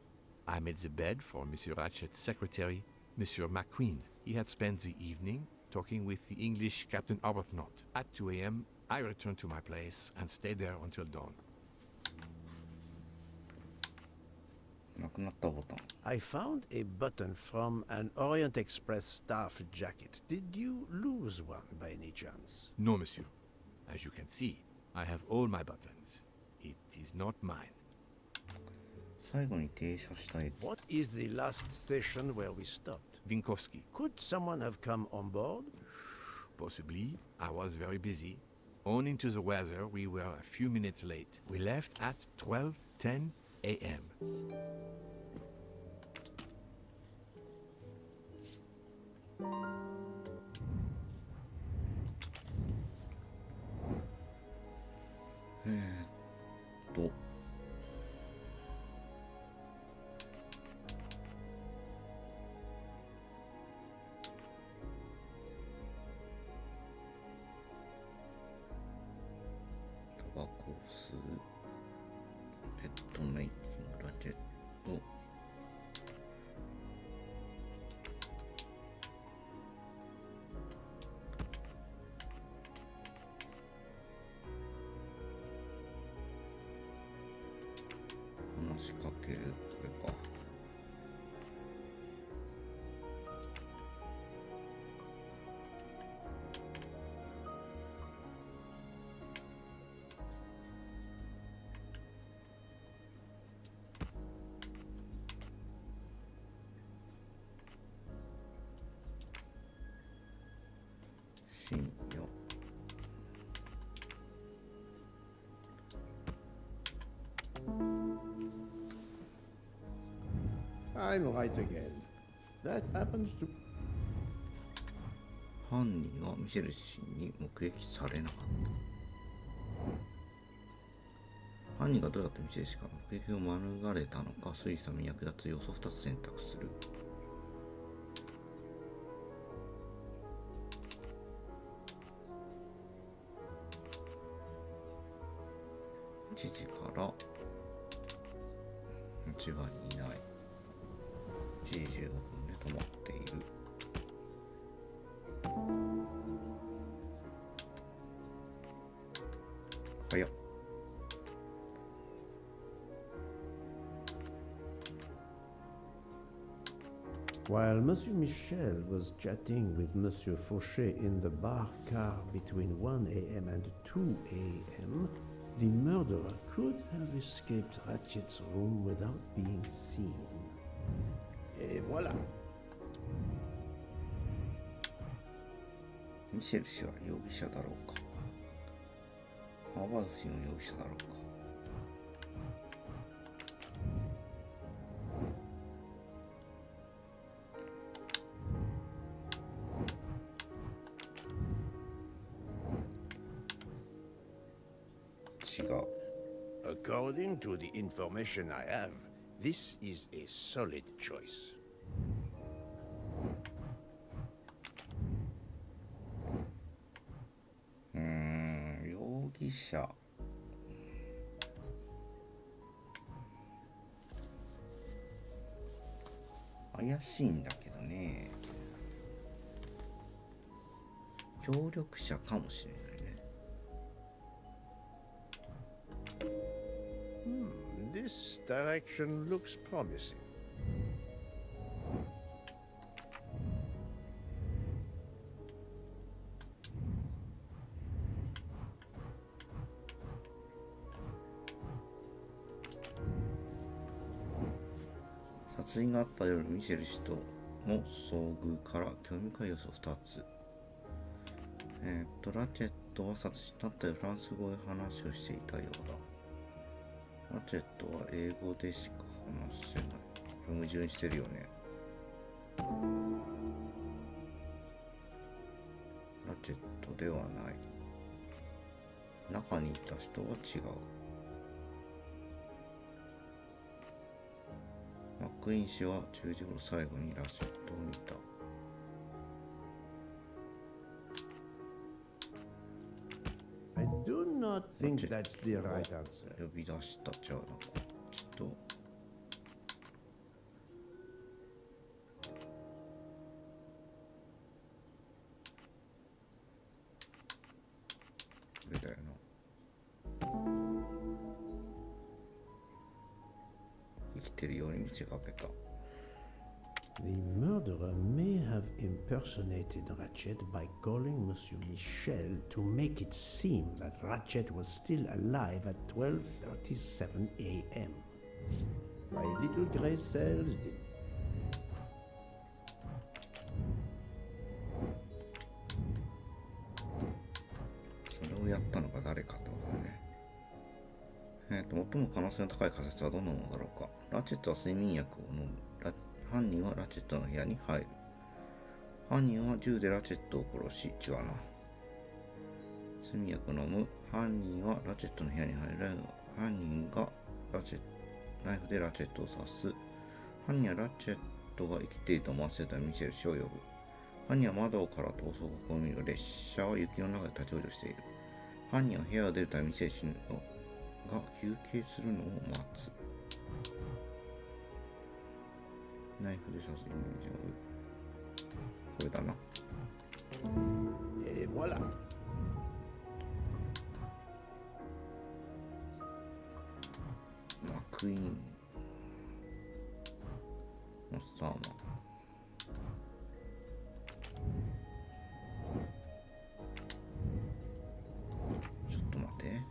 I made the bed for Monsieur Ratchet's secretary, Monsieur McQueen. He had spent the evening talking with the English Captain Arbuthnot. At 2 a.m., I returned to my place and stayed there until dawn. なくなったボタン。I found a button from an Orient Express staff jacket. Did you lose one by any chance? No, monsieur. As you can see, I have all my buttons. It is not mine. 最後に停車した駅。 What is the last station where we stopped? Vinkovsky. Could someone have come on board? Possibly. I was very busy. Owing to the weather, we were a few minutes late. We left at 12:10 a.m. とタバコを吸う、ペットメイキング、ラチェット、話しかける、これか。深夜。I'm right again. That happens to... 犯人はミシェル氏に目撃されなかった。犯人がどうやってミシェル氏から目撃を免れたのか推査に役立つ要素を2つ選択する。1時から千葉にいない。1時15分で止まっている。早っ。While Monsieur Michel was chatting with Monsieur Fauchet in the bar car between 1 a.m. and 2 a.m., the murderer could have escaped Ratchet's room without being seen. Et voilà. ミシェル氏は容疑者だろうか。ハーバード氏の容疑者だろうか。違う。According to the information I have, this is a solid choice. 容疑者。怪しいんだけどね。協力者かもしれないね。This direction looks promising. 殺人があった夜、ミシェル氏との遭遇から興味深い要素2つ。ラチェットは殺人だった夜フランス語で話をしていたようだ。ラチェットは英語でしか話せない。これ矛盾してるよね。ラチェットではない。中にいた人は違う。マックイーン氏は10時頃最後にラチェットを見た。I do not think that's the right answer. 呼び出したじゃあな、こっちと。これだよな。生きてるように見せかけた。The murderer may have impersonated Ratchet by calling Monsieur Michel to make it seem that Ratchet was still alive at 12:37 a.m. My little gray cells did. それをやったのが誰かってことね。最も可能性の高い仮説はどんなものだろうか。ラチェットは睡眠薬を飲む。犯人はラチェットの部屋に入る。犯人は銃でラチェットを殺し、違うな。睡眠薬を飲む。犯人はラチェットの部屋に入る。犯人がナイフでラチェットを刺す。犯人はラチェットが生きていると思わせたミシェル氏を呼ぶ。犯人は窓から逃走を試みる。列車は雪の中で立ち往生している。犯人は部屋を出るためミシェル氏が休憩するのを待つ。ナイフで刺すイメージがこれだな。voilà. マクイーンモスターマン。ちょっと待って。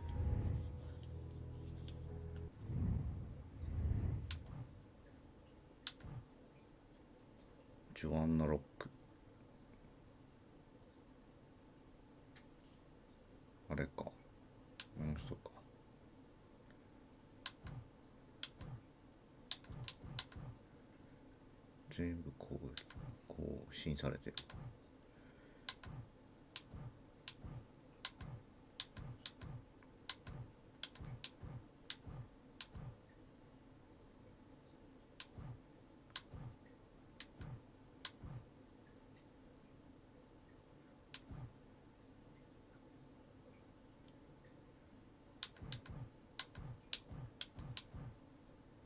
ジョアンナ・ロック。あれか。この人か。全部こう審されてる。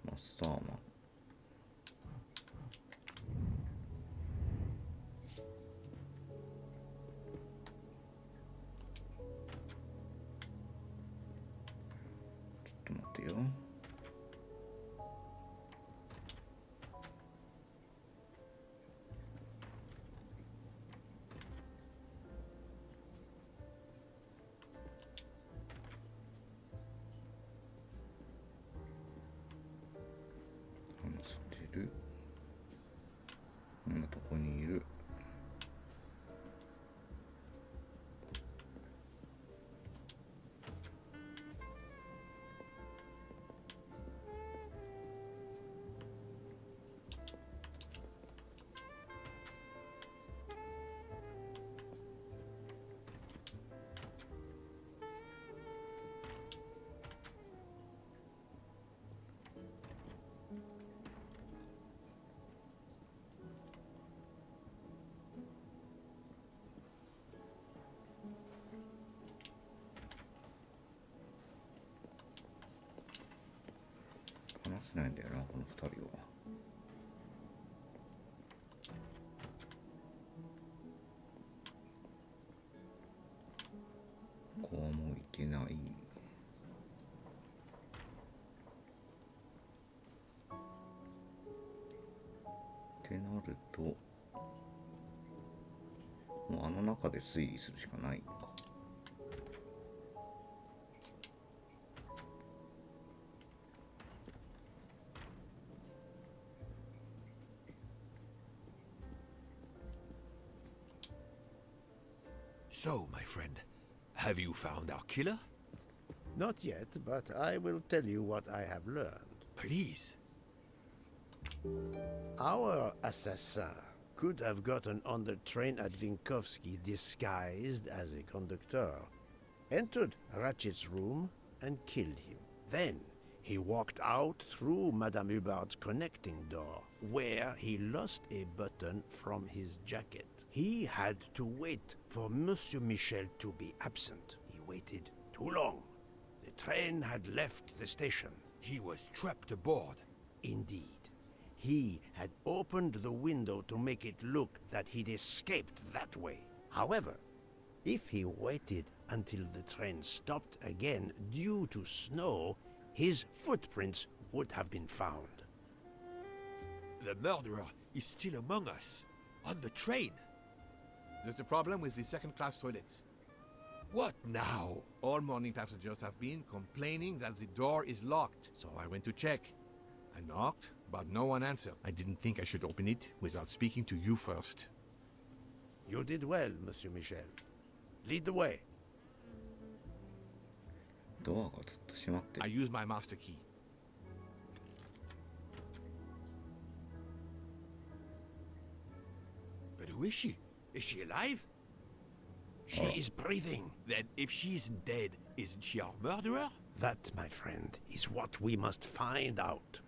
マスターマン。よ。話してる。こんなとこにいる。話せないんだよな、この二人は。こうもいけない。ってなると、もうあの中で推理するしかないのか。So, my friend, have you found our killer? Not yet, but I will tell you what I have learned. Please. Our assassin could have gotten on the train at Vinkovsky disguised as a conductor, entered Ratchet's room and killed him. Then he walked out through Madame Hubbard's connecting door, where he lost a button from his jacket. He had to wait for Monsieur Michel to be absent. He waited too long. The train had left the station. He was trapped aboard. Indeed. He had opened the window to make it look that he'd escaped that way. However, if he waited until the train stopped again due to snow, his footprints would have been found. The murderer is still among us, on the train. There's a problem with the second-class toilets. What now? All morning passengers have been complaining that the door is locked, so I went to check. I knocked, but no one answered. I didn't think I should open it without speaking to you first. You did well, Monsieur Michel. Lead the way. ドアがずっと閉まってる。 I use my master key. But who is she? Is she alive? She is breathing. Then if she isn't dead, isn't she our murderer? That, my friend, is what we must find out.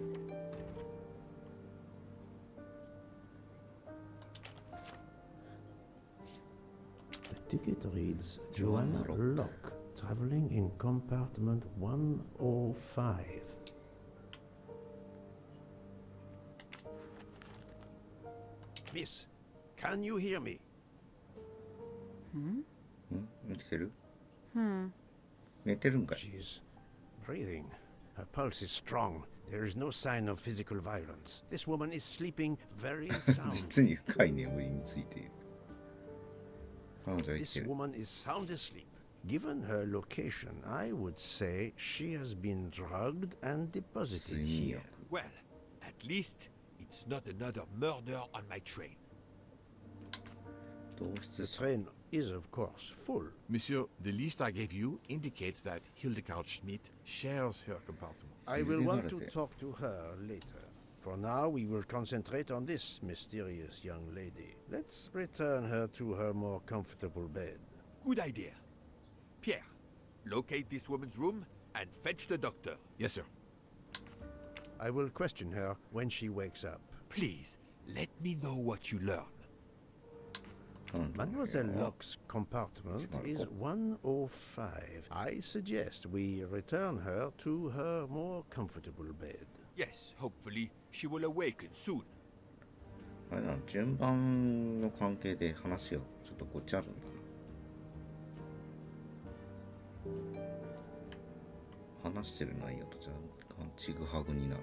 The ticket reads Joanna Locke, traveling in compartment 105. Miss, can you hear me? 生きてる寝てるんかい She's breathing. Her pulse is strong. There is no sign of physical violence. This woman is sleeping very sound. 実に深い眠りについている。彼女は生きて This る。 woman is sound asleep. Given her location, I would say she has been drugged and deposited 睡眠 here. 薬。 Well, at least it's not another murder on my train. 同室 The train is, of course, full. Monsieur, the list I gave you indicates that Hildegard Schmidt shares her compartment. I will want to Hildegard. talk to her later. For now, we will concentrate on this mysterious young lady. Let's return her to her more comfortable bed. Good idea. Pierre, locate this woman's room and fetch the doctor. Yes, sir. I will question her when she wakes up. Please, let me know what you learn. Mademoiselle Locke's compartment is 105. I suggest we return her to her more comfortable bed. Yes, hopefully she will awaken soon. あれだな、順番の関係で話がちょっとごっちゃあるんだな。話してる内容と若干ちぐはぐになる。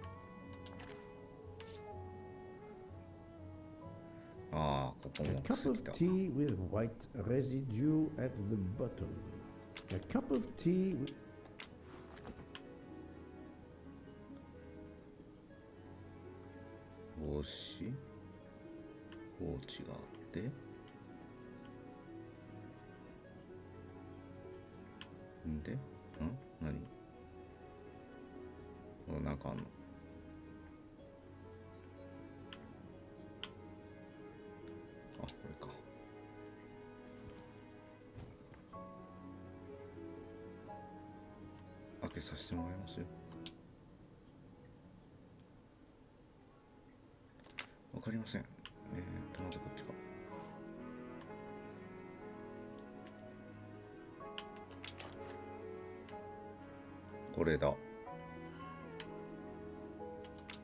ああ、ここ A も cup 薬 of だ。 tea with white residue at the bottom. A cup of tea with... 帽子ポーチがあってんで何なんかあんのあ、これか開けさせてもらいますよ。わかりません。まずこっちか。これだ。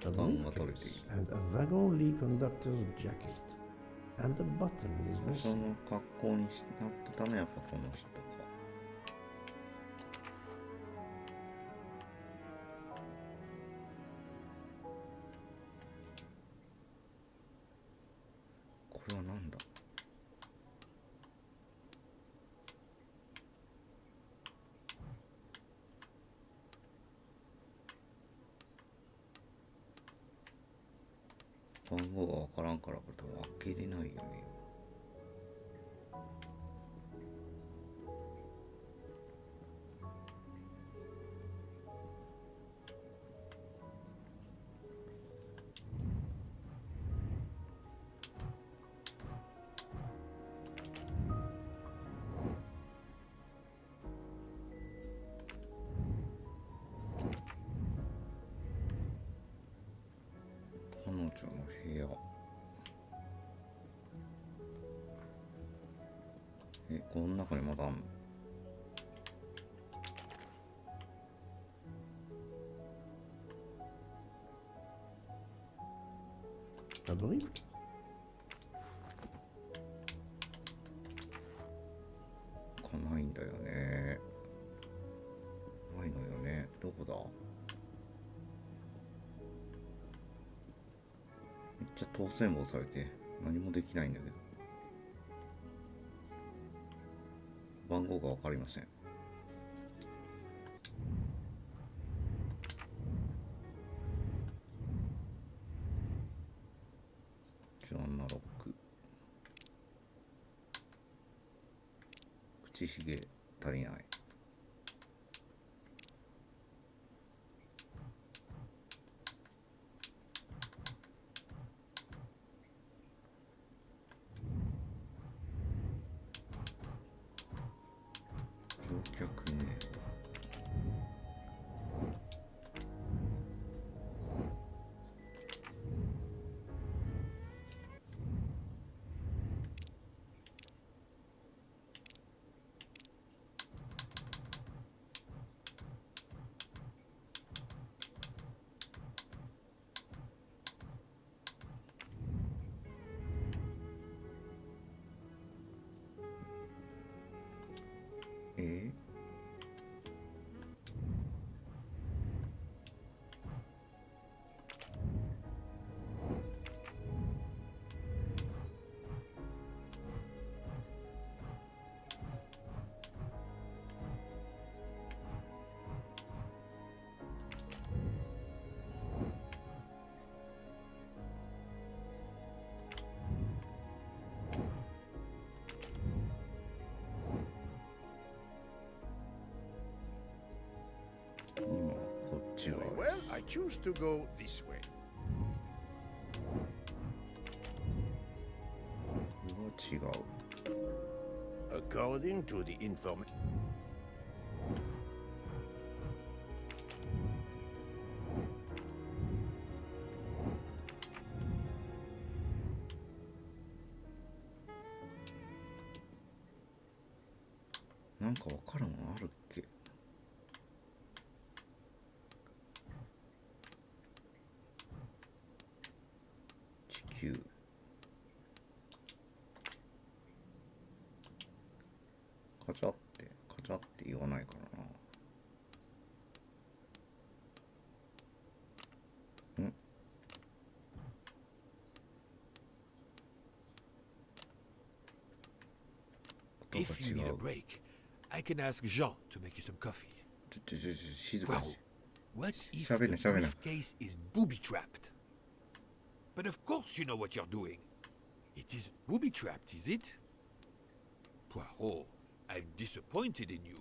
A briefcase and a wagon conductor's jacket. And the button is そ missing. の格好になったためやっぱこの人か。これはなんだ。番号がわからんからこれ多分開けれないよね。彼女の部屋。この中にまだあんの？ A brief? こないんだよね。ないのよね。どこだ？ちゃ当選簿されて何もできないんだけど、番号が分かりません。17、6。口ひげ足りない。乗客名。Very well, I choose to go this way. 違う。According to the information. なんか分かるものあるっけ？地球。カチャって言わないからな。If you need a break, I can ask Jean to make you some coffee. 静かに。 What if the briefcase is booby-trapped? But of course you know what you're doing. It is booby-trapped, is it? Poirot, I'm disappointed in you.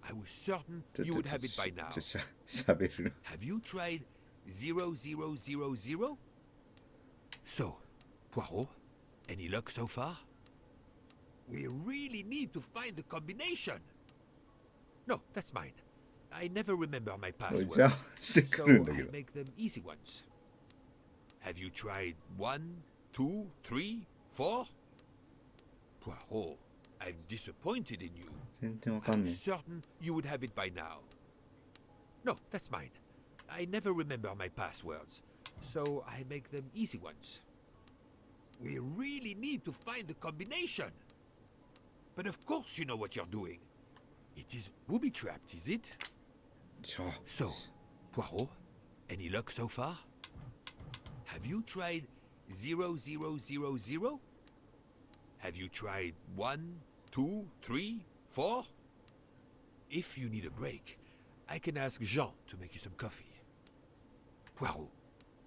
I was certain you would have it by now. Have you tried 0000? So, Poirot, any luck so far? We really need to find the combination. No, that's mine. I never remember my passwords, so I make them easy ones. Have you tried 1, 2, 3, 4? Poirot, I'm disappointed in you. I was certain you would have it by now. No, that's mine. I never remember my passwords, so I make them easy ones. We really need to find the combination. But of course you know what you're doing. It is booby-trapped, is it? So, Poirot, any luck so far? Have you tried 0000? Have you tried 1, 2, 3, 4? If you need a break, I can ask Jean to make you some coffee. Poirot,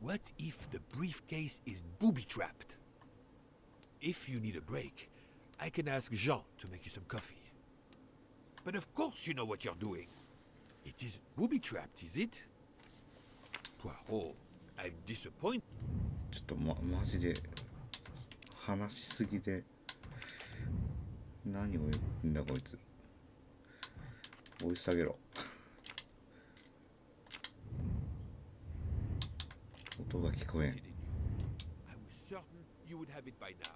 what if the briefcase is booby-trapped? If you need a break, I can ask Jean to make you some coffee. But of course you know what you're doing. It is booby-trapped, is it? Poirot, I'm disappointed. ちょっとマジで話しすぎで何を言うんだこいつ。追い下げろ。音が聞こえん。I was certain you would have it by now.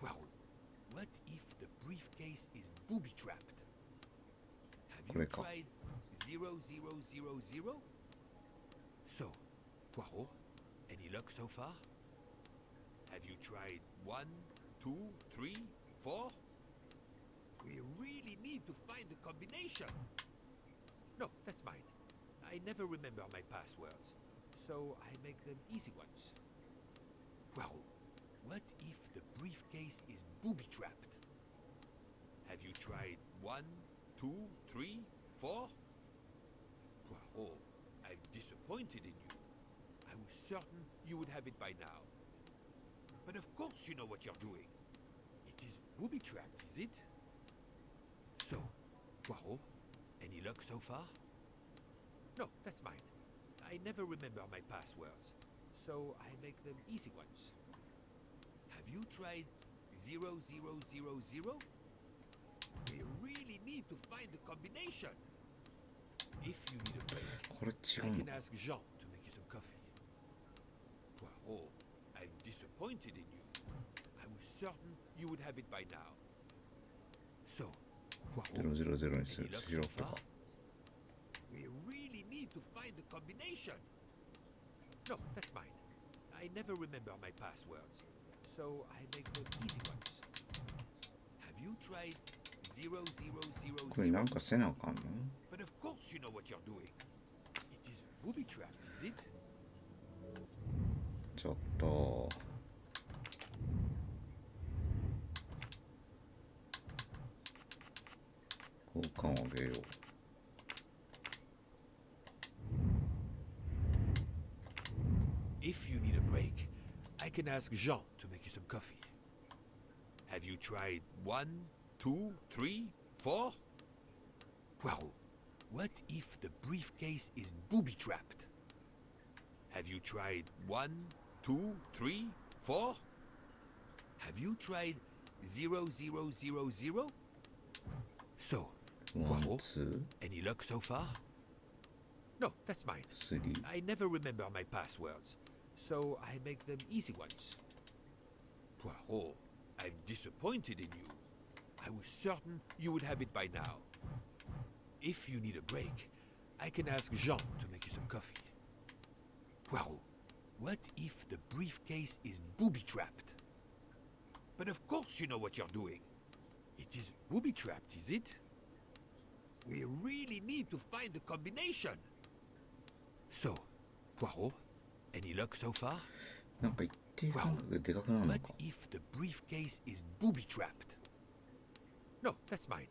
Poirot, what if the briefcase is booby-trapped? Have you tried 0000? So, Poirot, any luck so far? Have you tried 1, 2, 3, 4? We really need to find the combination. No, that's mine. I never remember my passwords, so I make them easy ones. Poirot, what if the briefcase is booby-trapped? Have you tried 1, 2, 3, 4? Poirot, I'm disappointed in you. I was certain you would have it by now. But of course you know what you're doing. It is booby-trapped, is it? So, Poirot, any luck so far? No, that's mine. I never remember my passwords, so I make them easy ones. Have you tried 0000? We really need to find the combination. If you need a break, I can ask Jean to make you some coffee. Poirot, I'm disappointed in you. I was certain you would have it by now. So, Poirot, any luck so far? We really need to find the combination. No, that's mine. I never remember my passwords, so I make them easy ones. Have you tried 0000? これなんかせなあかんの？ But of course you know what you're doing. It is booby-trapped, is it? ちょっと交換をあげよう。If you need a break, I can ask Jean to make you some coffee. Have you tried 1, 2, 3, 4? Poirot, what if the briefcase is booby-trapped? Have you tried 1, 2, 3, 4? Have you tried 0000? So, Poirot, any luck so far? No, that's mine. I never remember my passwords, so I make them easy ones. Poirot, I'm disappointed in you. I was certain you would have it by now. If you need a break, I can ask Jean to make you some coffee. Poirot, what if the briefcase is booby-trapped? But of course you know what you're doing. It is booby-trapped, is it? We really need to find the combination. So, Poirot, any luck so far? なんか一定間隔がでかくなるの What か。 if the briefcase is booby-trapped? No, that's mine.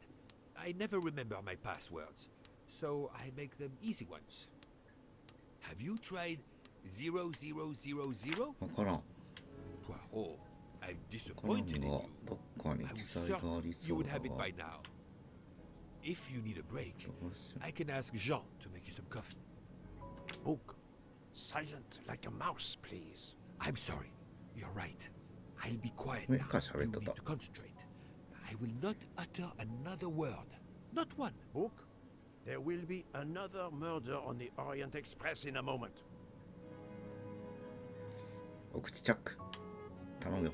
I never remember my passwords, so I make them easy ones. Have you tried 0000? わからん。 Poirot, I'm わからん disappointed in が you. どっかに I 記 was 載があ certain り you そう would だ have it が。 by now. If you need a break, I can ask Jean to make you some coffee. Book, silent like a mouse, please. I'm sorry. You're right. I'll be quiet 目 now. か You 喋っと need った。 to concentrate. I will not utter another word. Not one. Book, there will be another murder on the Orient Express in a moment. お口チャック。頼むよ。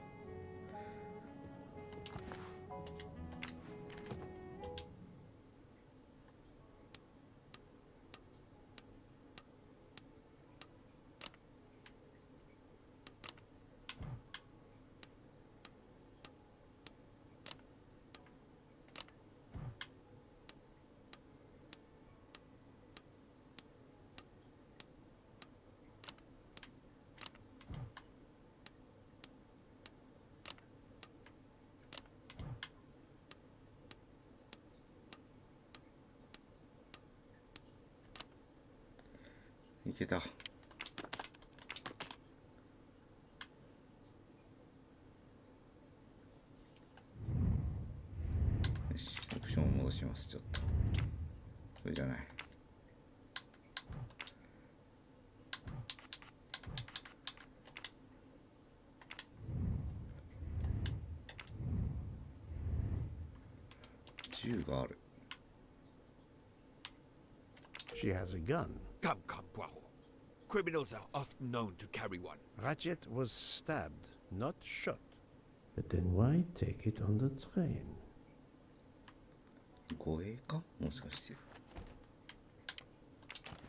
いけた。よし、オプションを戻します。ちょっとそれじゃない。銃がある。 She has a gun. Come, Poirot. Criminals are often known to carry one. Ratchet was stabbed, not shot. But then why take it on the train? 護衛かもしかして。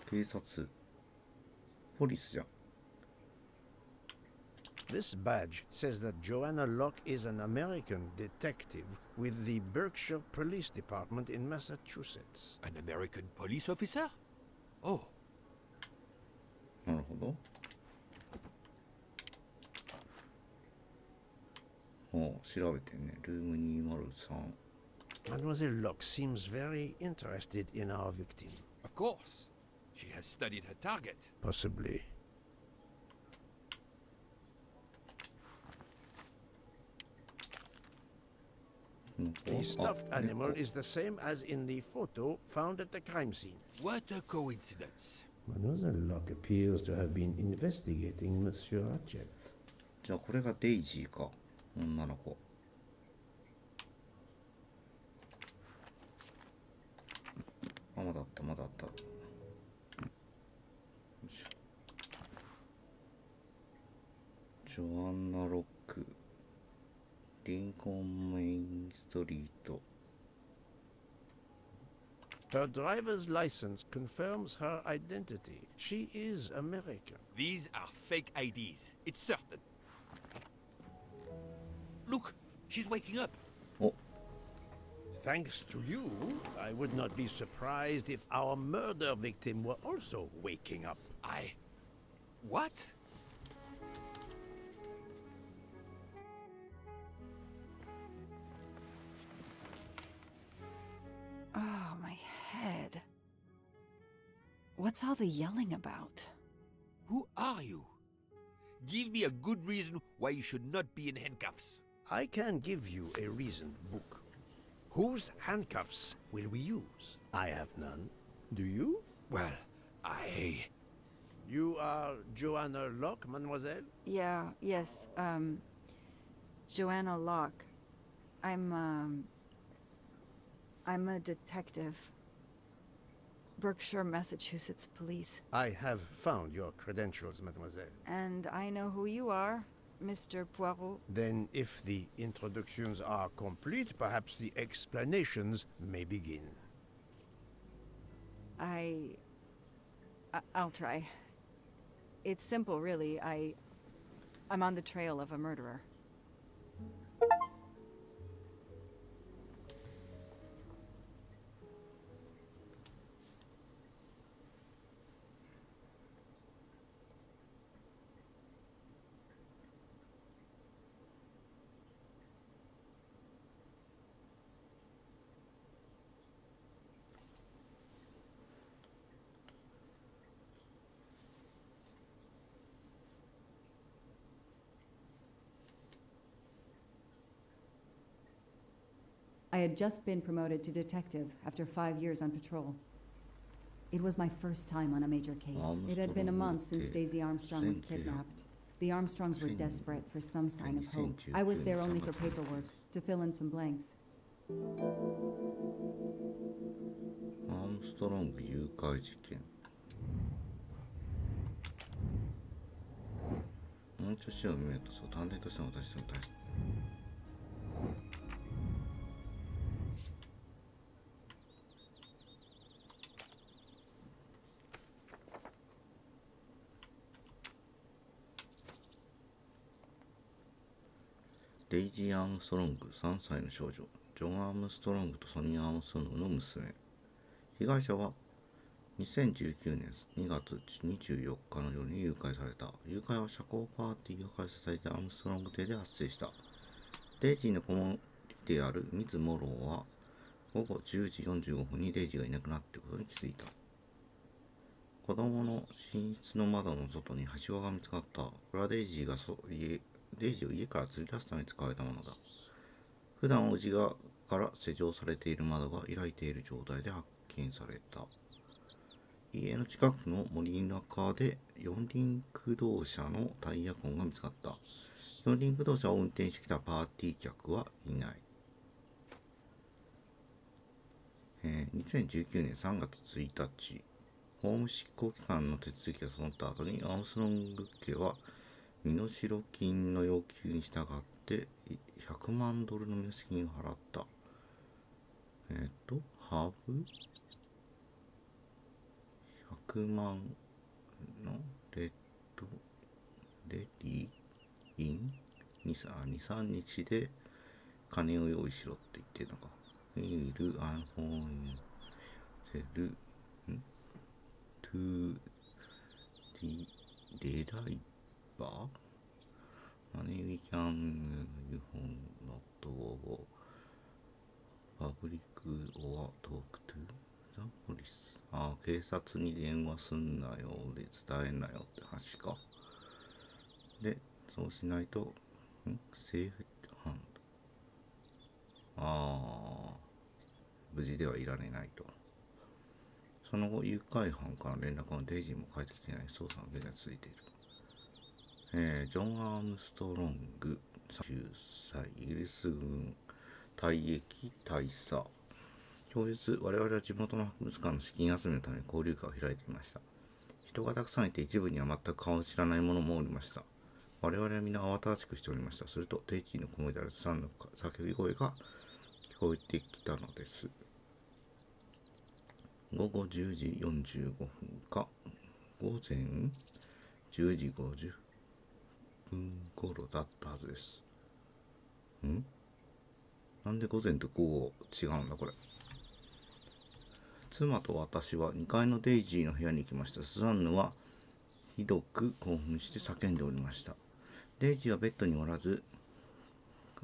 警察。ポリスじゃん。This badge says that Joanna Locke is an American detective with the Berkshire Police Department in Massachusetts. An American police officer? Oh. なるほど。お調べてんね。ルーム203。Mademoiselle Locke seems very interested in our victim. Of course. She has studied her target. Possibly. The stuffed animal is the same as in the photo found at the crime scene. What a coincidence. Mademoiselle Locke appears to have been investigating Monsieur Ratchet. じゃあこれがデイジーか。女の子。あ、まだあった、まだあった。よいしょ。ジョアンナ・ロック。リンコンメインストリート。Her driver's license confirms her identity. She is American. These are fake IDs. It's certain. Look, she's waking up. Oh. Thanks to you, I would not be surprised if our murder victim were also waking up. What? Oh, my head. What's all the yelling about? Who are you? Give me a good reason why you should not be in handcuffs. I can give you a reason, Book. Whose handcuffs will we use? I have none. Do you? Well, You are Joanna Locke, mademoiselle? Yes, Joanna Locke. I'm a detective. Berkshire, Massachusetts Police. I have found your credentials, mademoiselle. And I know who you are, Mr. Poirot. Then, if the introductions are complete, perhaps the explanations may begin. I'll try. It's simple, really. I'm on the trail of a murderer. I had just been promoted to detective after 5 years on patrol. It was my first time on a major case. It had been a month since Daisy Armstrong was kidnapped. The Armstrongs were desperate for some sign of hope. I was there only for paperwork, to fill in some blanks. アームストロング誘拐事件。もう一度死を見ると、そう探偵としての私の対してデイジー・アームストロング3歳の少女、ジョン・アームストロングとソニー・アームストロングの娘。被害者は2019年2月24日の夜に誘拐された。誘拐は社交パーティーが開催されたアームストロング邸で発生した。デイジーの子守であるミズ・モローは午後10時45分にデイジーがいなくなっていることに気づいた。子供の寝室の窓の外にはしごが見つかった。これはデイジーを家から連れ出すために使われたものだ。普段おじがから施錠されている窓が開いている状態で発見された。家の近くの森の中で四輪駆動車のタイヤ痕が見つかった。四輪駆動車を運転してきたパーティー客はいない。2019年3月1日、法務執行機関の手続きが整った後にアームストロング家は身代金の要求に従って$100万の身代金を払った。ハブ100万のレディイン 2,3 日で金を用意しろって言ってるのか。メール、アンフォンセル、トゥ、デライバー Money we can you not go public or talk to the police. ああ、警察に電話すんなよで伝えんなよって話か。で、そうしないと、セーフハンド。ああ、無事ではいられないと。その後、誘拐犯から連絡がデイジーも返ってきていない捜査の現在続いている。ジョン・アームストロング、30歳、イギリス軍退役大佐。当日、我々は地元の博物館の資金集めのために交流会を開いていました。人がたくさんいて、一部には全く顔を知らない者もおりました。我々は皆慌ただしくしておりました。すると、デイジーの子守であるサンの叫び声が聞こえてきたのです。午後10時45分か、午前10時50分頃だったはずです。なんで午前と午後違うんだこれ。妻と私は2階のデイジーの部屋に行きました。スザンヌはひどく興奮して叫んでおりました。デイジーはベッドにおらず、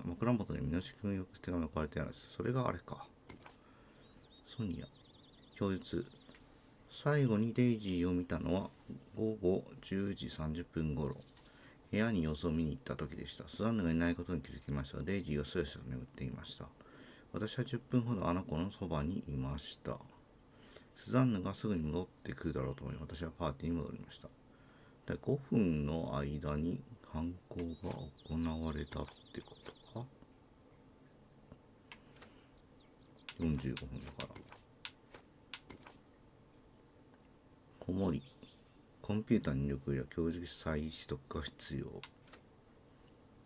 枕元に身代金をよく手紙が置かれているんです。それがあれか。ソニア。供述。最後にデイジーを見たのは午後10時30分頃。部屋に様子を見に行った時でした。スザンヌがいないことに気づきましたが、デイジーはすやすやと眠っていました。私は10分ほどあの子のそばにいました。スザンヌがすぐに戻ってくるだろうと思い、私はパーティーに戻りました。で、5分の間に犯行が行われたってことか。45分だから。子守。コンピューターに入力や教授再取得が必要。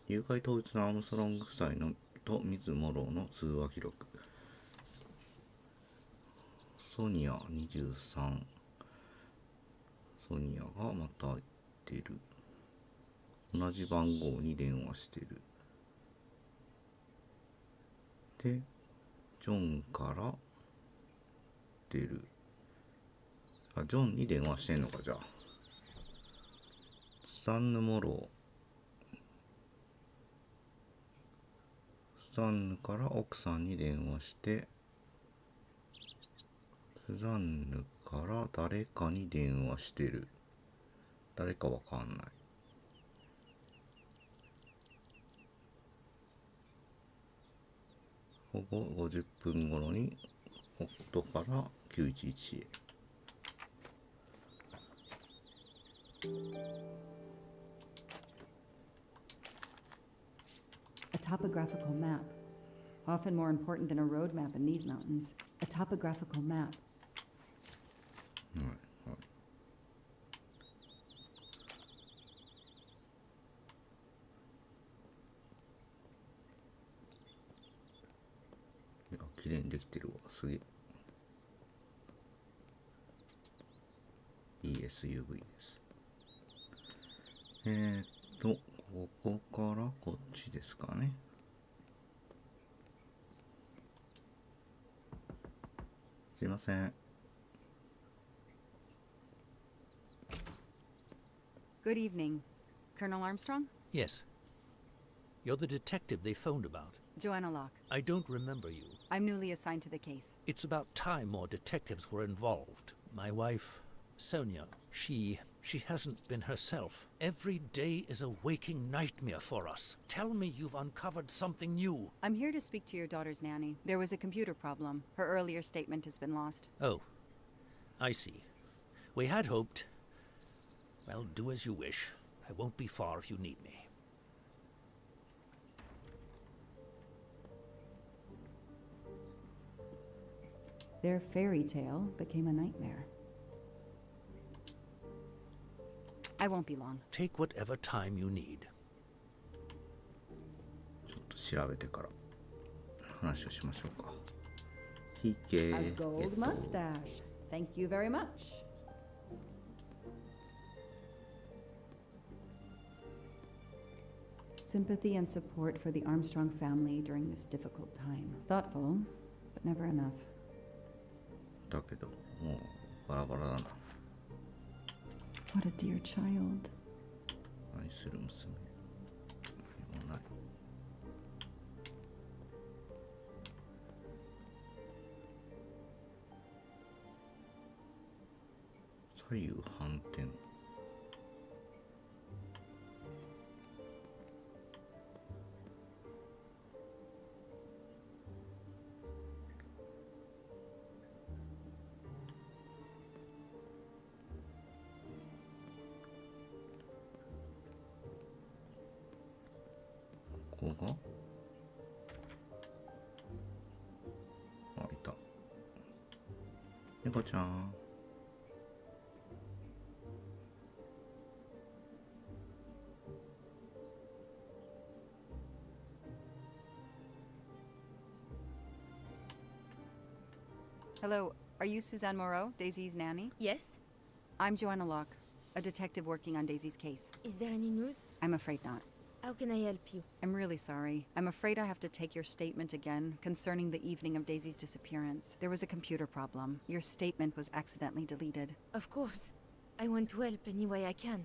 誘拐当日のアームストロング夫妻のとミズ・モローの通話記録。ソニア23。ソニアがまた言ってる。同じ番号に電話してる。で、ジョンから出る。あ、ジョンに電話してんのか、じゃあ。スザンヌ・モロー。スザンヌから奥さんに電話して、スザンヌから誰かに電話してる。誰かわかんない。午後50分頃に夫から911へ。A topographical map. Often more important than a road map in these mountains. A topographical map. 綺麗にできてるわ。すげえ。いい SUV です。ここからこっちですかね。すいません。Good evening. Colonel Armstrong? Yes. You're the detective they phoned about. Joanna Locke. I don't remember you. I'm newly assigned to the case. It's about time more detectives were involved. My wife, Sonia, she hasn't been herself. Every day is a waking nightmare for us. Tell me you've uncovered something new. I'm here to speak to your daughter's nanny. There was a computer problem. Her earlier statement has been lost. Oh, I see. We had hoped. Well, do as you wish. I won't be far if you need me. Their fairy tale became a nightmare. I won't be long. Take whatever time you need. ちょっと調べてから話をしましょうか。A gold mustache. Thank you very much. Sympathy and support for the Armstrong family during this difficult time. Thoughtful, but never enough. だけど、もうバラバラだな。What a dear child. 愛する娘。左右反転。ここが、あ、いた。猫ちゃん。Hello, are you Suzanne Moreau, Daisy's nanny? Yes? I'm Joanna Locke, a detective working on Daisy's case. Is there any news? I'm afraid not. How can I help you? I'm really sorry. I'm afraid I have to take your statement again concerning the evening of Daisy's disappearance. There was a computer problem. Your statement was accidentally deleted. Of course. I want to help any way I can.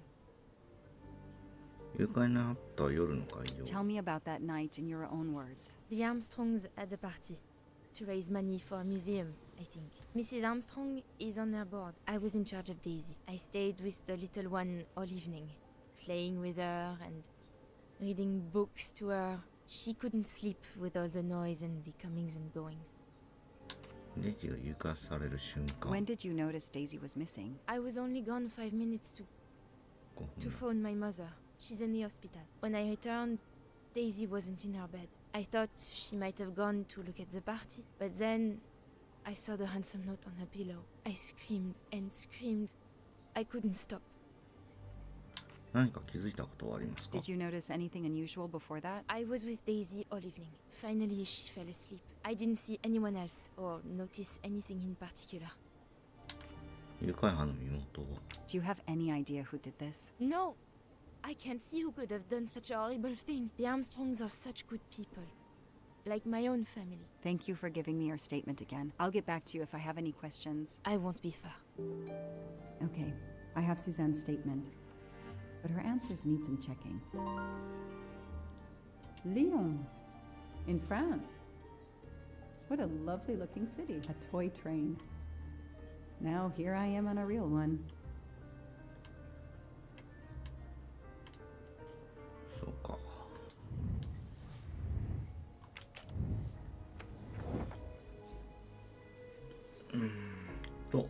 誘拐にあった夜の会場。 Tell me about that night in your own words. The Armstrongs had a party to raise money for a museum, I think. Mrs. Armstrong is on their board. I was in charge of Daisy. I stayed with the little one all evening, playing with her and reading books to her. She couldn't sleep with all the noise and the comings and goings. デイジーが誘拐される瞬間。 When did you notice Daisy was missing? I was only gone 5 minutes to phone my mother. She's in the hospital. When I returned, Daisy wasn't in her bed. I thought she might have gone to look at the party, but then I saw the handsome note on her pillow. I screamed and screamed. I couldn't stop. 何か気づいたことはありますか？ Did you notice anything unusual before that? I was with Daisy all evening. Finally, she fell asleep. I didn't see anyone else or notice anything in particular. 誘拐犯の身元は？ Do you have any idea who did this? No! I can't see who could have done such a horrible thing. The Armstrongs are such good people. Like my own family. Thank you for giving me your statement again. I'll get back to you if I have any questions. I won't be far. Okay, I have Suzanne's statement, but her answers need some checking. Lyon, in France. What a lovely looking city. A toy train. Now here I am on a real one. そうか。と。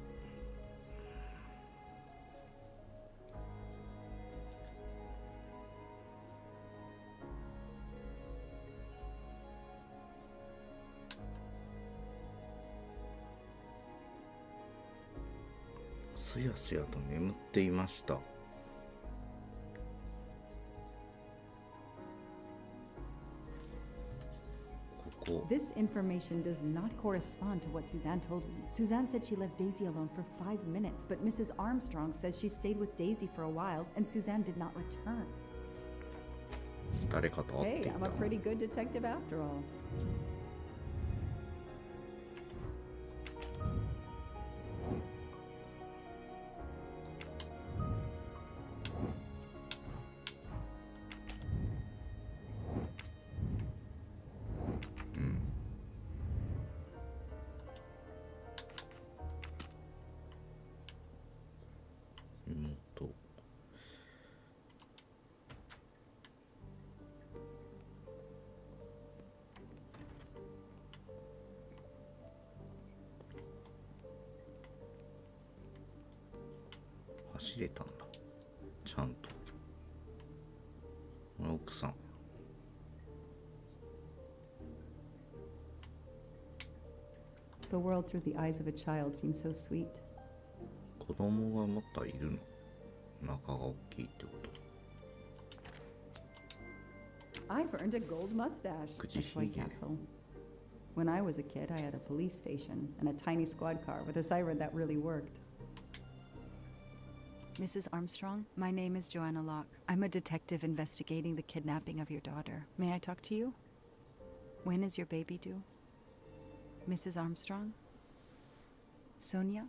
すやすやと眠っていました。This information does not correspond to what Suzanne told me. Suzanne said she left Daisy alone for 5 minutes, but Mrs. Armstrong says she stayed with Daisy for a while and Suzanne did not return. 誰かと会ってい Hey, た。 I'm a pretty good detective after all. Remote. 走れたんだ。ちゃんと。これ奥さん。The world through the eyes of a child seems so sweet. 子供がまたいるの。お腹が大きいってこと。 I've earned a gold mustache at White Castle. When I was a kid, I had a police station and a tiny squad car with a siren that really worked. Mrs. Armstrong, my name is Joanna Locke. I'm a detective investigating the kidnapping of your daughter. May I talk to you? When is your baby due? Mrs. Armstrong? Sonia?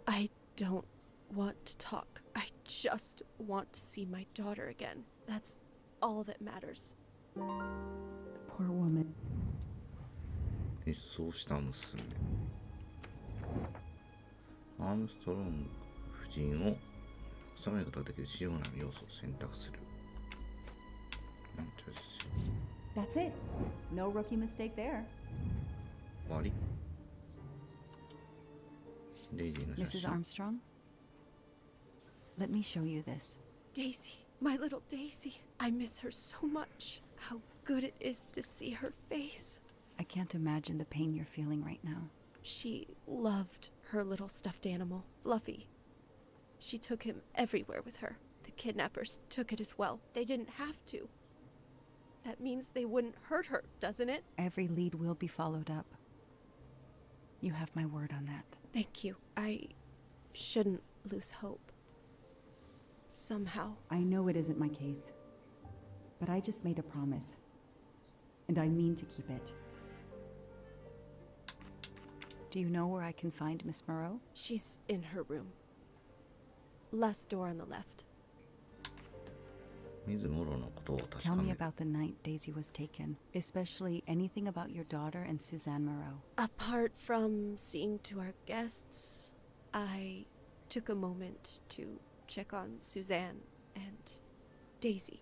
I don't want to talk. I just want to see my daughter again. That's all that matters. The poor woman. 失踪した娘。アームストロング夫人を収めることができる主要な要素を選択する。なんちゃし。That's it. No rookie mistake there. 終わり。デイジーの写 Mrs. 真。 Armstrong? Let me show you this. Daisy, my little Daisy. I miss her so much. How good it is to see her face. I can't imagine the pain you're feeling right now. She loved her little stuffed animal, Fluffy. She took him everywhere with her. The kidnappers took it as well. They didn't have to. That means they wouldn't hurt her, doesn't it? Every lead will be followed up. You have my word on that. Thank you. I shouldn't lose hope. Somehow. I know it isn't my case, but I just made a promise, and I mean to keep it. Do you know where I can find Miss Moreau? She's in her room. Last door on the left. 水モロのことを確 Tell か me める。 about the night Daisy was taken, especially anything about your daughter and Suzanne Moreau. Apart from seeing to our guests, I took a moment to check on Suzanne and Daisy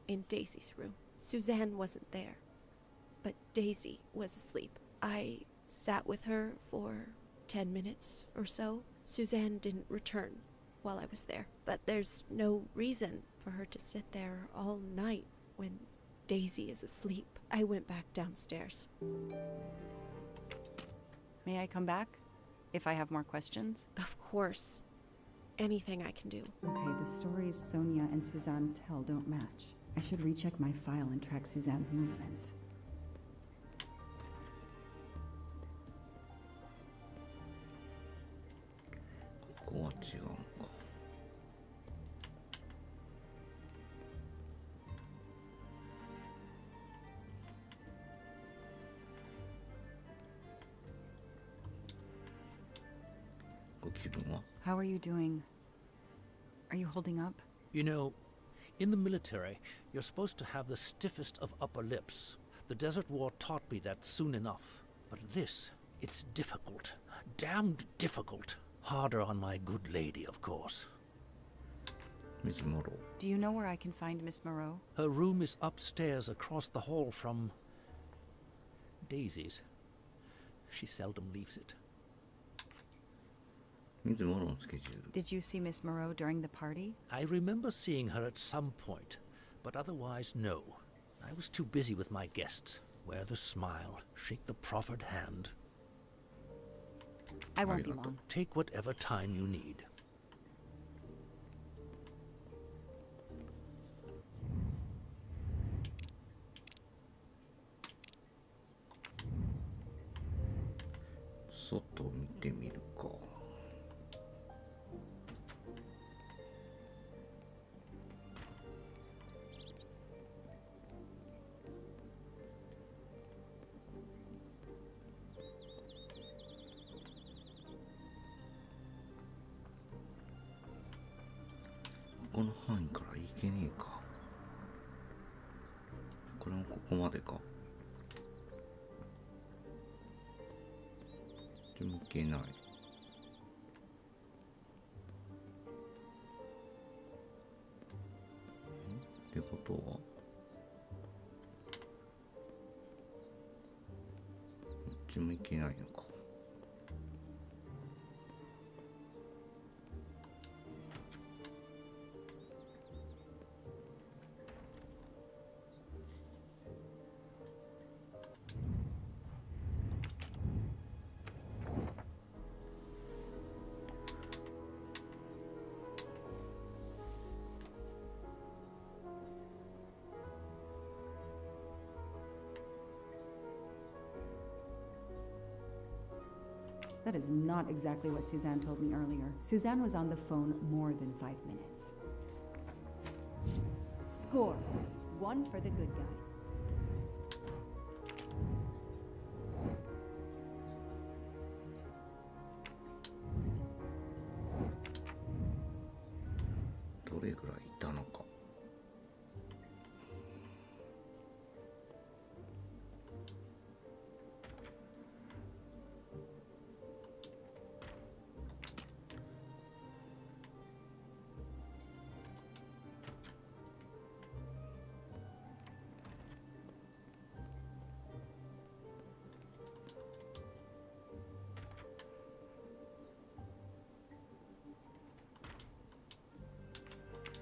in Daisy's room. Suzanne wasn't there, but Daisy was asleep. I sat with her for 10 minutes or so. Suzanne didn't return while I was there, but there's no reason for her to sit there all night when Daisy is asleep. I went back downstairs. May I come back? If I have more questions? Of course. Anything I can do. Okay, the stories Sonia and Suzanne tell don't match. I should recheck my file and track Suzanne's movements. ここは違うのか。ご気分は？ How are you doing? Are you holding up? You know, in the military, you're supposed to have the stiffest of upper lips. The Desert War taught me that soon enough. But this, it's difficult. Damned difficult. Harder on my good lady, of course. Miss Moreau. Do you know where I can find Miss Moreau? Her room is upstairs across the hall from Daisy's. She seldom leaves it. Miss Moreau のスケジュール。 Did you see Miss Moreau during the party? I remember seeing her at some point, but otherwise no. I was too busy with my guests. Wear the smile, shake the proffered hand. I won't be long. Take whatever time you need.外見てみるか。この範囲から行けねえか。これもここまでか。でも行けない。ってことはこっちも行けないのか。That is not exactly what Suzanne told me earlier. Suzanne was on the phone more than 5 minutes. Score. 1 for the good guy. What どれぐらいいたのか。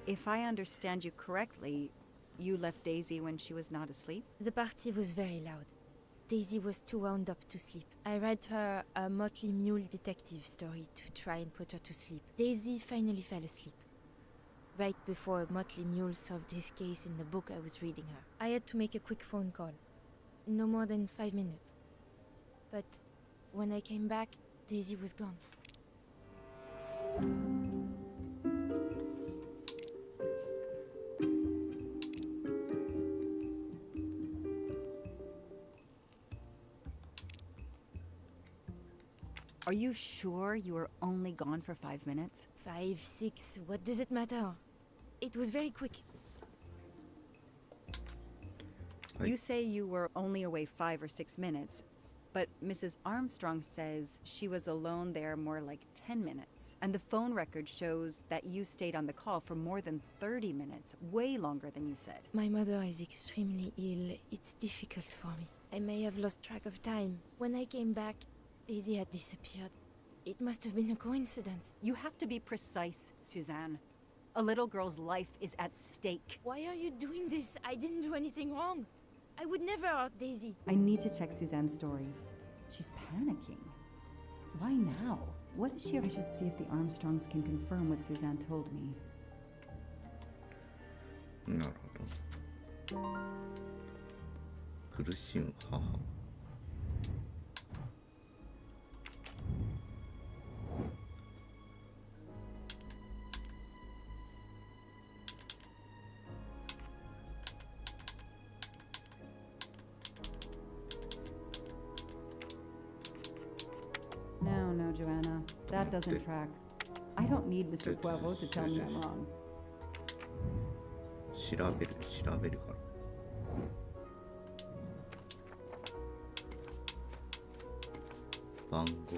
If I understand you correctly, you left Daisy when she was not asleep? The party was very loud. Daisy was too wound up to sleep. I read her a Motley Mule detective story to try and put her to sleep. Daisy finally fell asleep. Right before Motley Mule solved his case in the book I was reading her. I had to make a quick phone call. No more than 5 minutes. But when I came back, Daisy was gone. Are you sure you were only gone for 5 minutes? 5, 6, what does it matter? It was very quick. You say you were only away 5 or 6 minutes, but Mrs. Armstrong says she was alone there more like 10 minutes. And the phone record shows that you stayed on the call for more than 30 minutes, way longer than you said. My mother is extremely ill. It's difficult for me. I may have lost track of time. When I came back, Daisy had disappeared. It must have been a coincidence. You have to be precise, Suzanne. A little girl's life is at stake. Why are you doing this? I didn't do anything wrong. I would never hurt Daisy. I need to check Suzanne's story. She's panicking. Why now? What is she? I should see if the Armstrongs can confirm what Suzanne told me. なるほど。苦しむ母。No, Joanna. That doesn't track. I don't need Mr. Poirot to tell me I'm wrong. 調べるから。番号。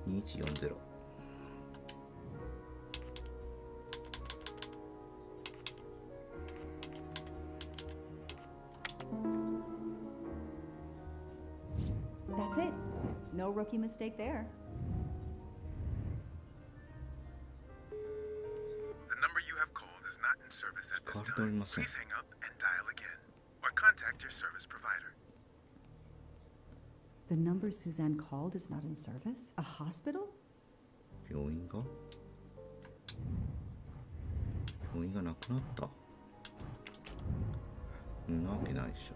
2140。That's it. No rookie mistake there. The number you have called is not in service at this time. ません。 Please hang up and dial again, or contact your service provider. The number Suzanne called is not in service? A hospital? 病院がなくなった。んなわけないでしょ。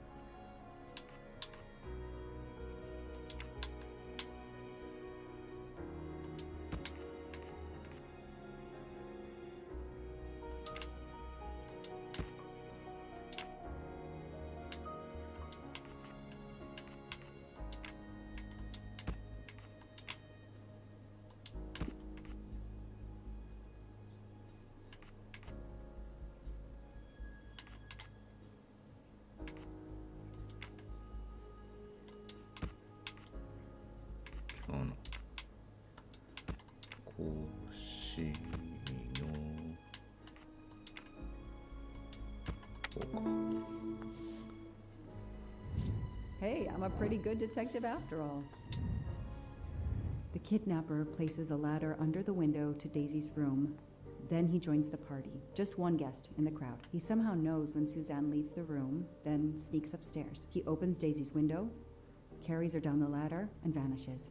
Hey, I'm a pretty good detective after all. The kidnapper places a ladder under the window to Daisy's room. Then he joins the party, just one guest in the crowd. He somehow knows when Suzanne leaves the room, then sneaks upstairs. He opens Daisy's window, carries her down the ladder, and vanishes.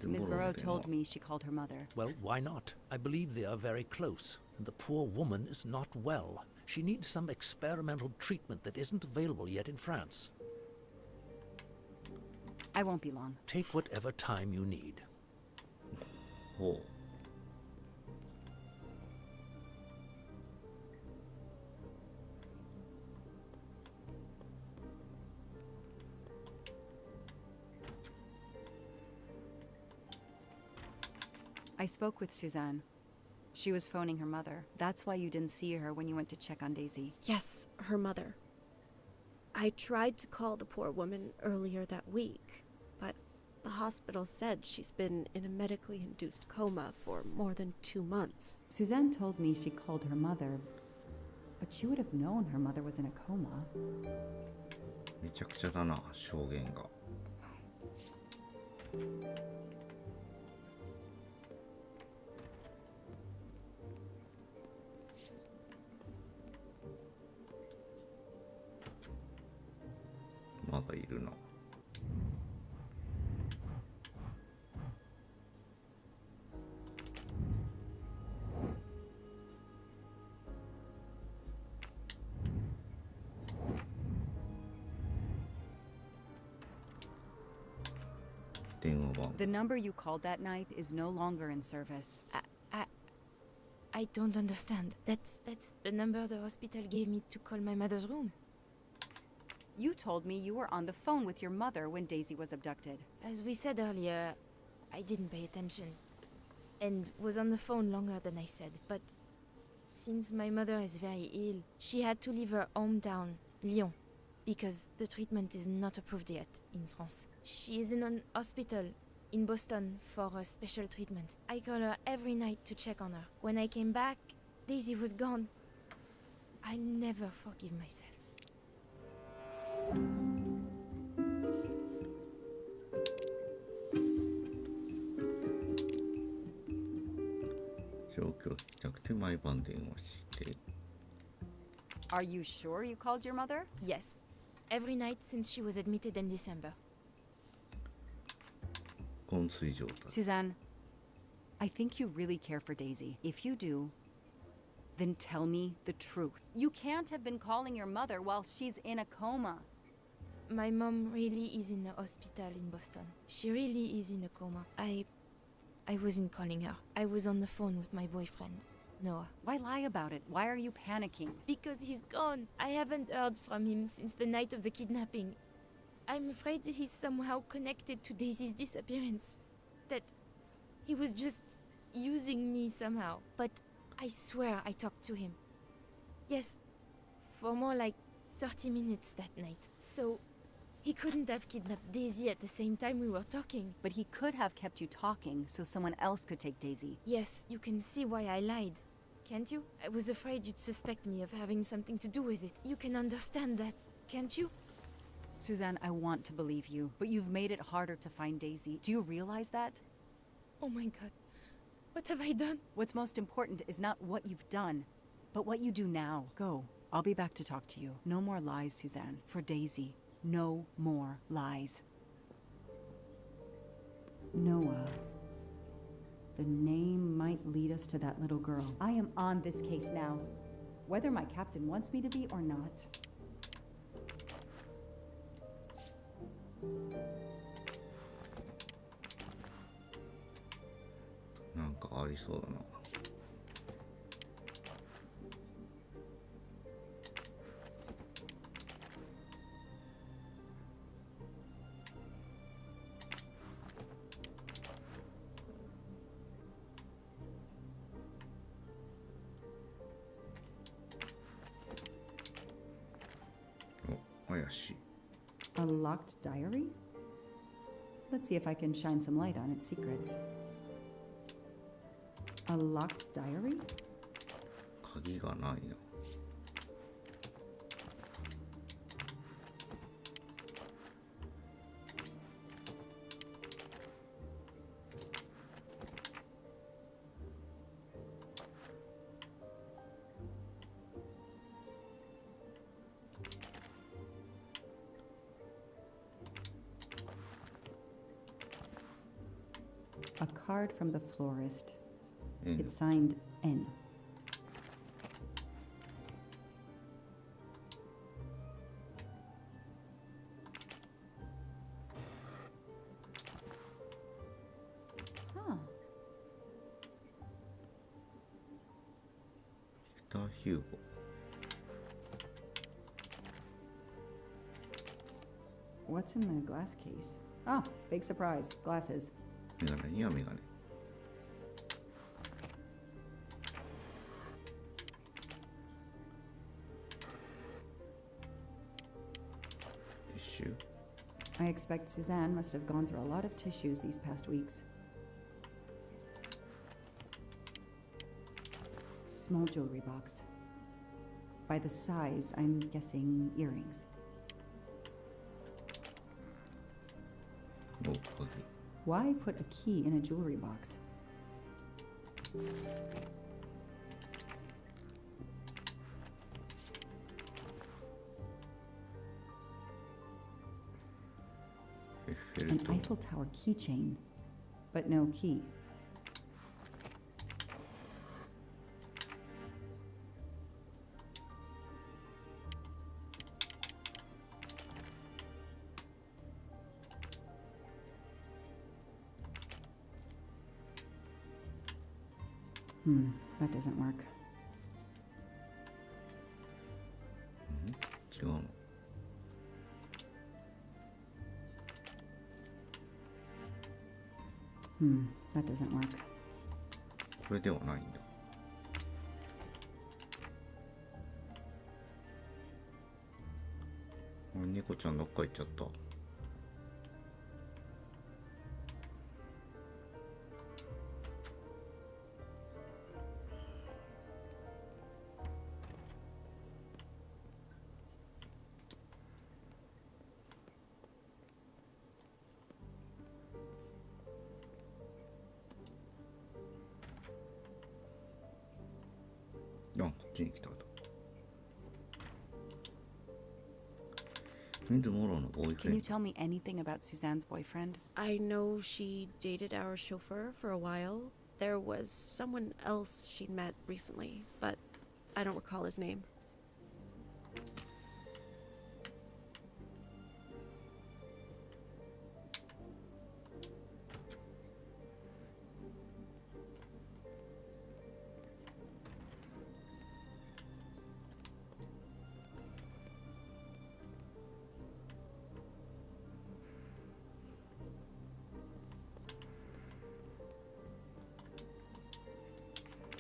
Ms. Moreau told me she called her mother. Well, why not? I believe they are very close, and the poor woman is not well. She needs some experimental treatment that isn't available yet in France. I won't be long. Take whatever time you need. Oh. I spoke with Suzanne. She was phoning her mother. That's why you didn't see her when you went to check on Daisy. Yes, her mother. I tried to call the poor woman earlier that week, but the hospital said she's been in a medically induced coma for more than 2 months. Suzanne told me she called her mother, but she would have known her mother was in a coma. めちゃくちゃだな、証言が。いるな。電話番号。 The number you called that night is no longer in service. I don't understand. That's the number the hospital gave me to call my mother's room. You told me you were on the phone with your mother when Daisy was abducted. As we said earlier, I didn't pay attention and was on the phone longer than I said. But since my mother is very ill, she had to leave her hometown, Lyon, because the treatment is not approved yet in France. She is in an hospital in Boston for a special treatment. I call her every night to check on her. When I came back, Daisy was gone. I'll never forgive myself. 状況を聞きたくて毎晩電話して。 Are you sure you called your mother? Yes. Every night since she was admitted in December. 昏睡状態。 Suzanne, I think you really care for Daisy. If you do, then tell me the truth. You can't have been calling your mother while she's in a coma. My mom really is in a hospital in Boston. She really is in a coma. I wasn't calling her. I was on the phone with my boyfriend, Noah. Why lie about it? Why are you panicking? Because he's gone. I haven't heard from him since the night of the kidnapping. I'm afraid he's somehow connected to Daisy's disappearance. That he was just using me somehow. But I swear I talked to him. Yes, for more like 30 minutes that night. So he couldn't have kidnapped Daisy at the same time we were talking. But he could have kept you talking so someone else could take Daisy. Yes, you can see why I lied. Can't you? I was afraid you'd suspect me of having something to do with it. You can understand that, can't you? Suzanne, I want to believe you, but you've made it harder to find Daisy. Do you realize that? Oh my god. What have I done? What's most important is not what you've done, but what you do now. Go. I'll be back to talk to you. No more lies, Suzanne. For Daisy. No more lies. Noah. The name might lead us to that little girl. I am on this case now, whether my captain wants me to be or not. なんかありそうだな。お、怪しい。 A locked diary? Let's see if I can shine some light on its secrets. A locked diary? 鍵がないな。A card from the florist. It's signed N. Huh. Victor Hugo. What's in the glass case? Oh, big surprise. Glasses. メガネにはメガネ。Tissue. I expect Suzanne must have gone through a lot of tissues these past weeks. Small jewelry box. By the size, I'm guessing earrings. Oh,鍵。 Why put a key in a jewelry box? An Eiffel Tower keychain, but no key. That doesn't work. 違うの。That doesn't work. これではないんだ。猫ちゃんどっか行っちゃった。こっちに来たと。Can you tell me anything about Suzanne's boyfriend? I know she dated our chauffeur for a while. There was someone else she'd met recently, but I don't recall his name.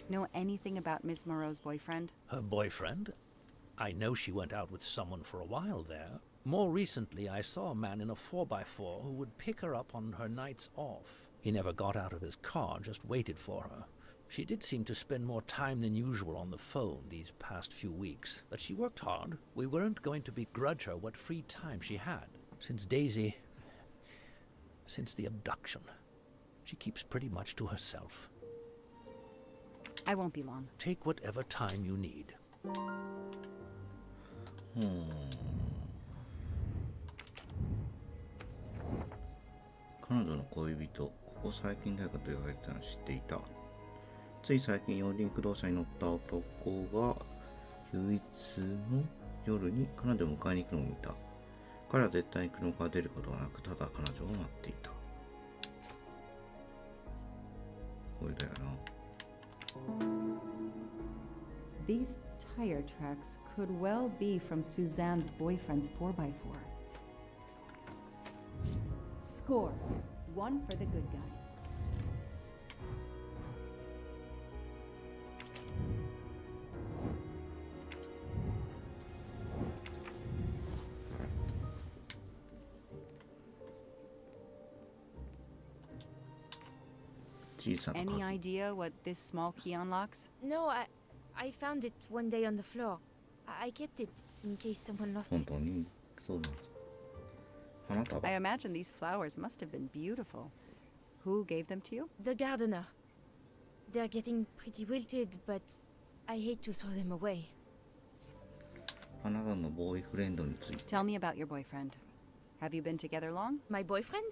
Know anything about Miss Moreau's boyfriend? Her boyfriend? I know she went out with someone for a while there. More recently, I saw a man in a 4x4 who would pick her up on her nights off. He never got out of his car, just waited for her. She did seem to spend more time than usual on the phone these past few weeks, but she worked hard. We weren't going to begrudge her what free time she had. Since the abduction, she keeps pretty much to herself. I won't be long. Take whatever time you need. 彼女の恋人、ここ最近誰かと言われてたの知っていた。つい最近四輪駆動車に乗った男が休日の夜に彼女を迎えに行くのを見た。彼は絶対に車から出ることはなく、ただ彼女を待っていた。これだよな。These tire tracks could well be from Suzanne's boyfriend's 4x4. Score. 1 for the good guy. Any idea what this small key unlocks? No, I found it one day on the floor. I kept it in case someone lost it. I imagine these flowers must have been beautiful. Who gave them to you? The gardener. They're getting pretty wilted, but I hate to throw them away. Tell me about your boyfriend. Have you been together long? My boyfriend?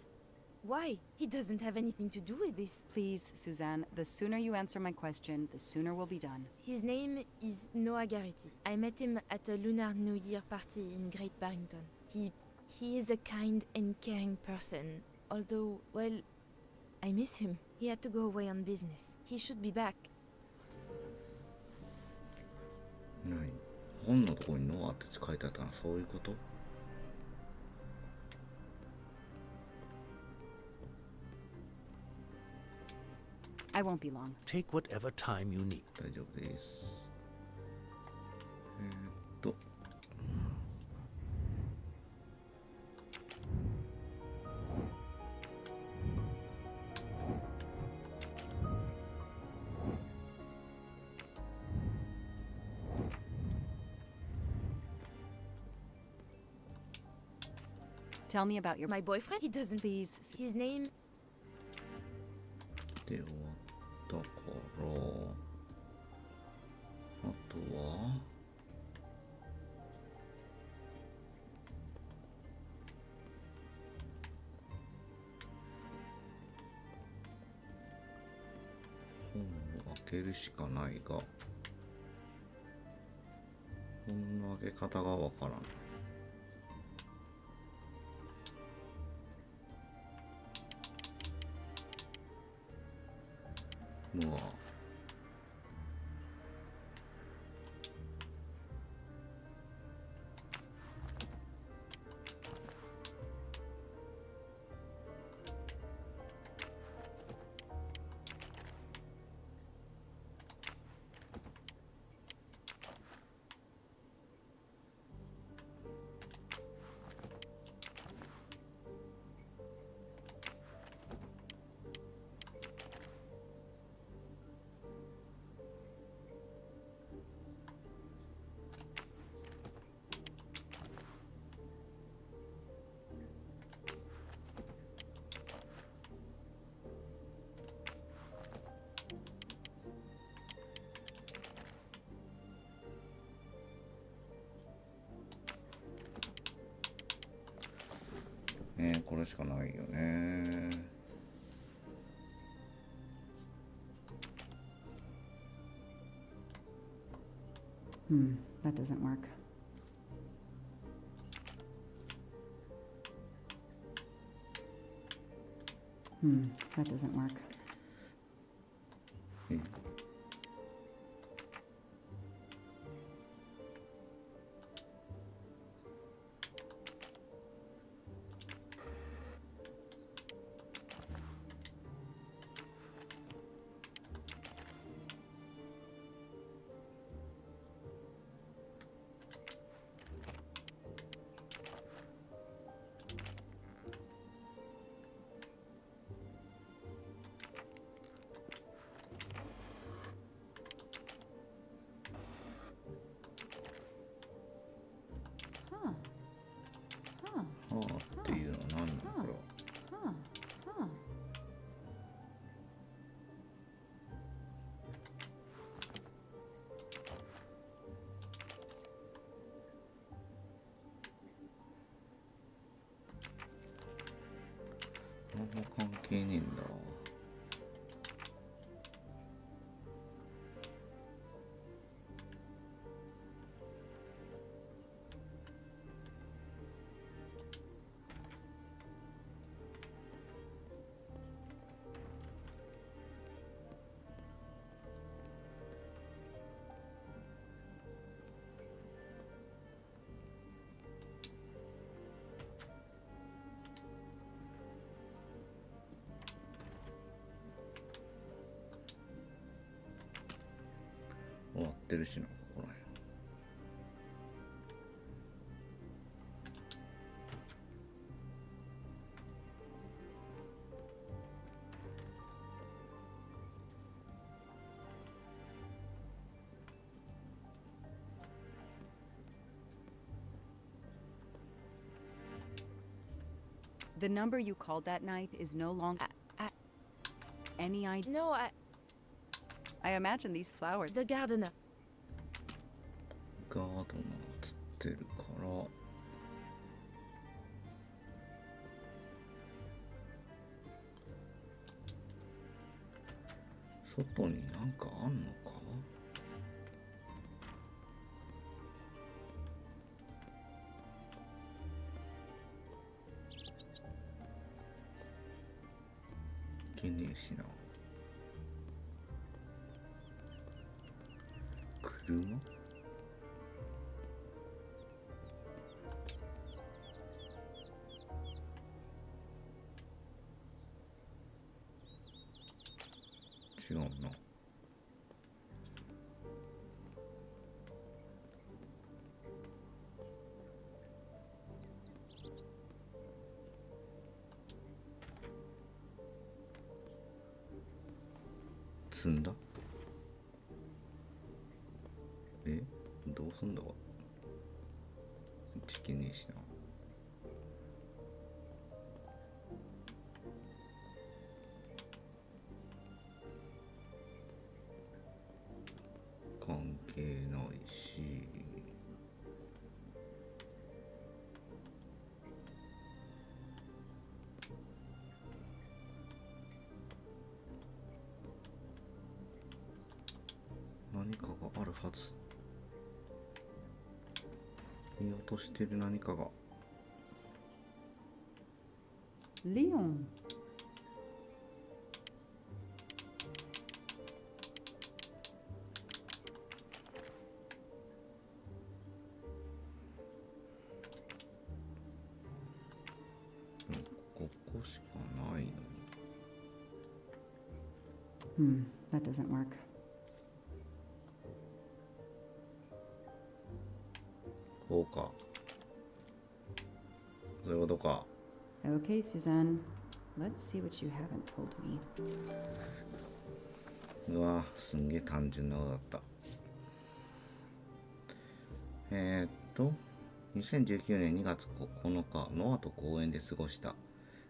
Why? He doesn't have anything to do with this. Please, Suzanne, the sooner you answer my question, the sooner we'll be done. His name is Noah Garrity. I met him at a Lunar New Year party in Great Barrington. He is a kind and caring person, although, well, I miss him. He had to go away on business. He should be back. 本のところにノアって書いてあったのはそういうこと？ I won't be long. Take whatever time you need. 大丈夫です。Tell me about my boyfriend? He doesn't. Please. His name. で終わったから、あとはけるしかないが、この開け方がわからん。うわ、これしかないよね。That doesn't work. That doesn't work.っていうのは何なのこれは。何も関係ねえんだ。終わってるしな、ここらへん。The number you called that night is no longer... Any idea? No, I imagine these flowers... The gardener. ガードナーつってるから、外になんかあんのか。いけねえしな。車？違うな。積んだ？どうすんだ？いけねえしな。関係ないし。はず。見落としてる何かが。リオン。ここしかないのに。That doesn't work. こうか。そういうことか。Okay, Suzanne. Let's see what you haven't told me. うわ、すんげえ単純なのだった。2019年2月9日、ノアと公園で過ごした。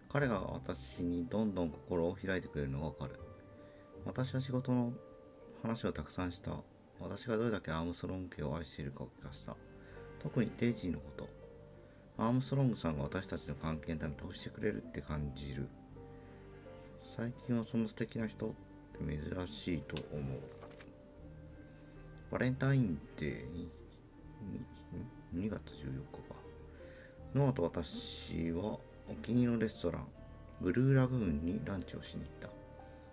彼が私にどんどん心を開いてくれるのがわかる。私は仕事の話をたくさんした。私がどれだけアームストロング家を愛しているかを聞かせた。特にデイジーのこと。アームストロングさんが私たちの関係のために通してくれるって感じる。最近はその素敵な人って珍しいと思う。バレンタインって2月14日か。ノアと私はお気に入りのレストラン、ブルーラグーンにランチをしに行った。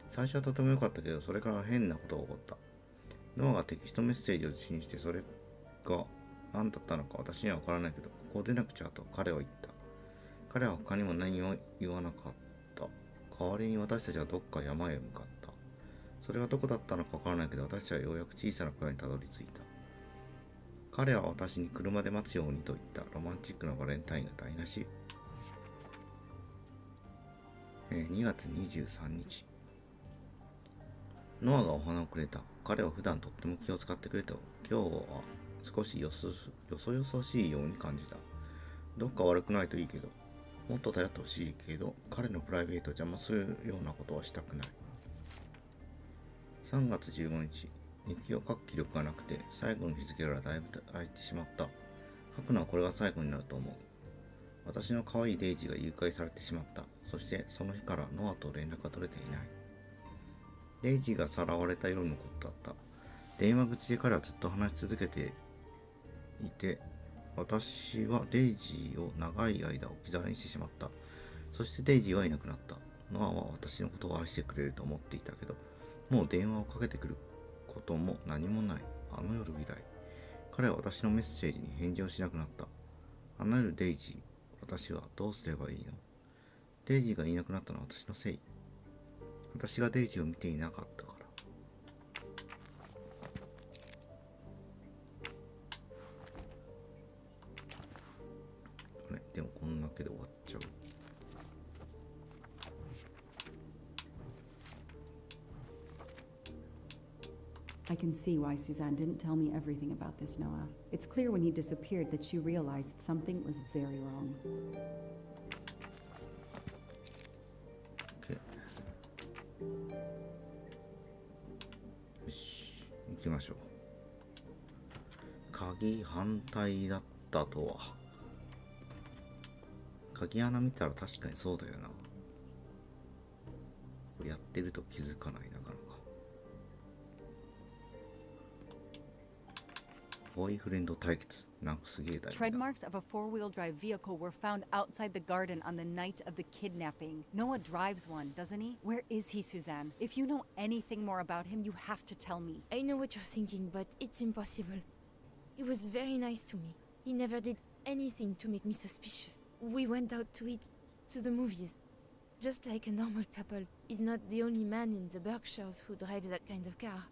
最初はとても良かったけど、それから変なことが起こった。ノアがテキストメッセージを受信して、それが何だったのか私には分からないけど、ここ出なくちゃと彼は言った。彼は他にも何も言わなかった。代わりに私たちはどっか山へ向かった。それがどこだったのか分からないけど、私はようやく小さな小屋にたどり着いた。彼は私に車で待つようにと言った。ロマンチックなバレンタインが台無し。2月23日。ノアがお花をくれた。彼は普段とっても気を使ってくれた。今日は少しよそしいように感じた。どっか悪くないといいけど、もっと頼ってほしいけど、彼のプライベートを邪魔するようなことはしたくない。3月15日。日記を書く気力がなくて、最後の日付からだいぶ空いてしまった。書くのはこれが最後になると思う。私の可愛いデイジーが誘拐されてしまった。そしてその日からノアと連絡が取れていない。デイジーがさらわれた夜のことだった。電話口で彼はずっと話し続けていて、私はデイジーを長い間置き去りにしてしまった。そしてデイジーはいなくなった。ノアは私のことを愛してくれると思っていたけど、もう電話をかけてくることも何もない。あの夜以来、彼は私のメッセージに返事をしなくなった。あの夜デイジー、私はどうすればいいの？デイジーがいなくなったのは私のせい。私がデイジーを見ていなかったから。あれ、でもこんだけで終わっちゃう。I can see why Suzanne didn't tell me everything about this, Noah. It's clear when he disappeared that she realized something was very wrong. Okay. よし、行きましょう。鍵反対だったとは。鍵穴見たら確かにそうだよな。これやってると気づかないなかなか。ボーイフレンド対決。なんかすげえ大事だ。 Tread marks of a four-wheel drive vehicle were found outside the garden on the night of the kidnapping. Noah drives one, doesn't he? Where is he, Suzanne? If you know anything more about him, you have to tell me. I know what you're thinking, but it's impossible. He was very nice to me. He never did anything to make me suspicious. We went out to eat, to the movies. Just like a normal couple. He's not the only man in the Berkshires who drives that kind of car.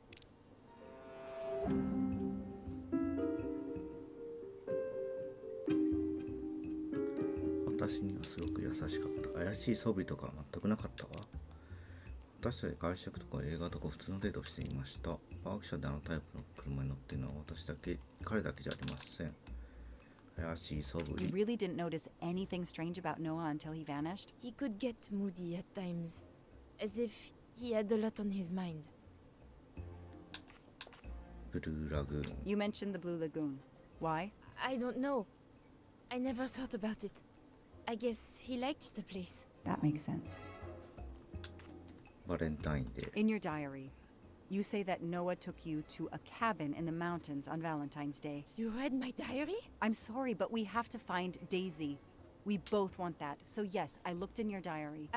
私にはすごく優しかった。怪しい素振りとかは全くなかったわ。私たち外食とか映画とか普通のデートをしていました。バークシャーであのタイプの車に乗っているのは私だけ、彼だけじゃありません。怪しい素振り。 You really didn't notice anything strange about Noah until he vanished? He could get moody at times, as if he had a lot on his mind. ブルーラグーン。 You mentioned the Blue Lagoon. Why? I don't know. I never thought about it. I guess he liked the place. That makes sense. バレンタインデー。 In your diary, You say that Noah took you to a cabin in the mountains on Valentine's Day. You read my diary? I'm sorry, but we have to find Daisy. We both want that. So yes, I looked in your diary.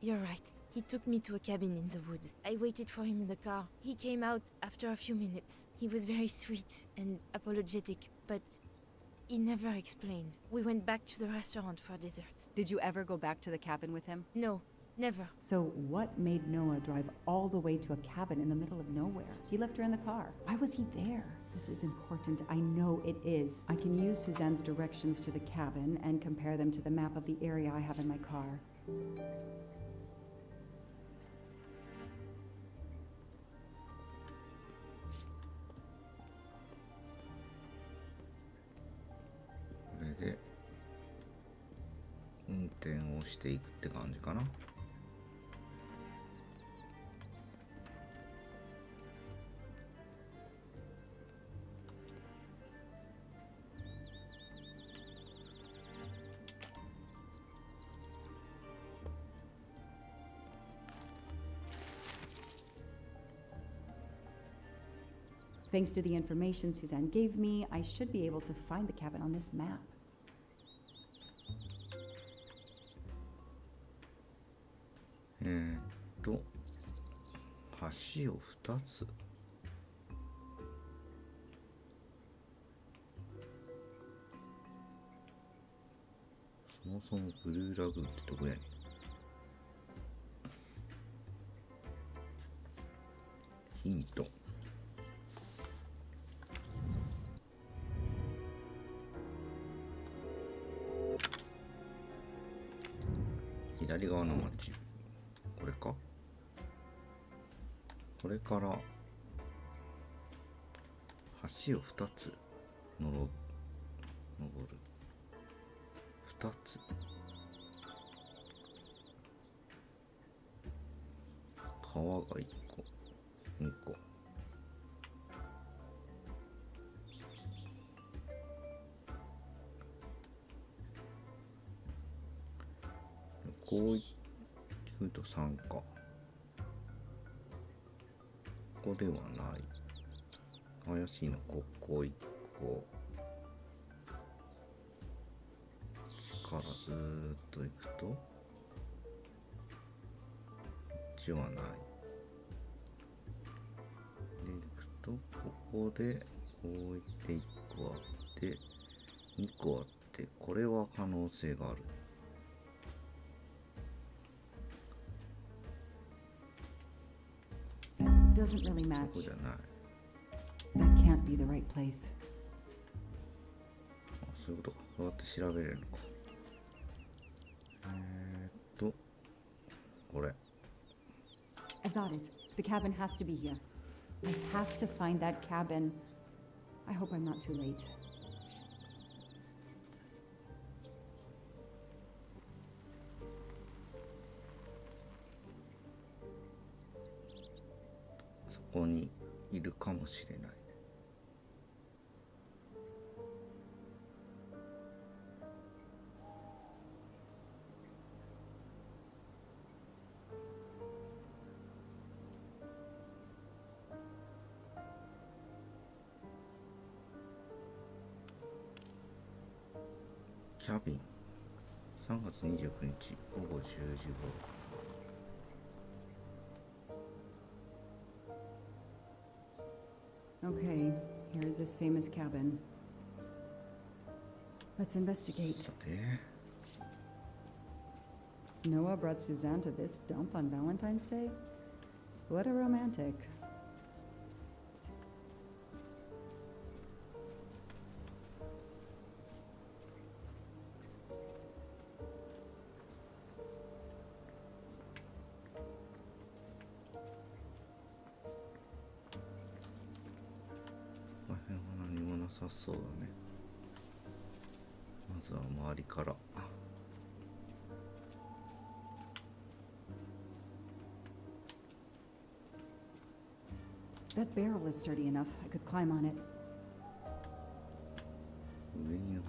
You're right. He took me to a cabin in the woods. I waited for him in the car. He came out after a few minutes. He was very sweet and apologetic, but he never explained. We went back to the restaurant for dessert. Did you ever go back to the cabin with him? No, never. So what made Noah drive all the way to a cabin in the middle of nowhere? He left her in the car. Why was he there? This is important. I know it is. I can use Suzanne's directions to the cabin and compare them to the map of the area I have in my car.で運転をしていくって感じかな。Thanks to the information Suzanne gave me, I should be able to find the cabin on this map. 橋を2つ。そもそもブルーラグーンってどこやねん。ヒント。左側の町。これか。これから橋を2つ登る。2つ。川が1個、2個。こういくと3か。ここではない。怪しいのここ1個。からずーっと行くとこっちはない。で行くとここでこういって1個あって2個あって、これは可能性がある。Doesn't really match. ここじゃない。 That can't be the right place. そういうことか。こうやって調べれるのか。これ。I got it. The cabin has to be here. I have to find that cabin. I hope I'm not too late. そこにいるかもしれない。キャビン3月29日午後10時頃。Okay, here's this famous cabin. Let's investigate. さて、 Noah brought Suzanne to this dump on Valentine's Day? What a romantic.何もなさそうだね。まずは周りから。That barrel is sturdy enough. I could climb on it. 上に乗る。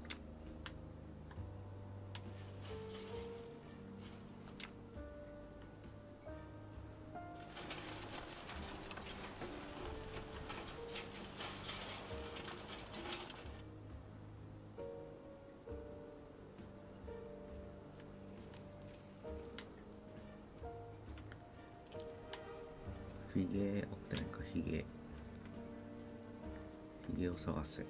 ゲおってないか、ヒゲを探せ。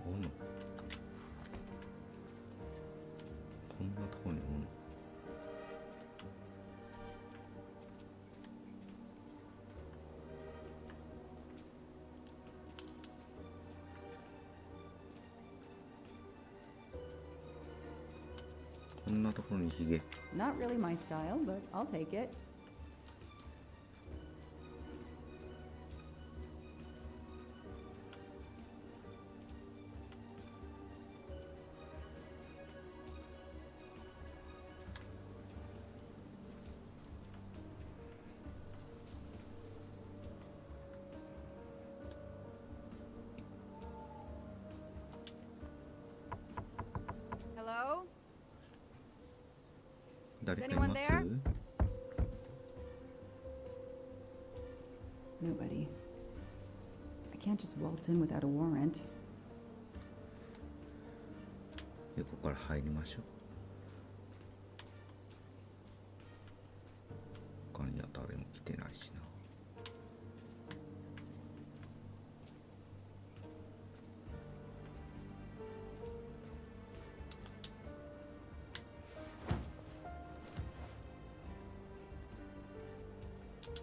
おんの？こんなとこにおんの？こんなところにヒゲ。 Not really my style, but I'll take it. Hello? 誰かい anyone ます？ there? Nobody. I can't just waltz in without a warrant. 横から入りましょう。他には誰も来てないしな。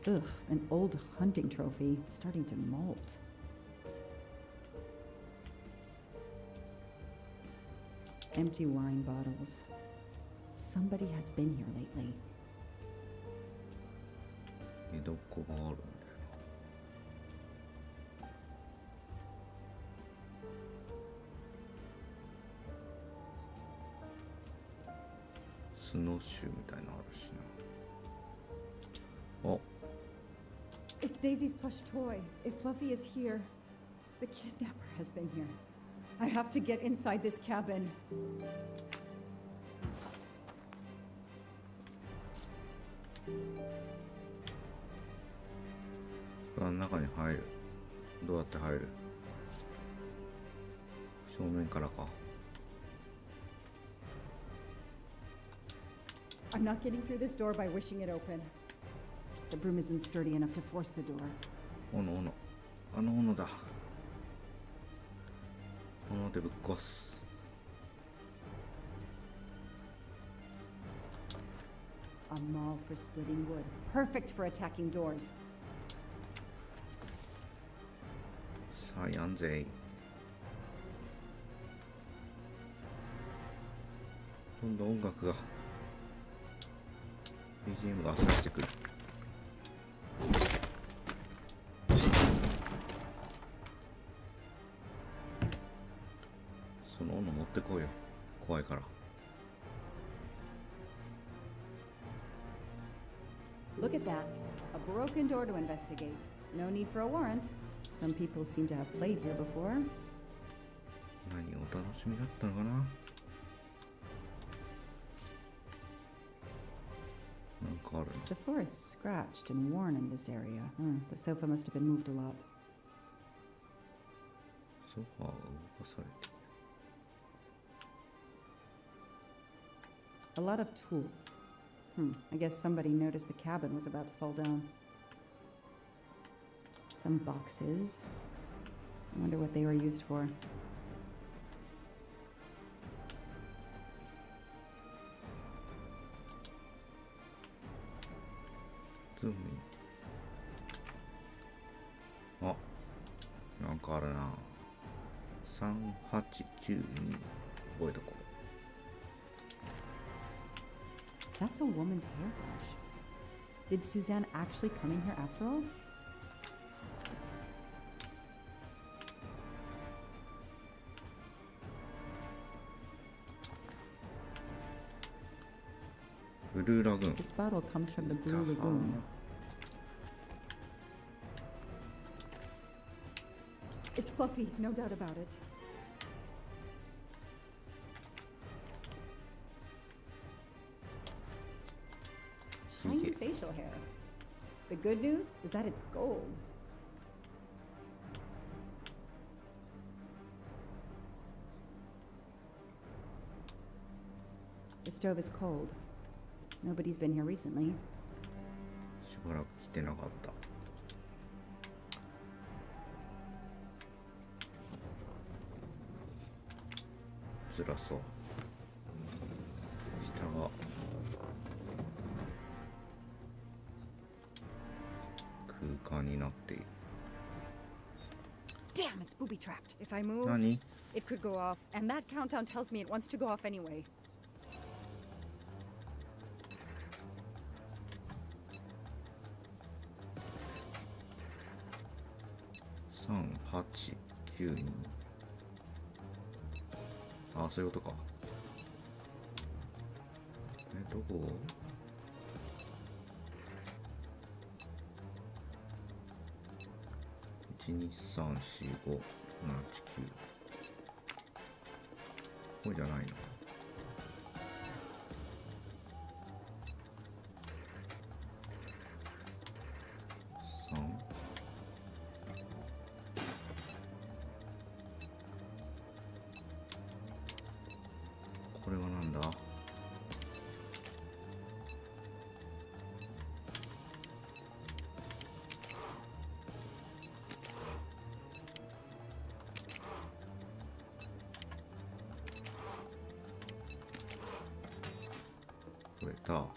Ugh, an old hunting trophy starting to molt. Empty wine bottles. Somebody has been here lately. 江戸っ子があるんだよな。スノーシューみたいなのあるしな。あ、 It's Daisy's plush toy. If Fluffy is here, the kidnapper has been here. I have to get inside this cabin. この中に入る。どうやって入る？正面からか。 I'm not getting through this door by wishing it open. The broom isn't sturdy enough to force the door. 斧。あの斧だ。斧でぶっ壊す。A maul for splitting wood. Perfect for attacking doors. さあやんぜい。どんどん音楽が BGM が焦らせてくる。その斧持ってこいよ。怖いから。 Look at that. A broken door to investigate. No need for a warrant. Some people seem to have played here before. 何お楽しみだったのかな。なんかあるな。 The floor is scratched and worn in this area. The sofa must have been moved a lot. ソファーが動かされてる。 A lot of tools. I guess somebody noticed the cabin was about to fall down. Some boxes. I wonder what they were used for. Zoom in. あ、なんかあるな。389に覚えとこう。 That's a woman's hairbrush. Did Suzanne actually come in here after all? Blue Lagoon. This bottle comes from the Blue Lagoon. It's Fluffy, no doubt about it. Shiny facial hair. The good news is that it's gold. The stove is cold. Nobody's been here recently. しばらく来てなかった。辛そう。下が空間になっている。Damn, it's booby-trapped. If I move, 何？ it could go off, and that countdown tells me it wants to go off anyway. 3892。あ、そういうことか。どこ？1234579。これじゃないの。3。これはなんだ？これだ。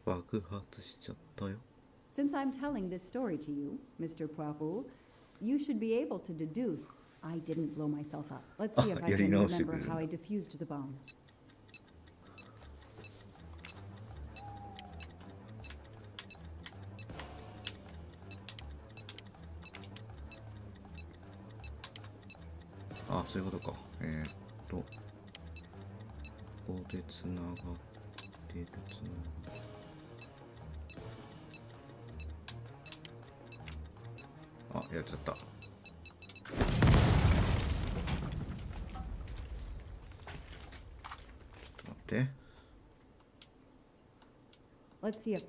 爆発しちゃったよ。 Since I'm telling this story to you, Mr. Poirot, you should be able to deduce I didn't blow myself up. Let's see if I can remember how I defused the bomb. Ah, そういうことか。ここでつながってる。あ、やっちゃった。ちょっと待って。Let's see if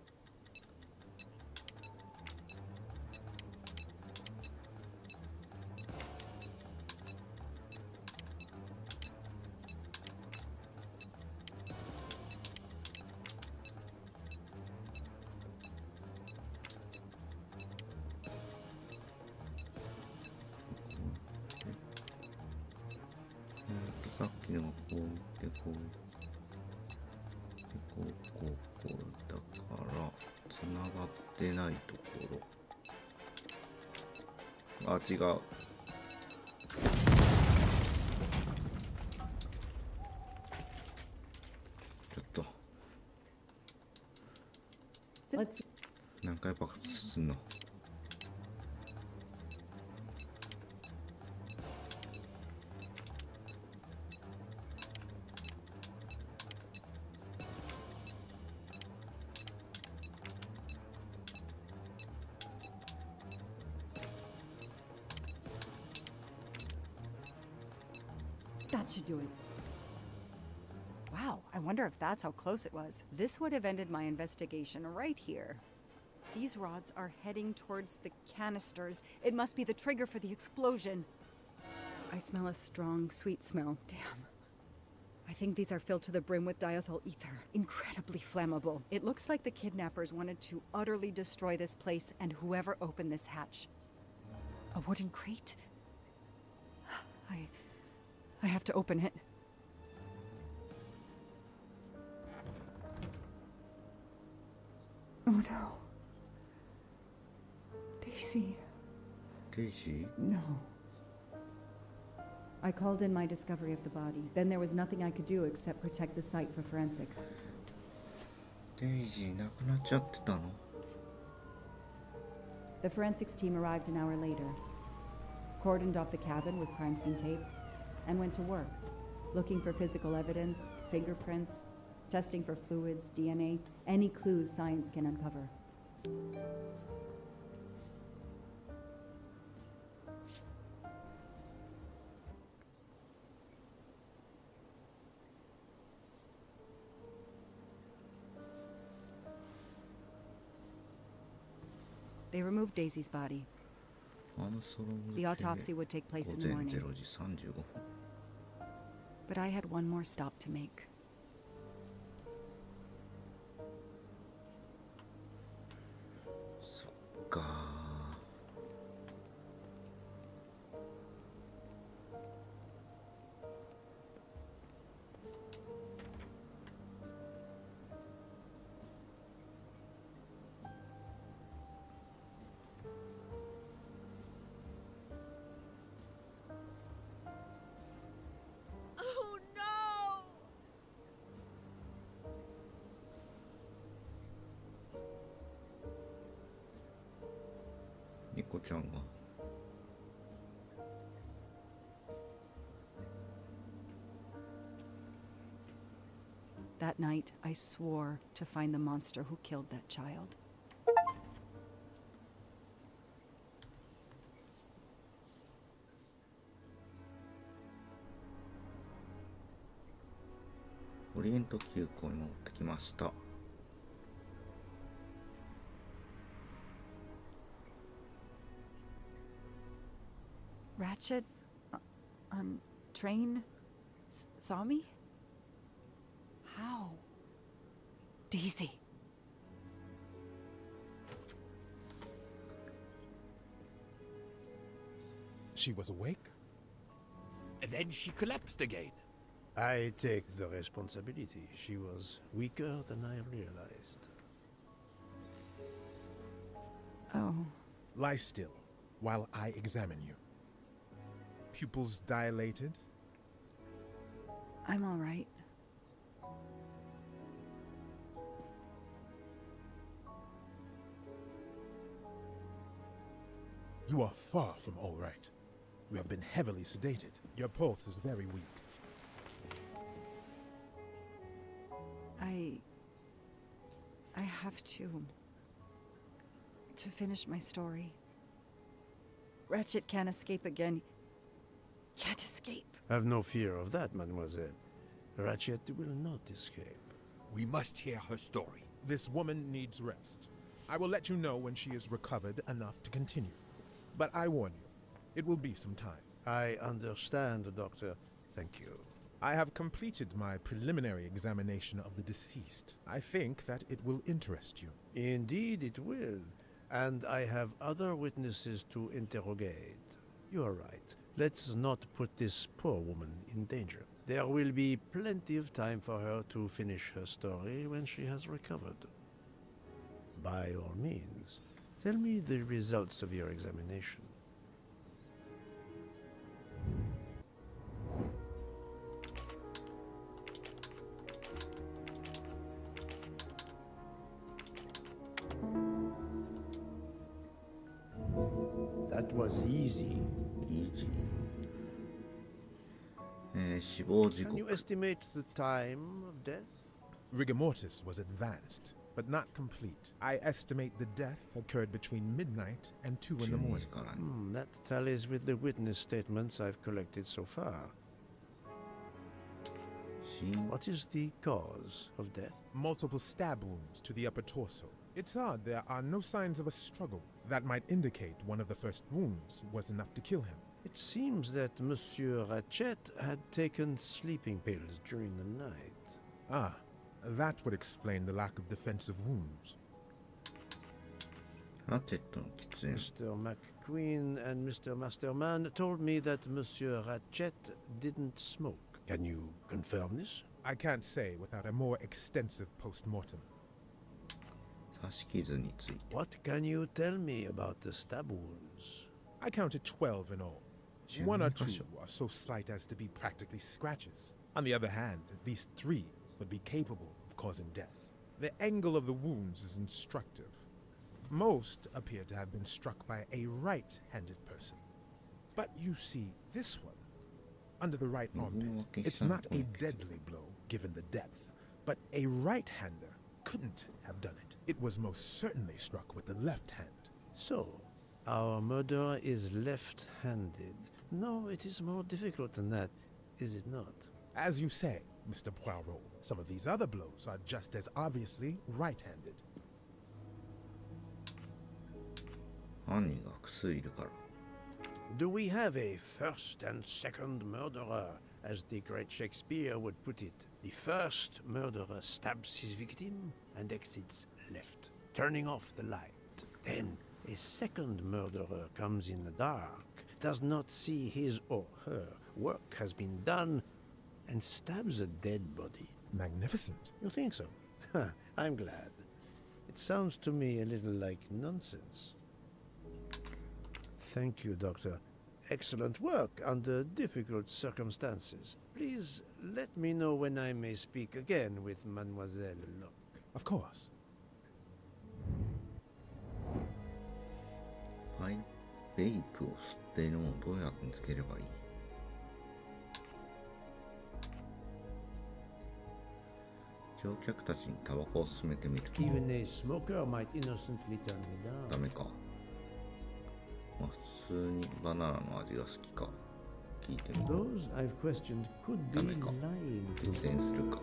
さっきのがこうでこうだからつながってないところ。あ、違う。ちょっと何回爆発すんの？That should do it. Wow, I wonder if that's how close it was. This would have ended my investigation right here. These rods are heading towards the canisters. It must be the trigger for the explosion. I smell a strong, sweet smell. Damn. I think these are filled to the brim with diethyl ether. Incredibly flammable. It looks like the kidnappers wanted to utterly destroy this place and whoever opened this hatch. A wooden crate? I have to open it. Oh no. Daisy. Daisy? No. I called in my discovery of the body. Then there was nothing I could do except protect the site for forensics. Daisy 亡くなっちゃってたの? The forensics team arrived an hour later, cordoned off the cabin with crime scene tape, and went to work, looking for physical evidence, fingerprints, testing for fluids, DNA, any clues science can uncover. They removed Daisy's body. The autopsy would take place in the morning. But I had one more stop to make. Oh no! 猫ちゃんが That night, I swore to find the monster who killed that child. Orient 急行に乗ってきました。Ratchet on train saw me? How? Daisy. She was awake? And then she collapsed again. I take the responsibility. She was weaker than I realized. Oh. Lie still while I examine you. Pupils dilated? I'm all right. You are far from all right. You have been heavily sedated. Your pulse is very weak. I have to finish my story. Ratchet can't escape again. Can't escape. Have no fear of that, mademoiselle. Ratchet will not escape. We must hear her story. This woman needs rest. I will let you know when she is recovered enough to continue. But I warn you, it will be some time. I understand, Doctor. Thank you. I have completed my preliminary examination of the deceased. I think that it will interest you. Indeed it will. And I have other witnesses to interrogate. You are right. Let's not put this poor woman in danger. There will be plenty of time for her to finish her story when she has recovered. By all means, tell me the results of your examination. That was easy. Easy. 死亡時 Can 刻 you estimate the time of death? Rigor mortis was advanced, but not complete. I estimate the death occurred between midnight and 2 in the morning. That tallies with the witness statements I've collected so far. What is the cause of death? Multiple stab wounds to the upper torso. It's odd there are no signs of a struggle. That might indicate one of the first wounds was enough to kill him. It seems that Monsieur Ratchet had taken sleeping pills during the night. Ah, that would explain the lack of defensive wounds. ラチェットの喫煙 Mr. McQueen and Mr. Masterman told me that Monsieur Ratchet didn't smoke. Can you confirm this? I can't say without a more extensive post-mortem. 刺し傷について What can you tell me about the stab wounds? I counted 12 in all. One or two 12 are so slight as to be practically scratches. On the other hand, at least 3 would be capable of causing death. The angle of the wounds is instructive. Most appear to have been struck by a right-handed person. But you see, this one, under the right armpit, it's not a deadly blow given the depth, But a right-hander couldn't have done it. It was most certainly struck with the left hand. So, our murderer is left-handed. No, it is more difficult than that, is it not? As you say, Mr. Poirot, some of these other blows are just as obviously right-handed. 犯人が複数いるから。 Do we have a first and second murderer, as the great Shakespeare would put it? The first murderer stabs his victim and exits left, turning off the light. Then a second murderer comes in the dark, does not see his or her work has been done, and stabs a dead body. Magnificent. You think so? I'm glad. It sounds to me a little like nonsense. Thank you, Doctor. Excellent work under difficult circumstances. Please let me know when I may speak again with Mademoiselle Locke. Of course. ベイプを吸っているのをどうやって見つければいい？乗客たちにタバコを勧めてみる。Even a smoker might innocently turn me down. ダメか。まあ普通にバナナの味が好きか聞いてみる。Those I've questioned could be ダメか。 lying. 実演するか。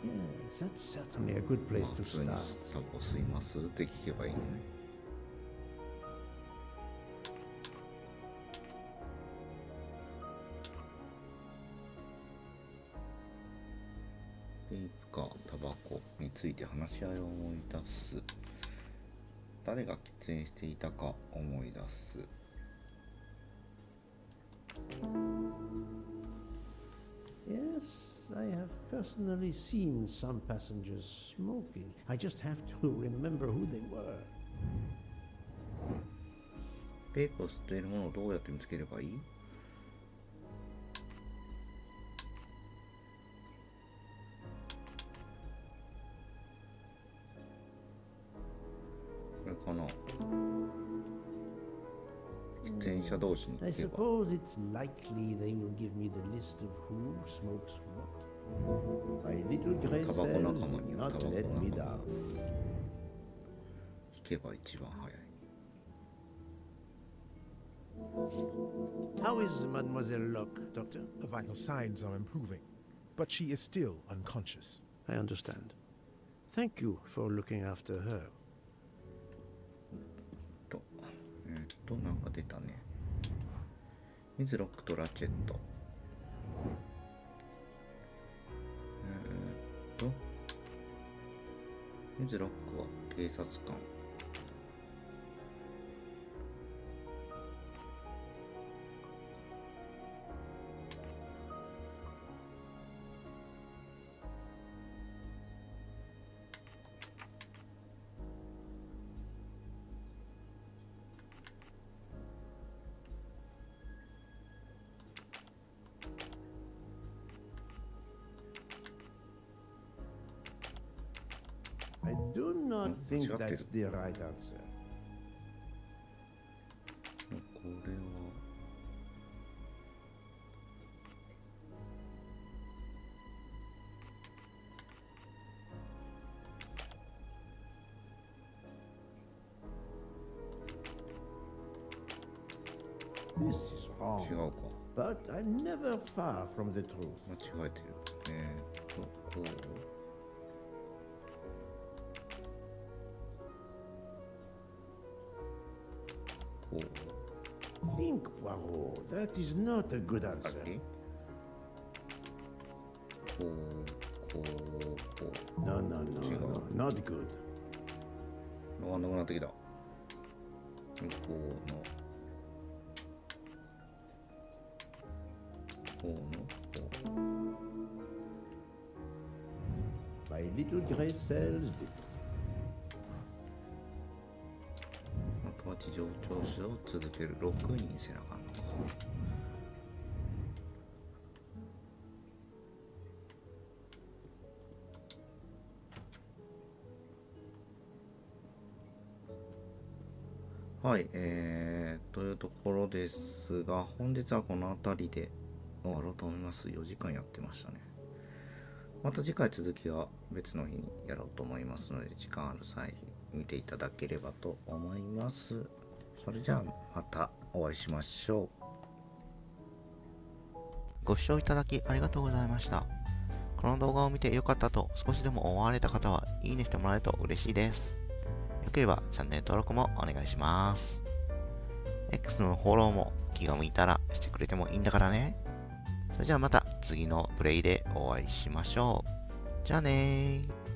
Yes, that's certainly a good place まあ to 普通に start. タバコ吸いますって聞けばいいのね。ベイプかタバコについて話し合いを思い出す。誰が喫煙していたか思い出す。Yes, I have personally seen some passengers smoking. I just have to remember who they were. ベイプを吸っているものをどうやって見つければいい？これかな。喫煙者同士に I 聞けば。 suppose it's likely they will give me the list of who smokes what. My little gray タバコ cells 仲間に did は not タバコ let 仲 me 間 down. 聞けば一番早い。 How is Mademoiselle Locke, Doctor? Her vital signs are improving, but she is still unconscious. I understand. Thank you for looking after her. なんか出たね。水ロックとラチェット。水ロックは警察官。I do not think 違ってる。 that's the right answer. これは。This is wrong. 違うか。 But I'm never far from the truth. 間違えてる。こう。こう。 Think, Poirot. That is not a good answer. こう、こう、こう。 No, no, no, 違う。 no, not good. わかんなくなってきた。こうの。こうの。こう。 My little gray cells did. あとは事情聴取を続ける。6人せなあかんのか。はい、というところですが、本日はこの辺りで終わろうと思います。4時間やってましたね。また次回続きは別の日にやろうと思いますので、時間ある際に見ていただければと思います。それじゃあまたお会いしましょう。ご視聴いただきありがとうございました。この動画を見て良かったと少しでも思われた方はいいねしてもらえると嬉しいです。よければチャンネル登録もお願いします。X のフォローも気が向いたらしてくれてもいいんだからね。それじゃあまた次のプレイでお会いしましょう。じゃあねー。